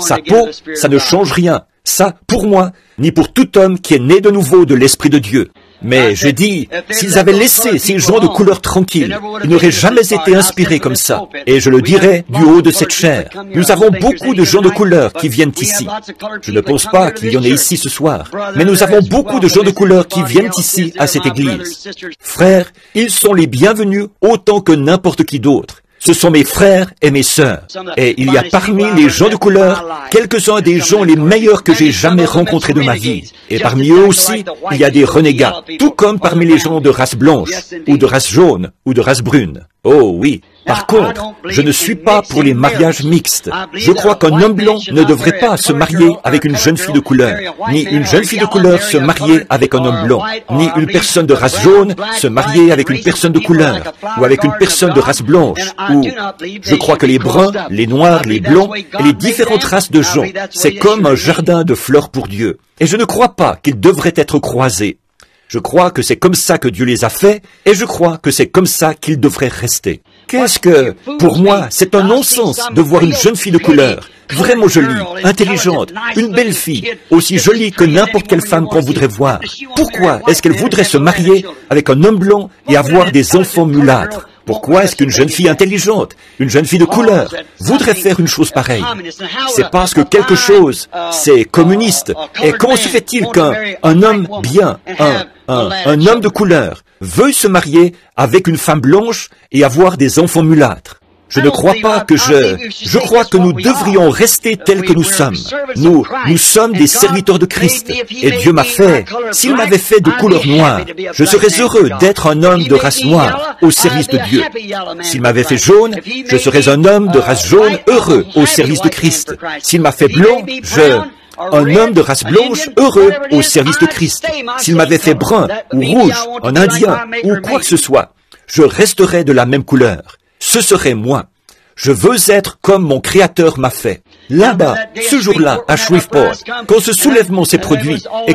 Sa peau, ça ne change rien. Ça, pour moi, ni pour tout homme qui est né de nouveau de l'Esprit de Dieu. Mais j'ai dit, s'ils avaient laissé ces gens de couleur tranquille, ils n'auraient jamais été inspirés comme ça. Et je le dirai du haut de cette chaire. Nous avons beaucoup de gens de couleur qui viennent ici. Je ne pense pas qu'il y en ait ici ce soir. Mais nous avons beaucoup de gens de couleur qui viennent ici à cette église. Frères, ils sont les bienvenus autant que n'importe qui d'autre. Ce sont mes frères et mes sœurs. Et il y a parmi les gens de couleur, quelques-uns des gens les meilleurs que j'ai jamais rencontrés de ma vie. Et parmi eux aussi, il y a des renégats, tout comme parmi les gens de race blanche, ou de race jaune, ou de race brune. Oh oui. Par contre, je ne suis pas pour les mariages mixtes. Je crois qu'un homme blanc ne devrait pas se marier avec une jeune fille de couleur, ni une jeune fille de couleur se marier avec un homme blanc, ni une personne de race jaune se marier avec une personne de couleur, ou avec une personne de race blanche, ou je crois que les bruns, les noirs, les blancs et les différentes races de gens, c'est comme un jardin de fleurs pour Dieu. Et je ne crois pas qu'ils devraient être croisés. Je crois que c'est comme ça que Dieu les a faits, et je crois que c'est comme ça qu'ils devraient rester. Qu'est-ce que, pour moi, c'est un non-sens de voir une jeune fille de couleur, vraiment jolie, intelligente, une belle fille, aussi jolie que n'importe quelle femme qu'on voudrait voir. Pourquoi est-ce qu'elle voudrait se marier avec un homme blanc et avoir des enfants mulâtres? Pourquoi est-ce qu'une jeune fille intelligente, une jeune fille de couleur, voudrait faire une chose pareille? C'est parce que quelque chose, c'est communiste. Et comment se fait-il qu'un homme bien, un homme de couleur, veuille se marier avec une femme blanche et avoir des enfants mulâtres? Je ne crois pas que je crois que nous devrions rester tels que nous sommes. Nous sommes des serviteurs de Christ. Et Dieu m'a fait, s'il m'avait fait de couleur noire, je serais heureux d'être un homme de race noire au service de Dieu. S'il m'avait fait jaune, je serais un homme de race jaune heureux au service de Christ. S'il m'a fait blanc, un homme de race blanche heureux au service de Christ. S'il m'avait fait brun ou rouge, un indien ou quoi que ce soit, je resterais de la même couleur. Ce serait moi. Je veux être comme mon Créateur m'a fait. Là-bas, ce jour-là, à Shreveport, quand ce soulèvement s'est produit, et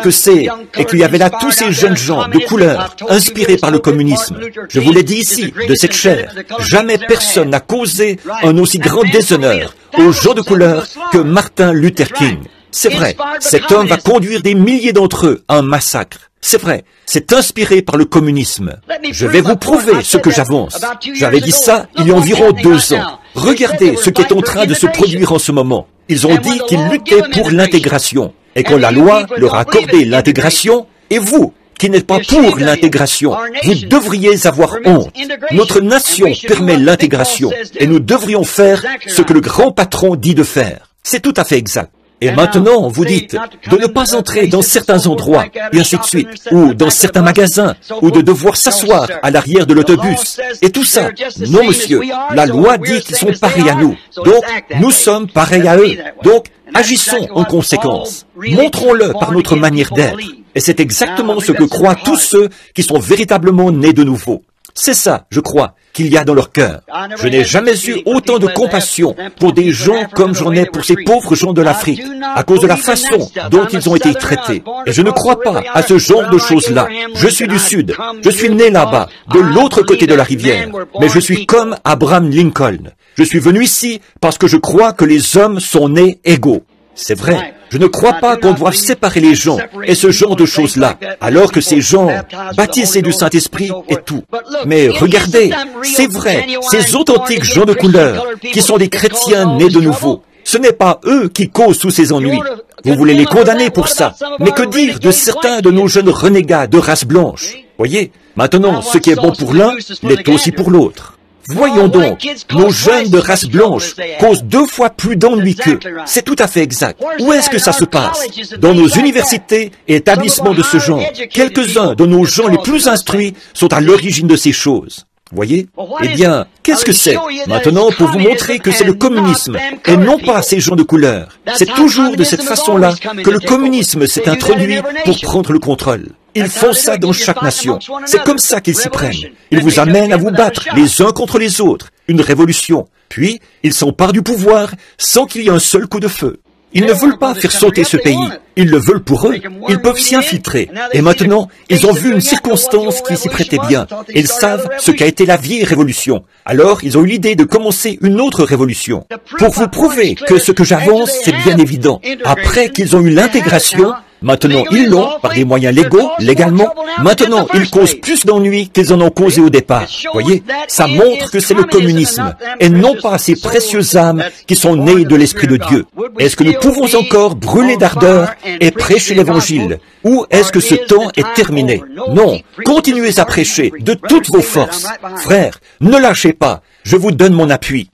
qu'il y avait là tous ces jeunes gens de couleur, inspirés par le communisme, je vous l'ai dit ici, de cette chair, jamais personne n'a causé un aussi grand déshonneur aux gens de couleur que Martin Luther King. C'est vrai, cet homme va conduire des milliers d'entre eux à un massacre. C'est vrai, c'est inspiré par le communisme. Je vais vous prouver ce que j'avance. J'avais dit ça il y a environ 2 ans. Regardez ce qui est en train de se produire en ce moment. Ils ont dit qu'ils luttaient pour l'intégration. Et quand la loi leur a accordé l'intégration, et vous, qui n'êtes pas pour l'intégration, vous devriez avoir honte. Notre nation permet l'intégration, et nous devrions faire ce que le grand patron dit de faire. C'est tout à fait exact. Et maintenant, vous dites de ne pas entrer dans certains endroits, et ainsi de suite, ou dans certains magasins, ou de devoir s'asseoir à l'arrière de l'autobus, et tout ça. Non, monsieur, la loi dit qu'ils sont pareils à nous, donc nous sommes pareils à eux, donc agissons en conséquence. Montrons-le par notre manière d'être. Et c'est exactement ce que croient tous ceux qui sont véritablement nés de nouveau. C'est ça, je crois, qu'il y a dans leur cœur. Je n'ai jamais eu autant de compassion pour des gens comme j'en ai pour ces pauvres gens de l'Afrique, à cause de la façon dont ils ont été traités. Et je ne crois pas à ce genre de choses-là. Je suis du Sud, je suis né là-bas, de l'autre côté de la rivière, mais je suis comme Abraham Lincoln. Je suis venu ici parce que je crois que les hommes sont nés égaux. C'est vrai. Je ne crois pas qu'on doive séparer les gens et ce genre de choses-là, alors que ces gens baptisés du Saint-Esprit et tout. Mais regardez, c'est vrai, ces authentiques gens de couleur, qui sont des chrétiens nés de nouveau, ce n'est pas eux qui causent tous ces ennuis. Vous voulez les condamner pour ça. Mais que dire de certains de nos jeunes renégats de race blanche? Voyez, maintenant, ce qui est bon pour l'un l'est aussi pour l'autre. Voyons donc, nos jeunes de race blanche causent 2 fois plus d'ennuis qu'eux. C'est tout à fait exact. Où est-ce que ça se passe? Dans nos universités et établissements de ce genre. Quelques-uns de nos gens les plus instruits sont à l'origine de ces choses. Voyez? Eh bien, qu'est-ce que c'est? Maintenant, pour vous montrer que c'est le communisme, et non pas ces gens de couleur. C'est toujours de cette façon-là que le communisme s'est introduit pour prendre le contrôle. Ils font ça dans chaque nation. C'est comme ça qu'ils s'y prennent. Ils vous amènent à vous battre les uns contre les autres. Une révolution. Puis, ils s'emparent du pouvoir sans qu'il y ait un seul coup de feu. Ils ne veulent pas faire sauter ce pays. Ils le veulent pour eux. Ils peuvent s'y infiltrer. Et maintenant, ils ont vu une circonstance qui s'y prêtait bien. Ils savent ce qu'a été la vieille révolution. Alors, ils ont eu l'idée de commencer une autre révolution. Pour vous prouver que ce que j'avance, c'est bien évident. Après qu'ils ont eu l'intégration, maintenant ils l'ont, par des moyens légaux, légalement. Maintenant, ils causent plus d'ennuis qu'ils en ont causé au départ. Voyez, ça montre que c'est le communisme, et non pas ces précieuses âmes qui sont nées de l'Esprit de Dieu. Est-ce que nous pouvons encore brûler d'ardeur et prêcher l'Évangile? Ou est-ce que ce temps est terminé? Non, continuez à prêcher de toutes vos forces. Frères, ne lâchez pas, je vous donne mon appui.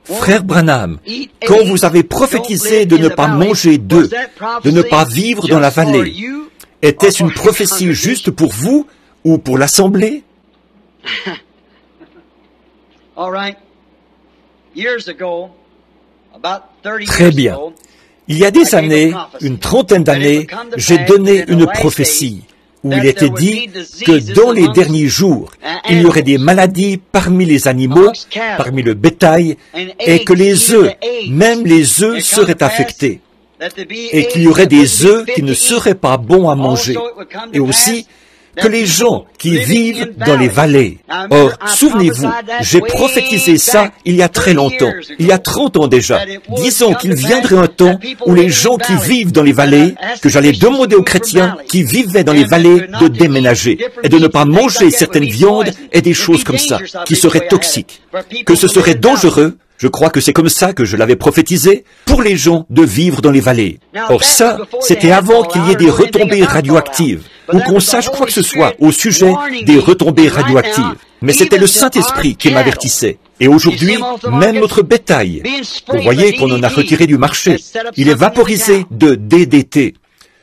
Frère Branham, quand vous avez prophétisé de ne pas manger d'œufs, de ne pas vivre dans la vallée, était-ce une prophétie juste pour vous ou pour l'Assemblée? Très bien. Il y a des années, une trentaine d'années, j'ai donné une prophétie où il était dit que dans les derniers jours, il y aurait des maladies parmi les animaux, parmi le bétail, et que les œufs, même les œufs, seraient affectés, et qu'il y aurait des œufs qui ne seraient pas bons à manger, et aussi que les gens qui vivent dans les vallées. Or, souvenez-vous, j'ai prophétisé ça il y a très longtemps, il y a 30 ans déjà, disant qu'il viendrait un temps où les gens qui vivent dans les vallées, que j'allais demander aux chrétiens qui vivaient dans les vallées de déménager et de ne pas manger certaines viandes et des choses comme ça, qui seraient toxiques, que ce serait dangereux. Je crois que c'est comme ça que je l'avais prophétisé, pour les gens de vivre dans les vallées. Or ça, c'était avant qu'il y ait des retombées radioactives, ou qu'on sache quoi que ce soit au sujet des retombées radioactives. Mais c'était le Saint-Esprit qui m'avertissait. Et aujourd'hui, même notre bétail, vous voyez qu'on en a retiré du marché, il est vaporisé de DDT,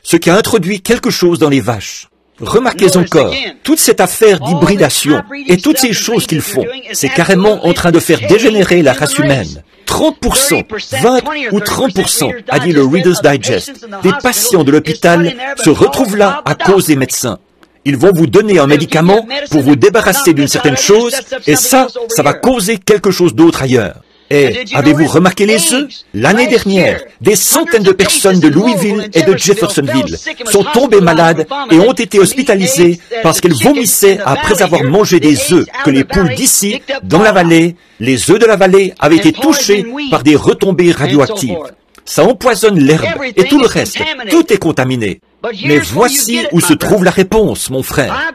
ce qui a introduit quelque chose dans les vaches. Remarquez encore, toute cette affaire d'hybridation et toutes ces choses qu'ils font, c'est carrément en train de faire dégénérer la race humaine. 30%, 20 ou 30%, a dit le Reader's Digest, des patients de l'hôpital se retrouvent là à cause des médecins. Ils vont vous donner un médicament pour vous débarrasser d'une certaine chose, et ça va causer quelque chose d'autre ailleurs. Et avez-vous remarqué les œufs? L'année dernière, des centaines de personnes de Louisville et de Jeffersonville sont tombées malades et ont été hospitalisées parce qu'elles vomissaient après avoir mangé des œufs que les poules d'ici, dans la vallée, les œufs de la vallée avaient été touchés par des retombées radioactives. Ça empoisonne l'herbe et tout le reste. Tout est contaminé. Mais voici où se trouve la réponse, mon frère.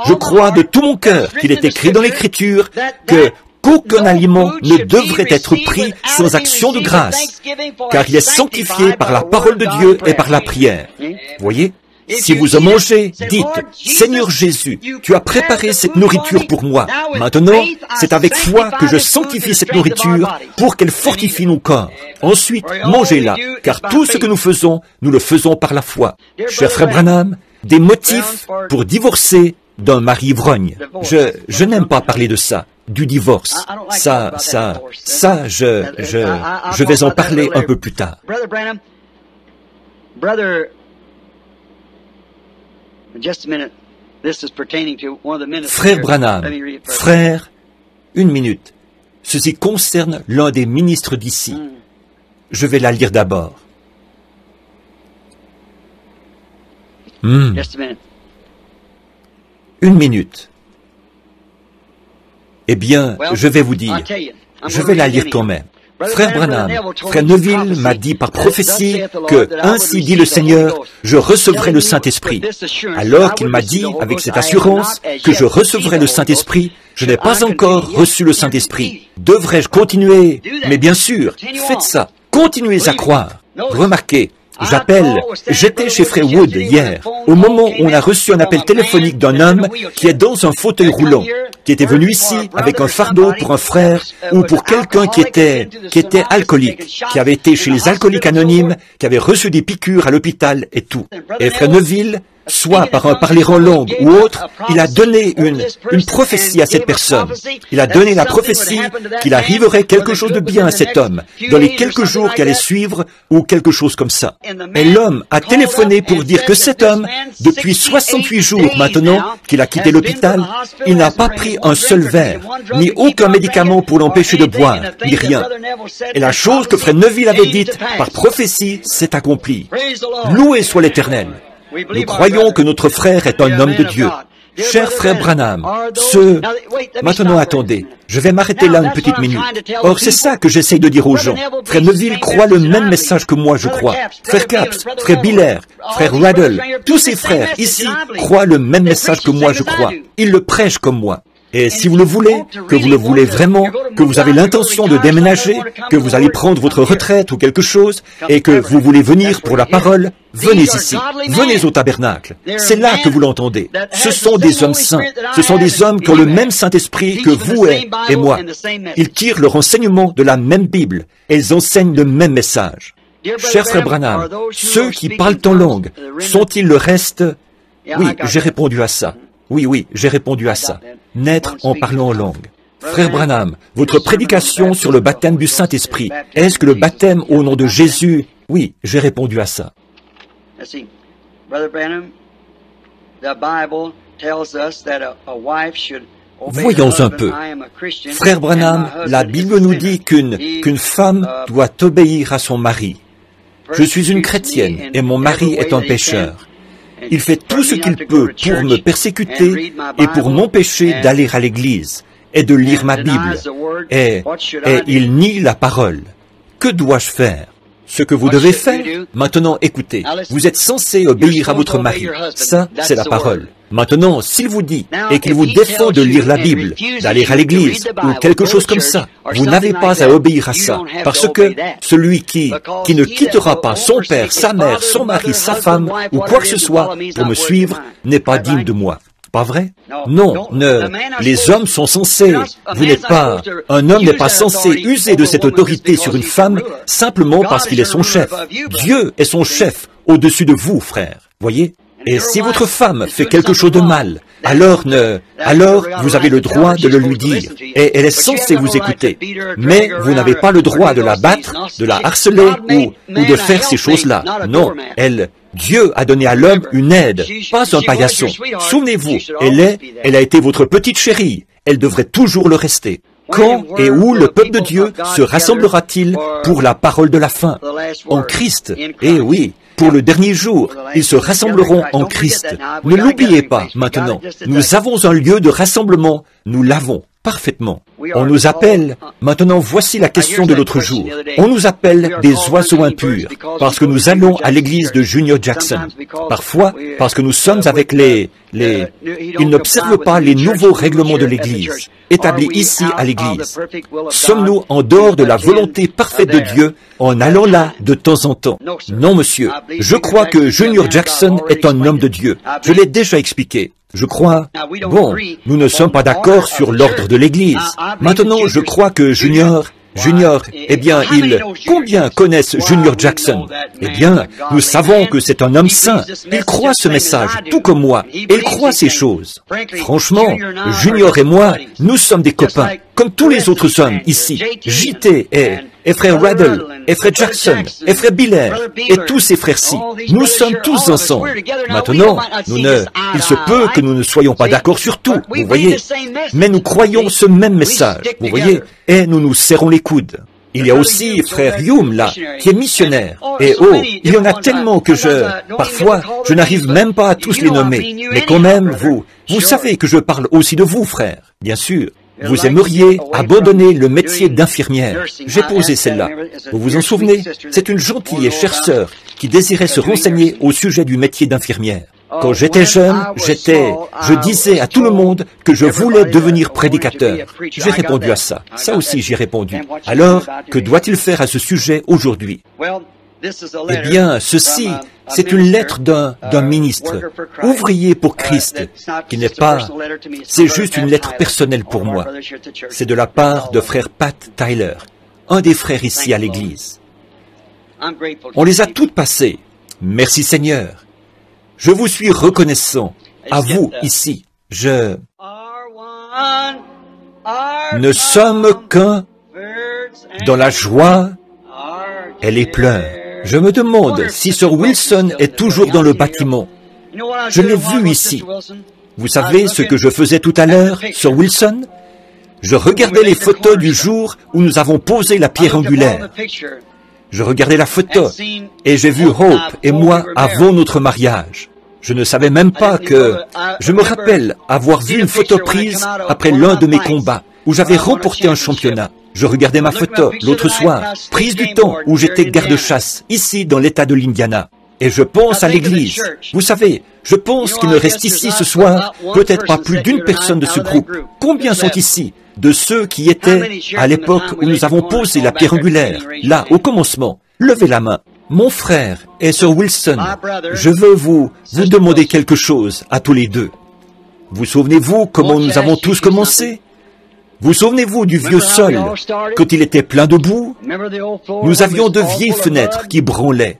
Je crois de tout mon cœur qu'il est écrit dans l'Écriture qu'aucun aliment ne devrait être pris sans action de grâce, car il est sanctifié par la parole de Dieu et par la prière. Voyez? Si vous en mangez, dites, « Seigneur Jésus, tu as préparé cette nourriture pour moi. Maintenant, c'est avec foi que je sanctifie cette nourriture pour qu'elle fortifie nos corps. Ensuite, mangez-la, car tout ce que nous faisons, nous le faisons par la foi. » Cher frère Branham, des motifs pour divorcer d'un mari ivrogne. Je n'aime pas parler de ça, du divorce. Je vais en parler un peu plus tard. Frère Branham, frère, une minute. Ceci concerne l'un des ministres d'ici. Je vais la lire d'abord. Une minute. Eh bien, je vais vous dire. Je vais la lire quand même. Frère Branham, frère Neville m'a dit par prophétie que, ainsi dit le Seigneur, je recevrai le Saint-Esprit. Alors qu'il m'a dit, avec cette assurance, que je recevrai le Saint-Esprit, je n'ai pas encore reçu le Saint-Esprit. Devrais-je continuer? Mais bien sûr, faites ça. Continuez à croire. Remarquez, J'appelle. J'étais chez Frère Wood hier, au moment où on a reçu un appel téléphonique d'un homme qui est dans un fauteuil roulant, qui était venu ici avec un fardeau pour un frère ou pour quelqu'un qui était alcoolique, qui avait été chez les alcooliques anonymes, qui avait reçu des piqûres à l'hôpital et tout. Et Frère Neville, soit par un parler en langue ou autre, il a donné une prophétie à cette personne. Il a donné la prophétie qu'il arriverait quelque chose de bien à cet homme dans les quelques jours qui allaient suivre ou quelque chose comme ça. Et l'homme a téléphoné pour dire que cet homme, depuis 68 jours maintenant qu'il a quitté l'hôpital, il n'a pas pris un seul verre, ni aucun médicament pour l'empêcher de boire, ni rien. Et la chose que Frère Neville avait dite par prophétie s'est accomplie. Loué soit l'Éternel. Nous croyons que notre frère est un homme de Dieu. Cher frère Branham, Maintenant attendez, je vais m'arrêter là une petite minute. Or c'est ça que j'essaye de dire aux gens. Frère Neville croit le même message que moi je crois. Frère Capps, frère Biller, frère Raddle, tous ces frères ici croient le même message que moi je crois. Ils le prêchent comme moi. Et si vous le voulez, que vous le voulez vraiment, que vous avez l'intention de déménager, que vous allez prendre votre retraite ou quelque chose, et que vous voulez venir pour la parole, venez ici, venez au tabernacle. C'est là que vous l'entendez. Ce sont des hommes saints. Ce sont des hommes qui ont le même Saint-Esprit que vous et moi. Ils tirent leur enseignement de la même Bible, et ils enseignent le même message. Cher frère Branham, ceux qui parlent en langue, sont-ils le reste? Oui, j'ai répondu à ça. Oui, j'ai répondu à ça. Naître en parlant en langue. Frère Branham, votre prédication sur le baptême du Saint-Esprit, est-ce que le baptême au nom de Jésus? Oui, j'ai répondu à ça. Voyons un peu. Frère Branham, la Bible nous dit qu'une femme doit obéir à son mari. Je suis une chrétienne et mon mari est un pécheur. Il fait tout ce qu'il peut pour me persécuter et pour m'empêcher d'aller à l'église et de lire ma Bible. Et il nie la parole. Que dois-je faire? Ce que vous devez faire? Maintenant, écoutez, vous êtes censé obéir à votre mari. Ça, c'est la parole. Maintenant, s'il vous dit et qu'il vous défend de lire la Bible, d'aller à l'église ou quelque chose comme ça, vous n'avez pas à obéir à ça, parce que celui qui ne quittera pas son père, sa mère, son mari, sa femme ou quoi que ce soit pour me suivre n'est pas digne de moi. Pas vrai? Non, les hommes sont censés, un homme n'est pas censé user de cette autorité sur une femme simplement parce qu'il est son chef. Dieu est son chef au-dessus de vous, frère. Voyez? Et si votre femme fait quelque chose de mal, alors vous avez le droit de le lui dire, et elle est censée vous écouter. Mais vous n'avez pas le droit de la battre, de la harceler ou de faire ces choses-là. Non, Dieu a donné à l'homme une aide, pas un paillasson. Souvenez-vous, elle a été votre petite chérie. Elle devrait toujours le rester. Quand et où le peuple de Dieu se rassemblera-t-il pour la parole de la fin? En Christ. Eh oui, pour le dernier jour, ils se rassembleront en Christ. Ne l'oubliez pas maintenant. Nous avons un lieu de rassemblement. Nous l'avons parfaitement. On nous appelle, maintenant voici la question de l'autre jour, on nous appelle des oiseaux impurs, parce que nous allons à l'église de Junior Jackson. Parfois, parce que nous sommes avec ils n'observent pas les nouveaux règlements de l'église, établis ici à l'église. Sommes-nous en dehors de la volonté parfaite de Dieu en allant là de temps en temps? Non, monsieur. Je crois que Junior Jackson est un homme de Dieu. Je l'ai déjà expliqué. Je crois... Bon, nous ne sommes pas d'accord sur l'ordre de l'Église. Maintenant, je crois que Junior, eh bien, combien connaissent Junior Jackson? Eh bien, nous savons que c'est un homme saint. Il croit ce message, tout comme moi. Et il croit ces choses. Franchement, Junior et moi, nous sommes des copains, comme tous les autres hommes ici. JT et frère Raddle, et frère Jackson, et frère Biller, et tous ces frères-ci. Nous sommes tous ensemble. Maintenant, il se peut que nous ne soyons pas d'accord sur tout, vous voyez. Mais nous croyons ce même message, vous voyez, et nous nous serrons les coudes. Il y a aussi frère Hume, là, qui est missionnaire. Et il y en a tellement que parfois, je n'arrive même pas à tous les nommer. Mais quand même, vous savez que je parle aussi de vous, frère, bien sûr. Vous aimeriez abandonner le métier d'infirmière. J'ai posé celle-là. Vous vous en souvenez? C'est une gentille et chère sœur qui désirait se renseigner au sujet du métier d'infirmière. Quand j'étais jeune, je disais à tout le monde que je voulais devenir prédicateur. J'ai répondu à ça. Ça aussi, j'ai répondu. Alors, que doit-il faire à ce sujet aujourd'hui? Eh bien, ceci, c'est une lettre d'un ministre, ouvrier pour Christ, qui n'est pas... C'est juste une lettre personnelle pour moi. C'est de la part de frère Pat Tyler, un des frères ici à l'église. On les a toutes passées. Merci Seigneur. Je vous suis reconnaissant. À vous, ici. Je... Ne sommes qu'un dans la joie et les pleurs. Je me demande si Sir Wilson est toujours dans le bâtiment. Je l'ai vu ici. Vous savez ce que je faisais tout à l'heure, Sir Wilson? Je regardais les photos du jour où nous avons posé la pierre angulaire. Je regardais la photo et j'ai vu Hope et moi avant notre mariage. Je ne savais même pas que... Je me rappelle avoir vu une photo prise après l'un de mes combats, où j'avais remporté un championnat. Je regardais ma photo l'autre soir, prise du temps où j'étais garde-chasse, ici dans l'État de l'Indiana. Et je pense à l'église. Vous savez, je pense qu'il ne reste ici ce soir peut-être pas plus d'une personne de ce groupe. Combien sont ici de ceux qui étaient à l'époque où nous avons posé la pierre angulaire, là, au commencement? Levez la main. Mon frère et Sir Wilson, je veux vous demander quelque chose à tous les deux. Vous souvenez-vous comment nous avons tous commencé? Vous souvenez-vous du vieux sol, quand il était plein de boue? Nous avions de vieilles fenêtres qui branlaient.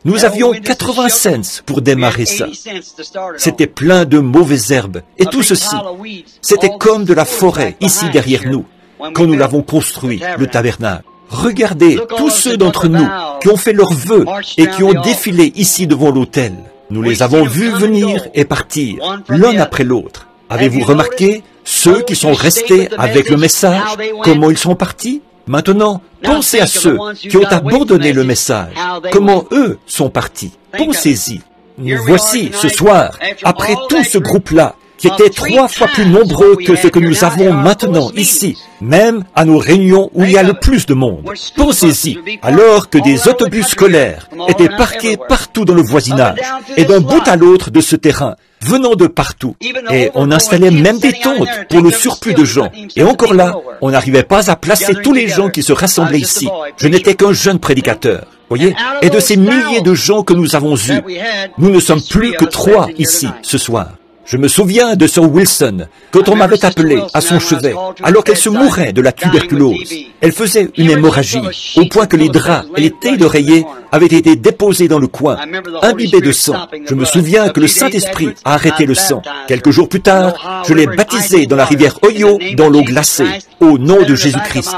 Nous avions 80 cents pour démarrer ça. C'était plein de mauvaises herbes. Et tout ceci, c'était comme de la forêt, ici derrière nous, quand nous l'avons construit, le tabernacle. Regardez tous ceux d'entre nous qui ont fait leurs vœux et qui ont défilé ici devant l'autel. Nous les avons vus venir et partir, l'un après l'autre. Avez-vous remarqué ceux qui sont restés avec le message, comment ils sont partis? Maintenant, pensez à ceux qui ont abandonné le message, comment eux sont partis. Pensez-y. Nous voici ce soir, après tout ce groupe-là, qui était 3 fois plus nombreux que ce que nous avons maintenant ici, même à nos réunions où il y a le plus de monde. Pensez-y, alors que des autobus scolaires étaient parqués partout dans le voisinage, et d'un bout à l'autre de ce terrain, venant de partout. Et on installait même des tentes pour le surplus de gens. Et encore là, on n'arrivait pas à placer tous les gens qui se rassemblaient ici. Je n'étais qu'un jeune prédicateur. Voyez? Et de ces milliers de gens que nous avons eus, nous ne sommes plus que 3 ici, ce soir. Je me souviens de Sir Wilson, quand on m'avait appelé à son chevet, alors qu'elle se mourait de la tuberculose. Elle faisait une hémorragie, au point que les draps et les tailles d'oreiller avaient été déposés dans le coin, imbibés de sang. Je me souviens que le Saint-Esprit a arrêté le sang. Quelques jours plus tard, je l'ai baptisée dans la rivière Ohio, dans l'eau glacée, au nom de Jésus-Christ.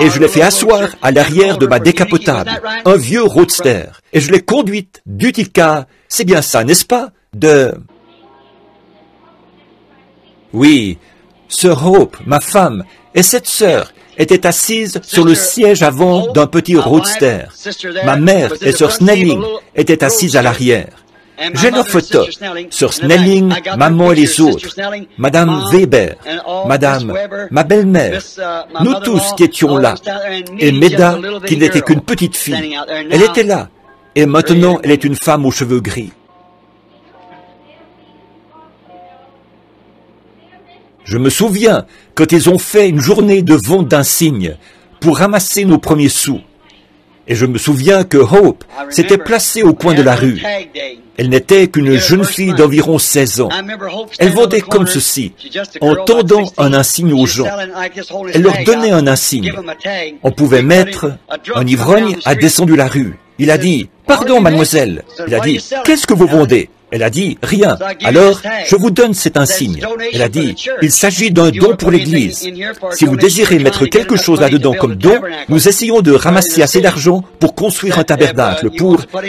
Et je l'ai fait asseoir à l'arrière de ma décapotable, un vieux roadster. Et je l'ai conduite d'Utica, c'est bien ça, n'est-ce pas, Oui, Sir Hope, ma femme, et cette sœur étaient assises sur le siège avant d'un petit roadster. Ma mère et Sir Snelling étaient assises à l'arrière. J'ai leurs photos. Sir Snelling, maman et les autres, Madame Weber, Madame, ma belle-mère, nous tous qui étions là, et Meda, qui n'était qu'une petite fille. Elle était là, et maintenant elle est une femme aux cheveux gris. Je me souviens quand ils ont fait une journée de vente d'insignes pour ramasser nos premiers sous. Et je me souviens que Hope s'était placée au coin de la rue. Elle n'était qu'une jeune fille d'environ 16 ans. Elle vendait comme ceci, en tendant un insigne aux gens. Elle leur donnait un insigne. On pouvait mettre un ivrogne a descendu la rue. Il a dit, « Pardon, mademoiselle. » Il a dit, « Qu'est-ce que vous vendez ?» Elle a dit, « Rien. Alors, je vous donne cet insigne. » Elle a dit, « Il s'agit d'un don pour l'Église. Si vous désirez mettre quelque chose là-dedans comme don, nous essayons de ramasser assez d'argent pour construire un tabernacle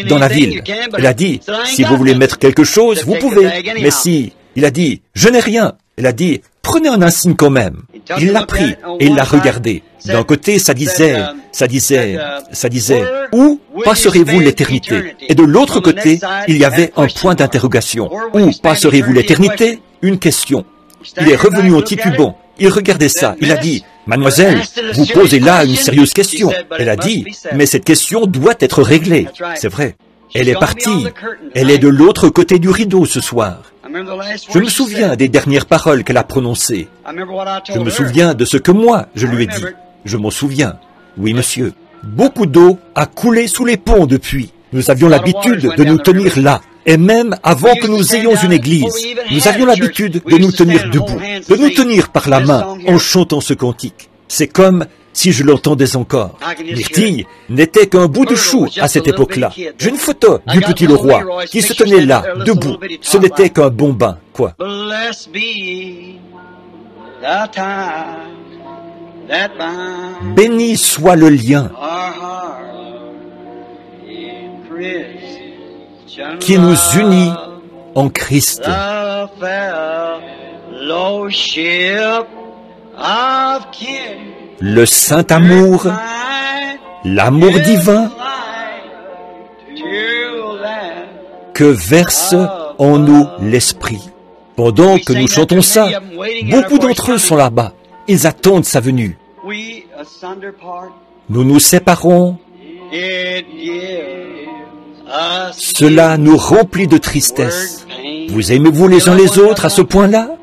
dans la ville. » Elle a dit, « Si vous voulez mettre quelque chose, vous pouvez. Mais si... » Il a dit, « Je n'ai rien. » Elle a dit, « Prenez un insigne quand même. » Il l'a pris et il l'a regardé. D'un côté, ça disait, « Où passerez-vous l'éternité ?» Et de l'autre côté, il y avait un point d'interrogation. « Où passerez-vous l'éternité ?» Une question. Il est revenu en titubant. Il regardait ça. Il a dit, « Mademoiselle, vous posez là une sérieuse question. » Elle a dit, « Mais cette question doit être réglée. » C'est vrai. Elle est partie. Elle est de l'autre côté du rideau ce soir. Je me souviens des dernières paroles qu'elle a prononcées. Je me souviens de ce que moi, je lui ai dit. Je m'en souviens. Oui, monsieur. Beaucoup d'eau a coulé sous les ponts depuis. Nous avions l'habitude de nous tenir là. Et même avant que nous ayons une église, nous avions l'habitude de nous tenir debout, de nous tenir par la main en chantant ce cantique. C'est comme si je l'entendais encore. Myrtille n'était qu'un bout de chou à cette époque-là. J'ai une photo du petit Leroy qui se tenait là, debout. Ce n'était qu'un bon bain, quoi. Béni soit le lien qui nous unit en Christ. Le saint amour, l'amour divin que verse en nous l'Esprit. Pendant que nous chantons ça, beaucoup d'entre eux sont là-bas. Ils attendent sa venue. Nous nous séparons. Cela nous remplit de tristesse. Vous aimez-vous les uns les autres à ce point-là?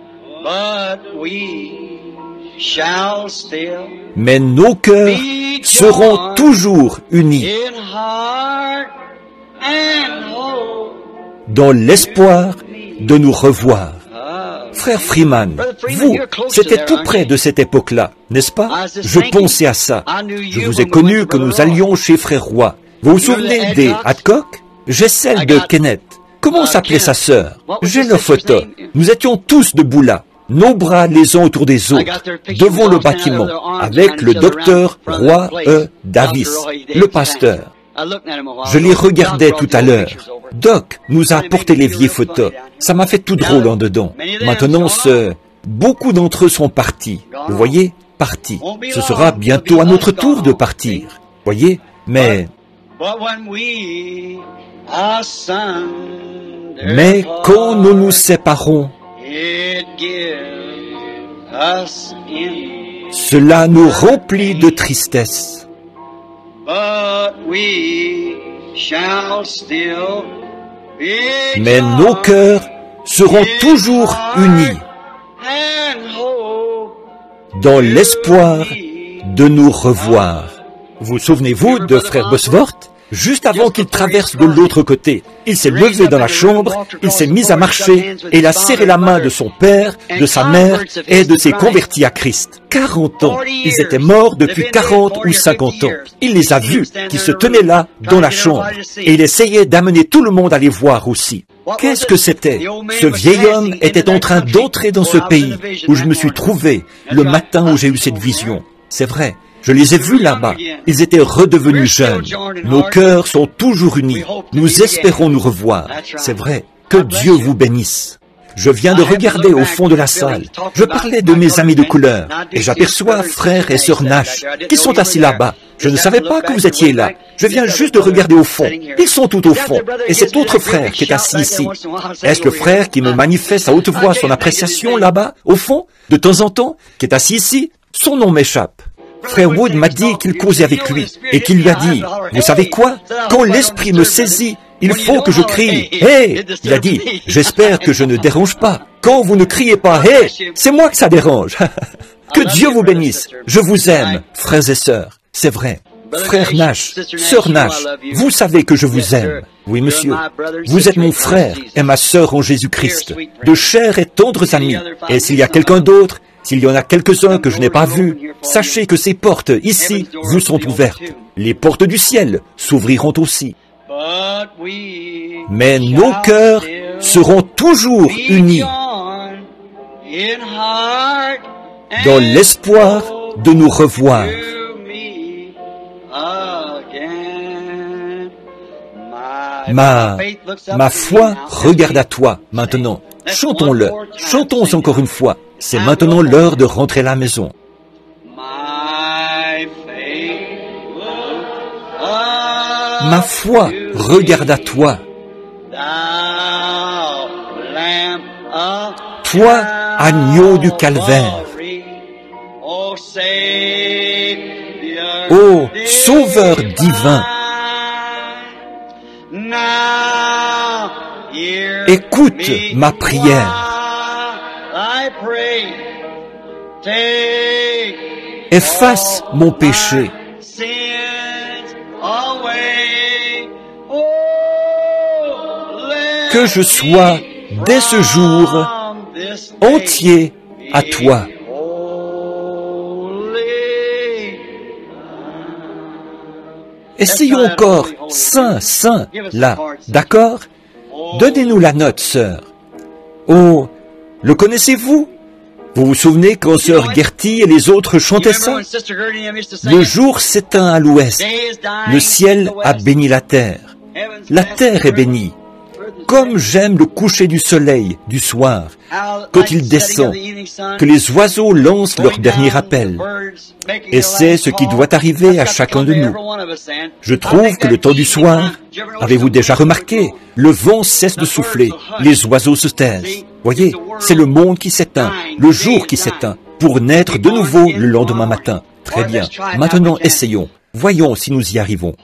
Mais nos cœurs seront toujours unis dans l'espoir de nous revoir. Frère Freeman, vous, c'était tout près de cette époque-là, n'est-ce pas? Je pensais à ça. Je vous ai connu que nous allions chez Frère Roy. Vous vous souvenez des Hadcock? J'ai celle de Kenneth. Comment s'appelait sa sœur? J'ai leur photo. Nous étions tous debout là, nos bras les uns autour des autres, devant le bâtiment, avec le docteur Roy E. Davis, le pasteur. Je les regardais tout à l'heure. Doc nous a apporté les vieilles photos. Ça m'a fait tout drôle en dedans. Maintenant, beaucoup d'entre eux sont partis. Vous voyez? Partis. Ce sera bientôt à notre tour de partir. Voyez? Mais quand nous nous séparons, cela nous remplit de tristesse. Mais nos cœurs seront toujours unis dans l'espoir de nous revoir. Vous souvenez-vous de Frère Bosworth? Juste avant qu'il traverse de l'autre côté, il s'est levé dans la chambre, il s'est mis à marcher et il a serré la main de son père, de sa mère et de ses convertis à Christ. 40 ans. Ils étaient morts depuis 40 ou 50 ans. Il les a vus, qui se tenaient là, dans la chambre, et il essayait d'amener tout le monde à les voir aussi. Qu'est-ce que c'était? Ce vieil homme était en train d'entrer dans ce pays où je me suis trouvé le matin où j'ai eu cette vision. C'est vrai. Je les ai vus là-bas. Ils étaient redevenus jeunes. Nos cœurs sont toujours unis. Nous espérons nous revoir. C'est vrai. Que Dieu vous bénisse. Je viens de regarder au fond de la salle. Je parlais de mes amis de couleur et j'aperçois frère et sœur Nash qui sont assis là-bas. Je ne savais pas que vous étiez là. Je viens juste de regarder au fond. Ils sont tout au fond. Et cet autre frère qui est assis ici. Est-ce le frère qui me manifeste à haute voix son appréciation là-bas, au fond, de temps en temps, qui est assis ici? Son nom m'échappe. Frère Wood m'a dit qu'il causait avec lui et qu'il lui a dit, vous savez quoi? Quand l'esprit me saisit, il faut que je crie. Hé! Il a dit, j'espère que je ne dérange pas. Quand vous ne criez pas, hé! C'est moi que ça dérange. Que Dieu vous bénisse. Je vous aime, frères et sœurs. C'est vrai. Frère Nash, sœur Nash, vous savez que je vous aime. Oui, monsieur. Vous êtes mon frère et ma sœur en Jésus-Christ, de chers et tendres amis. Et s'il y a quelqu'un d'autre, s'il y en a quelques-uns que je n'ai pas vus, sachez que ces portes ici vous sont ouvertes. Les portes du ciel s'ouvriront aussi. Mais nos cœurs seront toujours unis dans l'espoir de nous revoir. Ma foi regarde à toi maintenant. Chantons-le. Chantons encore une fois. C'est maintenant l'heure de rentrer à la maison. Ma foi regarde à toi. Toi, agneau du calvaire. Ô Sauveur divin, écoute ma prière. Efface mon péché. que je sois dès ce jour entier à toi. Essayons encore, saint, saint, là, d'accord? Donnez-nous la note, sœur. Oh, le connaissez-vous? Vous vous souvenez quand sœur Gertie et les autres chantaient ça? Le jour s'éteint à l'ouest, le ciel a béni la terre est bénie. Comme j'aime le coucher du soleil du soir, quand il descend, que les oiseaux lancent leur dernier appel. Et c'est ce qui doit arriver à chacun de nous. Je trouve que le temps du soir, avez-vous déjà remarqué, le vent cesse de souffler, les oiseaux se taisent. Voyez, c'est le monde qui s'éteint, le jour qui s'éteint, pour naître de nouveau le lendemain matin. Très bien. Maintenant, essayons. Voyons si nous y arrivons.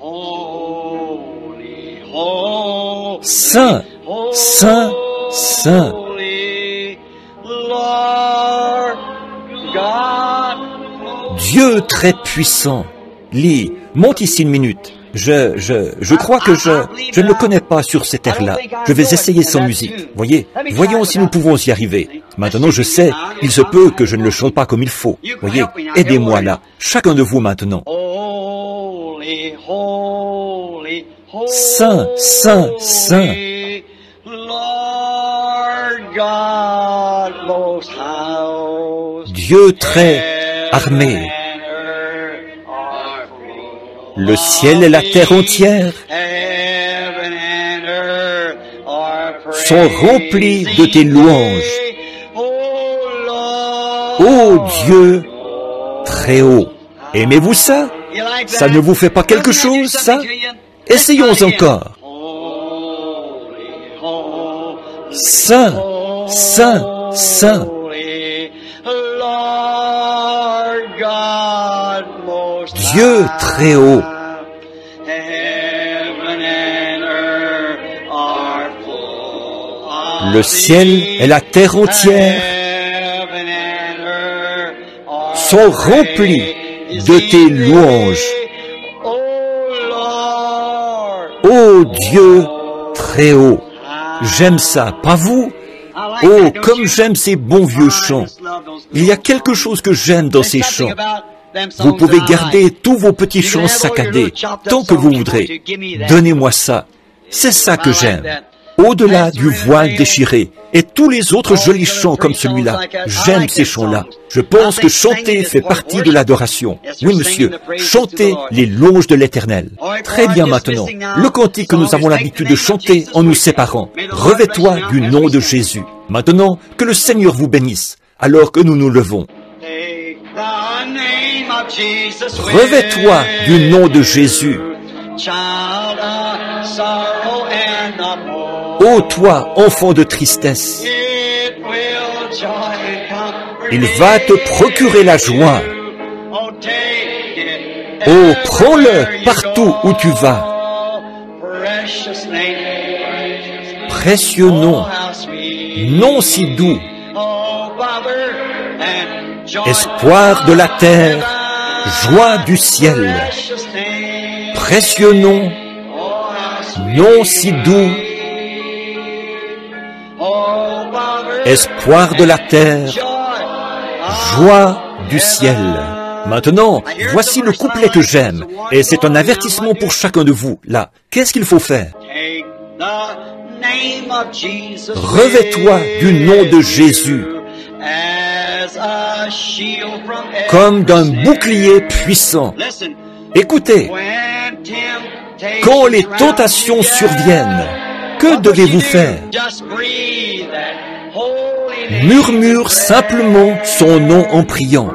Saint, saint, saint. Dieu très puissant. Lis, monte ici une minute. Je crois que je ne le connais pas sur cet air-là. Je vais essayer sans musique. Voyez, voyons si nous pouvons y arriver. Maintenant, je sais, il se peut que je ne le chante pas comme il faut. Voyez, aidez-moi là. Chacun de vous maintenant. Saint, saint, saint. Dieu très armé. Le ciel et la terre entière sont remplis de tes louanges. Ô Dieu très haut. Aimez-vous ça? Ça ne vous fait pas quelque chose, ça? Essayons encore. Saint, saint, saint. Dieu très haut. Le ciel et la terre entière sont remplis de tes louanges. Ô Dieu très haut. J'aime ça, pas vous? Oh, comme j'aime ces bons vieux chants. Il y a quelque chose que j'aime dans ces chants. Vous pouvez garder tous vos petits chants saccadés, tant que vous voudrez. Donnez-moi ça. C'est ça que j'aime. Au-delà du voile déchiré, et tous les autres jolis chants comme celui-là. J'aime ces chants-là. Je pense que chanter fait partie de l'adoration. Oui, monsieur, chanter les louanges de l'Éternel. Très bien maintenant. Le cantique que nous avons l'habitude de chanter en nous séparant. Revêt-toi du nom de Jésus. Maintenant, que le Seigneur vous bénisse, alors que nous nous levons. Revêt-toi du nom de Jésus. Ô toi, enfant de tristesse, il va te procurer la joie. Oh, prends-le partout où tu vas. Précieux nom, nom si doux, espoir de la terre, joie du ciel. Précieux nom, nom si doux, espoir de la terre, joie du ciel. Maintenant, voici le couplet que j'aime, et c'est un avertissement pour chacun de vous. Là, qu'est-ce qu'il faut faire? Revêt-toi du nom de Jésus, comme d'un bouclier puissant. Écoutez, quand les tentations surviennent, que devez-vous faire? Murmure simplement son nom en priant.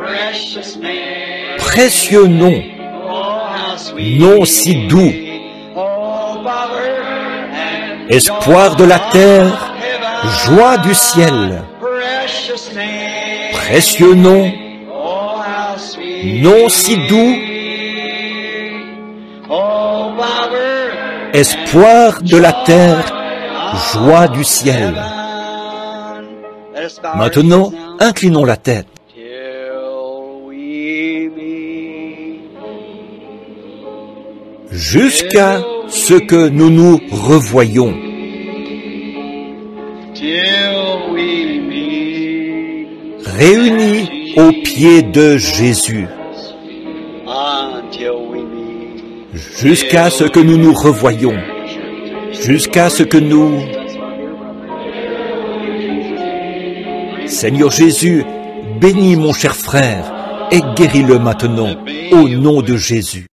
Précieux nom, nom si doux, espoir de la terre, joie du ciel. Précieux nom, nom si doux, espoir de la terre, joie du ciel. Maintenant, inclinons la tête. Jusqu'à ce que nous nous revoyions. till we meet. réunis aux pieds de Jésus, Until we meet. jusqu'à ce que nous nous revoyions, jusqu'à ce que nous... Seigneur Jésus, bénis mon cher frère et guéris-le maintenant, au nom de Jésus.